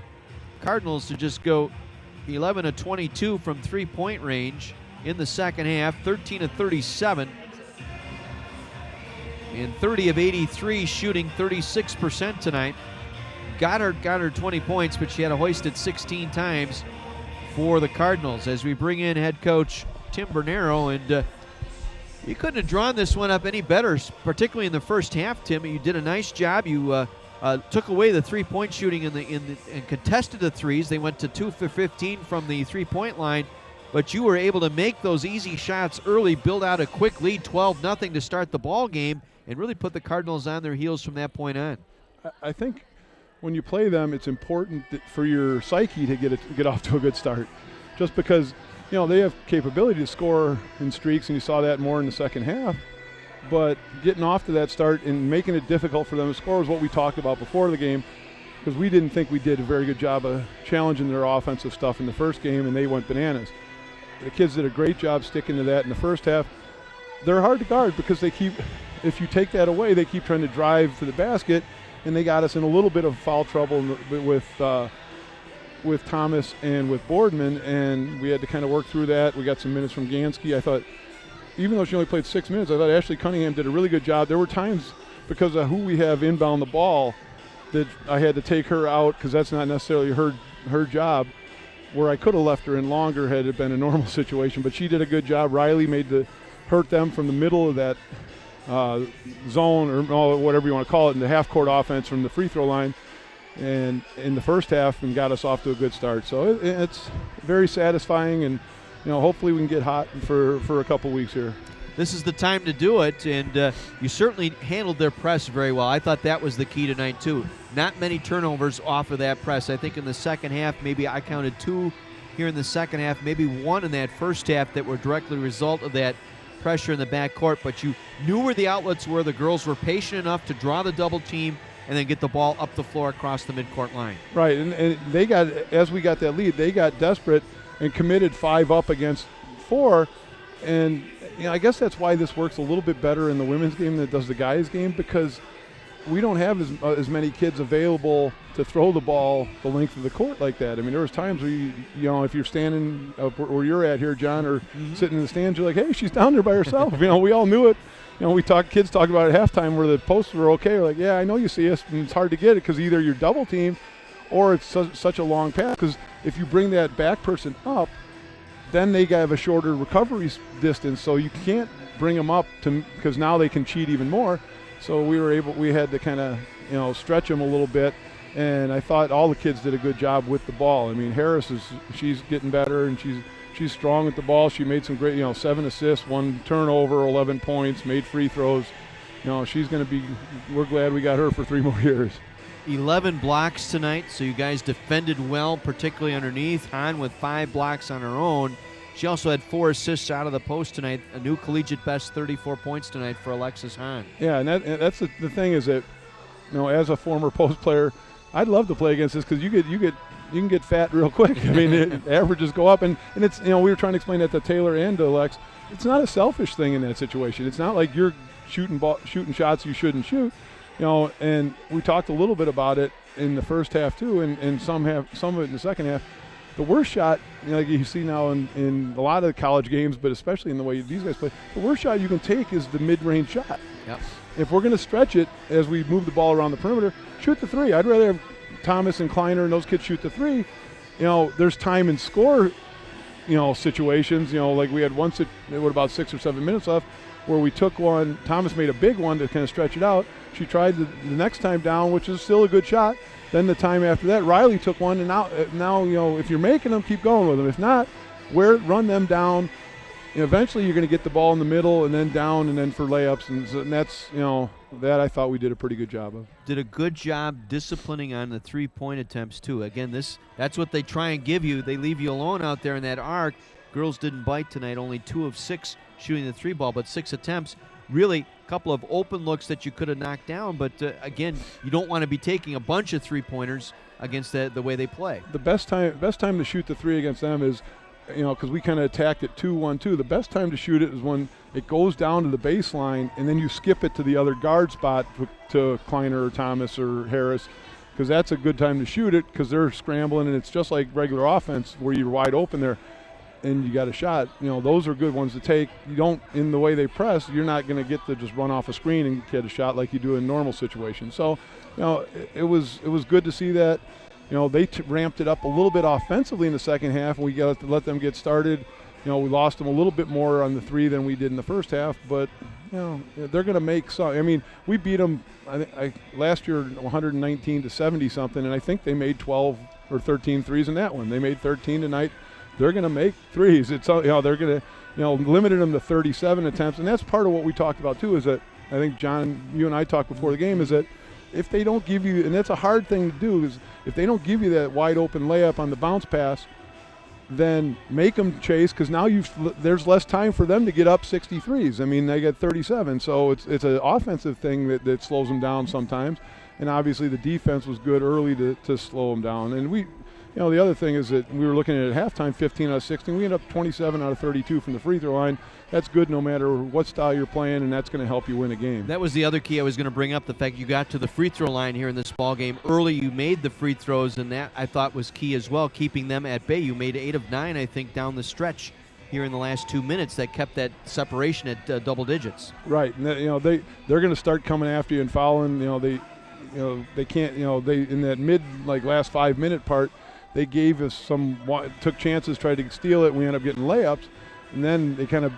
Cardinals to just go 11 of 22 from three-point range in the second half, 13 of 37, and 30 of 83, shooting 36% tonight. Goddard got her 20 points, but she had to hoist it 16 times for the Cardinals. As we bring in head coach Tim Bernero, and you couldn't have drawn this one up any better, particularly in the first half, Tim. You did a nice job. You took away the three-point shooting and contested the threes. They went to 2 for 15 from the three-point line, but you were able to make those easy shots early, build out a quick lead, 12-0 to start the ball game, and really put the Cardinals on their heels from that point on. I think when you play them, it's important for your psyche to get off to a good start, just because they have capability to score in streaks, and you saw that more in the second half. But getting off to that start and making it difficult for them to score is what we talked about before the game, because we didn't think we did a very good job of challenging their offensive stuff in the first game, and they went bananas. The kids did a great job sticking to that in the first half. They're hard to guard because if you take that away, they keep trying to drive to the basket, and they got us in a little bit of foul trouble with Thomas and with Boardman, and we had to kind of work through that. We got some minutes from Gansky. I thought, even though she only played 6 minutes, I thought Ashley Cunningham did a really good job. There were times, because of who we have inbound the ball, that I had to take her out because that's not necessarily her job, where I could have left her in longer had it been a normal situation. But she did a good job. Riley hurt them from the middle of that zone, or whatever you want to call it, in the half-court offense from the free throw line, and in the first half, and got us off to a good start. So it's very satisfying, and hopefully we can get hot for a couple weeks here. This is the time to do it, and you certainly handled their press very well. I thought that was the key tonight, too. Not many turnovers off of that press. I think in the second half, maybe I counted 2 here in the second half, maybe 1 in that first half that were directly a result of that pressure in the backcourt, but you knew where the outlets were. The girls were patient enough to draw the double team and then get the ball up the floor across the midcourt line. Right, and they got, as we got that lead, they got desperate and committed 5 up against 4, and I guess that's why this works a little bit better in the women's game than it does the guys' game, because we don't have as many kids available to throw the ball the length of the court like that. I mean, there was times where if you're standing up where you're at here, John, or sitting in the stands, you're like, hey, she's down there by herself. We all knew it. Kids talked about it at halftime where the posts were okay. We're like, yeah, I know you see us, and it's hard to get it because either you're double teamed or it's such a long pass. Because if you bring that back person up, then they have a shorter recovery distance, so you can't bring them up because now they can cheat even more. So we had to kind of stretch them a little bit, and I thought all the kids did a good job with the ball. I mean, Harris she's getting better, and she's strong with the ball. She made some great 7 assists, 1 turnover, 11 points, made free throws. She's going to be. We're glad we got her for 3 more years. 11 blocks tonight, so you guys defended well, particularly underneath. Hahn with 5 blocks on her own. She also had 4 assists out of the post tonight, a new collegiate best, 34 points tonight for Alexis Hahn. Yeah, and that's the thing is that, as a former post player, I'd love to play against this because you can get fat real quick. I mean, averages go up, and it's we were trying to explain that to Taylor and to Lex. It's not a selfish thing in that situation. It's not like you're shooting shots you shouldn't shoot. And we talked a little bit about it in the first half too, and some of it in the second half. The worst shot, like you see now in a lot of the college games, but especially in the way these guys play, the worst shot you can take is the mid-range shot. Yep. If we're going to stretch it as we move the ball around the perimeter, shoot the 3. I'd rather have Thomas and Kleiner and those kids shoot the 3. There's time and score, situations. Like we had once with about 6 or 7 minutes left, where we took one. Thomas made a big one to kind of stretch it out. She tried the next time down, which is still a good shot. Then the time after that, Riley took one, and now if you're making them, keep going with them. If not, run them down. Eventually, you're going to get the ball in the middle and then down and then for layups, and that's that I thought we did a pretty good job of. Did a good job disciplining on the 3-point attempts too. Again, that's what they try and give you. They leave you alone out there in that arc. Girls didn't bite tonight. Only 2 of 6 shooting the 3 ball, but 6 attempts. really a couple of open looks that you could have knocked down. But again, you don't want to be taking a bunch of three-pointers against the way they play. The best time to shoot the three against them is, because we kind of attacked it 2-1-2. The best time to shoot it is when it goes down to the baseline and then you skip it to the other guard spot to Kleiner or Thomas or Harris, because that's a good time to shoot it because they're scrambling and it's just like regular offense where you're wide open there and you got a shot. Those are good ones to take. You don't, in the way they press, you're not going to get to just run off a screen and get a shot like you do in normal situations. So, it was good to see that. They ramped it up a little bit offensively in the second half, and we got to let them get started. We lost them a little bit more on the three than we did in the first half, but they're going to make some. I mean, we beat them last year 119 to 70 something, and I think they made 12 or 13 threes in that one. They made 13 tonight. They're going to make threes. It's they're going to limited them to 37 attempts, and that's part of what we talked about too. Is that I think John, you and I talked before the game, is that if they don't give you, and that's a hard thing to do, is if they don't give you that wide open layup on the bounce pass, then make them chase, because now there's less time for them to get up 63s. I mean, they get 37, so it's an offensive thing that slows them down sometimes. And obviously the defense was good early to slow them down. And the other thing is that we were looking at halftime 15 out of 16. We ended up 27 out of 32 from the free throw line. That's good no matter what style you're playing, and that's going to help you win a game. That was the other key I was going to bring up, the fact you got to the free throw line here in this ball game early. You made the free throws, and that I thought was key as well, keeping them at bay. You made 8 of 9, I think, down the stretch here in the last 2 minutes that kept that separation at double digits. Right, and they're going to start coming after you and fouling. They can't. They in that last 5 minute part, they gave us took chances, tried to steal it. We ended up getting layups, and then they kind of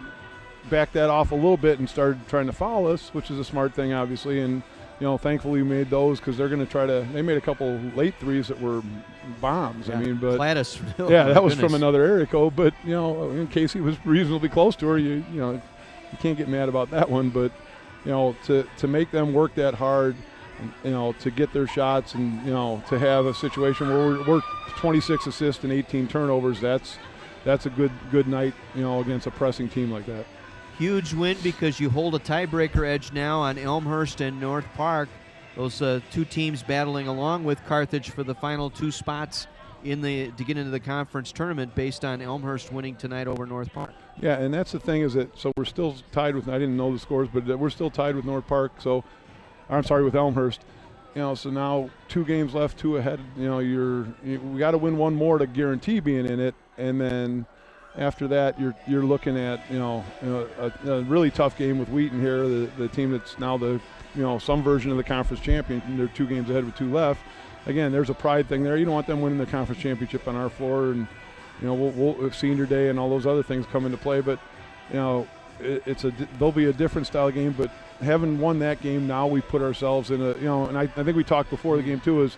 backed that off a little bit and started trying to foul us, which is a smart thing, obviously. And thankfully we made those, because they're going to try to. They made a couple late threes that were bombs. Yeah. I mean, but Gladys, that was from another area code. But Casey was reasonably close to her. You can't get mad about that one. But to make them work that hard, to get their shots, and to have a situation where we're 26 assists and 18 turnovers, that's a good night, against a pressing team like that. Huge win, because you hold a tiebreaker edge now on Elmhurst and North Park. Those two teams battling along with Carthage for the final 2 spots to get into the conference tournament, based on Elmhurst winning tonight over North Park. Yeah, and that's the thing, is that so we're still tied with. I didn't know the scores, but we're still tied with North Park. So I'm sorry, with Elmhurst. So now 2 games left, 2 ahead. We got to win 1 more to guarantee being in it, and then after that, you're looking at a really tough game with Wheaton here, the team that's now some version of the conference champion. They're 2 games ahead with 2 left. Again, there's a pride thing there. You don't want them winning the conference championship on our floor, and we'll senior day and all those other things come into play. But there'll be a different style game. But having won that game, now we've put ourselves in and I think we talked before the game too, is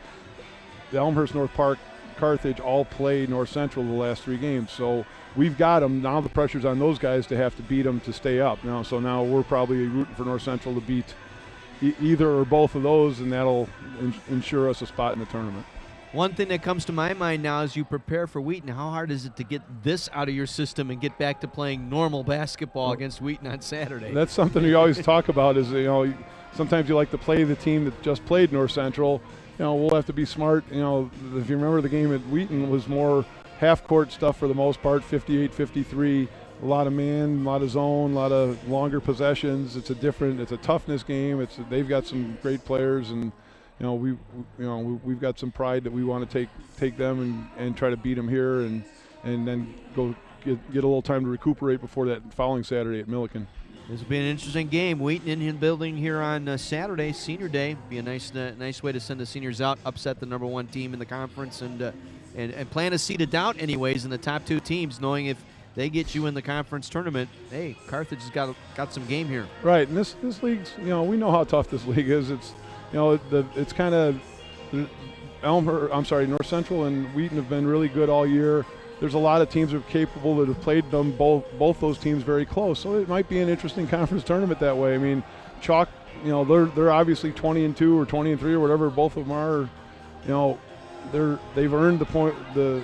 the Elmhurst, North Park, Carthage all played North Central the last 3 games. So we've got them. Now the pressure's on those guys to have to beat them to stay up. So now we're probably rooting for North Central to beat either or both of those, and that'll ensure us a spot in the tournament. One thing that comes to my mind now as you prepare for Wheaton, how hard is it to get this out of your system and get back to playing normal basketball against Wheaton on Saturday? That's something we always talk about, is sometimes you like to play the team that just played North Central. We'll have to be smart. If you remember, the game at Wheaton was more half-court stuff for the most part, 58-53, a lot of man, a lot of zone, a lot of longer possessions. It's a toughness game. They've got some great players, and we've got some pride that we want to take them and try to beat them here, and then go get a little time to recuperate before that following Saturday at Milliken. This will be an interesting game. Wheaton in the building here on Saturday, Senior Day. Be a nice way to send the seniors out, upset the number 1 team in the conference, and plant a seed of doubt anyways in the top 2 teams, knowing if they get you in the conference tournament, hey, Carthage has got some game here. Right, and this league's, we know how tough this league is. It's it's kind of North Central and Wheaton have been really good all year. There's a lot of teams that are capable that have played them both those teams very close. So it might be an interesting conference tournament that way. I mean, Chalk, they're obviously 20-2 or 20-3 or whatever both of them are. They've earned the point to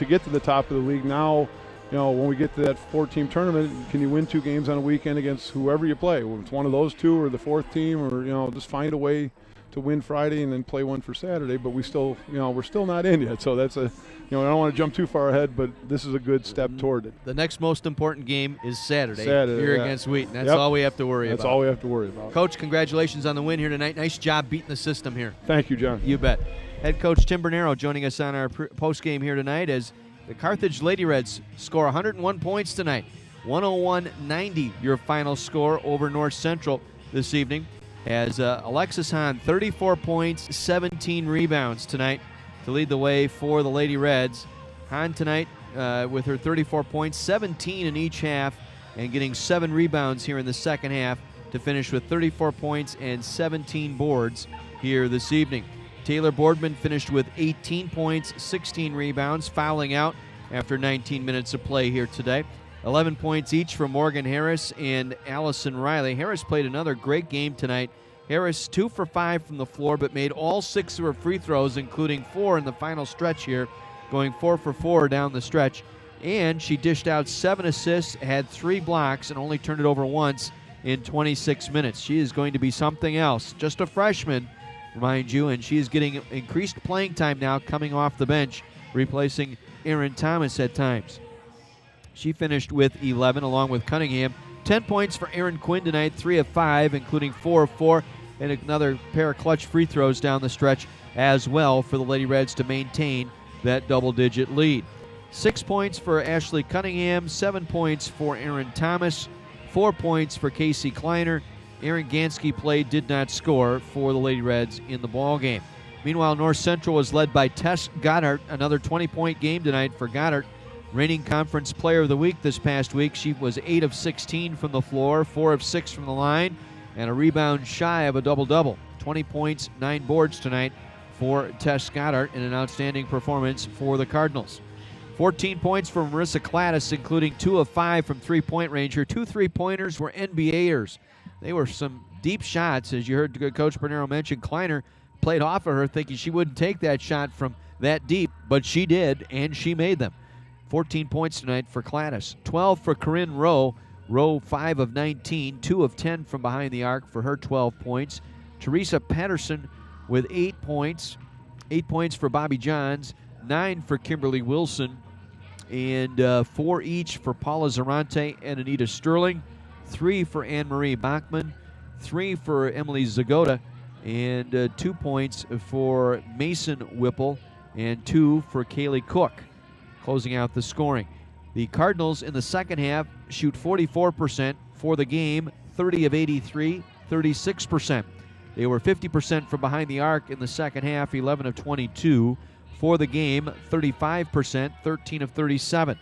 get to the top of the league. Now, when we get to that 4-team tournament, can you win 2 games on a weekend against whoever you play? Well, it's one of those 2 or the 4th team, or just find a way to win Friday and then play one for Saturday. But we still, we're still not in yet. So that's I don't want to jump too far ahead, but this is a good step toward it. The next most important game is Saturday here against Wheaton. That's Yep. all we have to worry about. That's all we have to worry about. Coach, congratulations on the win here tonight. Nice job beating the system here. Thank you, John. You bet. Head coach Tim Bernero joining us on our post game here tonight as the Carthage Lady Reds score 101 points tonight. 101-90 your final score over North Central this evening. As Alexis Hahn, 34 points, 17 rebounds tonight to lead the way for the Lady Reds. Hahn tonight with her 34 points, 17 in each half, and getting 7 rebounds here in the second half to finish with 34 points and 17 boards here this evening. Taylor Boardman finished with 18 points, 16 rebounds, fouling out after 19 minutes of play here today. 11 points each from Morgan Harris and Allison Riley. Harris played another great game tonight. Harris 2 for 5 from the floor, but made all 6 of her free throws, including 4 in the final stretch here, going 4 for 4 down the stretch. And she dished out 7 assists, had 3 blocks, and only turned it over once in 26 minutes. She is going to be something else. Just a freshman, mind you, and she is getting increased playing time now coming off the bench, replacing Aaron Thomas at times. She finished with 11 along with Cunningham. 10 points for Aaron Quinn tonight, 3 of 5, including 4 of 4, and another pair of clutch free throws down the stretch as well for the Lady Reds to maintain that double-digit lead. 6 points for Ashley Cunningham, 7 points for Aaron Thomas, 4 points for Casey Kleiner. Aaron Gansky played, did not score for the Lady Reds in the ball game. Meanwhile, North Central was led by Tess Goddard, another 20-point game tonight for Goddard. Reigning Conference Player of the Week this past week. She was 8 of 16 from the floor, 4 of 6 from the line, and a rebound shy of a double-double. 20 points, 9 boards tonight for Tess Goddard in an outstanding performance for the Cardinals. 14 points for Marissa Clattis, including 2 of 5 from three-point range. Her 2 three-pointers were NBAers. They were some deep shots, as you heard Coach Bernero mention. Kleiner played off of her thinking she wouldn't take that shot from that deep, but she did, and she made them. 14 points tonight for Clattis. 12 for Corinne Rowe. Rowe 5 of 19, 2 of 10 from behind the arc for her 12 points. Teresa Patterson with 8 points. 8 points for Bobby Johns, 9 for Kimberly Wilson, and 4 each for Paula Zarante and Anita Sterling. 3 for Anne-Marie Bachman, 3 for Emily Zagota, and 2 points for Mason Whipple, and 2 for Kaylee Cook, closing out the scoring. The Cardinals in the second half shoot 44% for the game, 30 of 83, 36%. They were 50% from behind the arc in the second half, 11 of 22. For the game, 35%, 13 of 37.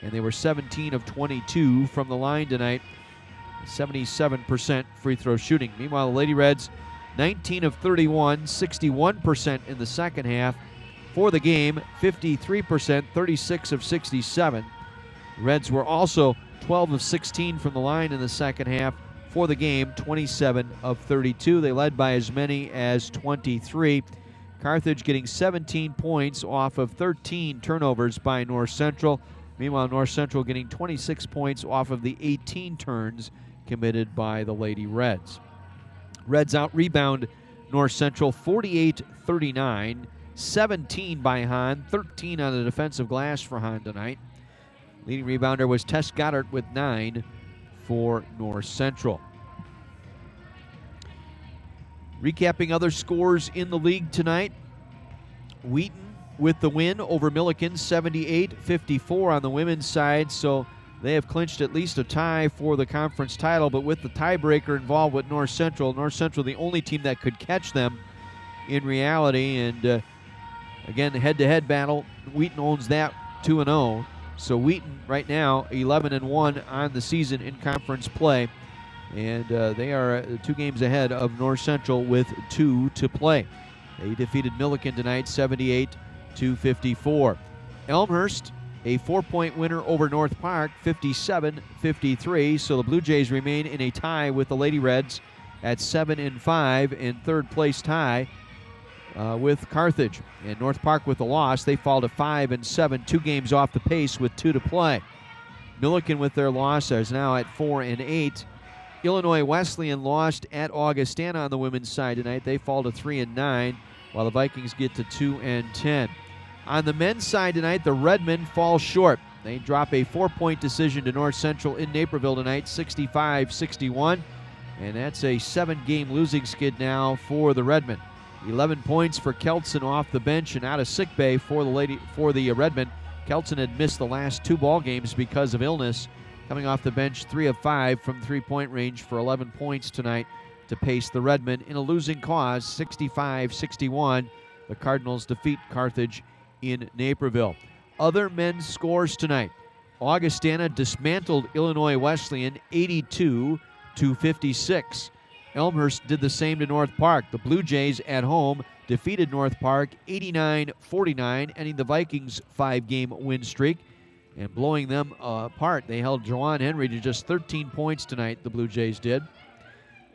And they were 17 of 22 from the line tonight, 77% free throw shooting. Meanwhile, the Lady Reds, 19 of 31, 61% in the second half. For the game, 53%, 36 of 67. Reds were also 12 of 16 from the line in the second half. For the game, 27 of 32. They led by as many as 23. Carthage getting 17 points off of 13 turnovers by North Central. Meanwhile, North Central getting 26 points off of the 18 turns committed by the Lady Reds. Reds out-rebound North Central 48-39, 17 by Hahn, 13 on the defensive glass for Hahn tonight. Leading rebounder was Tess Goddard with 9 for North Central. Recapping other scores in the league tonight. Wheaton with the win over Milliken, 78-54 on the women's side, so they have clinched at least a tie for the conference title, but with the tiebreaker involved with North Central the only team that could catch them in reality, and again, the head-to-head battle, Wheaton owns that 2-0. So Wheaton right now 11-1 on the season in conference play, and they are 2 games ahead of North Central with 2 to play. They defeated Milliken tonight 78-54. Elmhurst, a 4-point winner over North Park, 57-53. So the Blue Jays remain in a tie with the Lady Reds at 7-5 in third place tie with Carthage. And North Park with the loss, they fall to 5-7, 2 games off the pace with 2 to play. Milliken with their loss is now at 4-8. Illinois Wesleyan lost at Augustana on the women's side tonight. They fall to 3-9, while the Vikings get to 2-10. On the men's side tonight, the Redmen fall short. They drop a 4-point decision to North Central in Naperville tonight, 65-61. And that's a 7-game losing skid now for the Redmen. 11 points for Keltson off the bench and out of sick bay for the Redmen. Keltson had missed the last 2 ball games because of illness. Coming off the bench, 3 of 5 from 3-point range for 11 points tonight to pace the Redmen in a losing cause, 65-61. The Cardinals defeat Carthage in Naperville. Other men's scores tonight. Augustana dismantled Illinois Wesleyan 82-56. Elmhurst did the same to North Park. The Blue Jays at home defeated North Park 89-49, ending the Vikings' 5-game win streak and blowing them apart. They held Jawan Henry to just 13 points tonight, the Blue Jays did.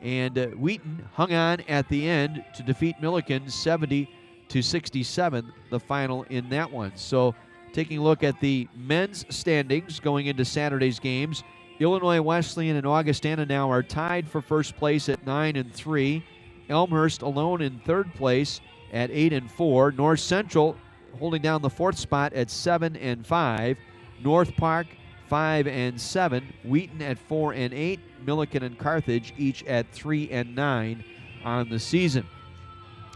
And Wheaton hung on at the end to defeat Milliken 70-67, the final in that one. So taking a look at the men's standings going into Saturday's games, Illinois Wesleyan and Augustana now are tied for first place at 9-3. Elmhurst alone in third place at 8-4. North Central holding down the 4th spot at 7-5. North Park 5-7. Wheaton at 4-8. Milliken and Carthage each at 3-9 on the season.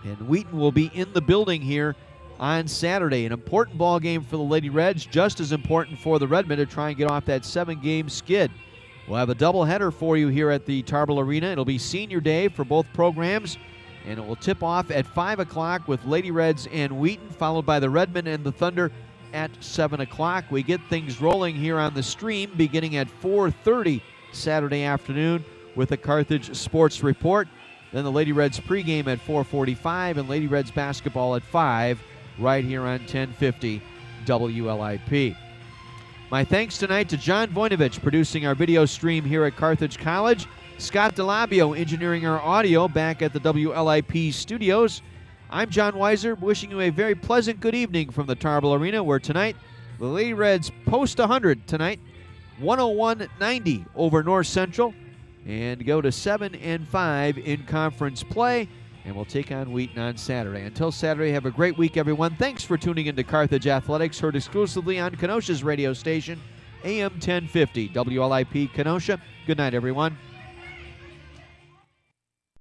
And Wheaton will be in the building here on Saturday. An important ball game for the Lady Reds, just as important for the Redmen to try and get off that 7-game skid. We'll have a doubleheader for you here at the Tarble Arena. It'll be senior day for both programs, and it will tip off at 5 o'clock with Lady Reds and Wheaton, followed by the Redmen and the Thunder at 7 o'clock. We get things rolling here on the stream beginning at 4:30 Saturday afternoon with the Carthage Sports Report. Then the Lady Reds pregame at 4:45 and Lady Reds basketball at 5 right here on 1050 WLIP. My thanks tonight to John Voinovich producing our video stream here at Carthage College. Scott DeLabio engineering our audio back at the WLIP studios. I'm John Weiser, wishing you a very pleasant good evening from the Tarble Arena, where tonight the Lady Reds post 100 tonight, 101-90 over North Central, and go to 7-5 in conference play, and we'll take on Wheaton on Saturday. Until Saturday, have a great week, everyone. Thanks for tuning into Carthage Athletics, heard exclusively on Kenosha's radio station, AM 1050, WLIP Kenosha. Good night, everyone.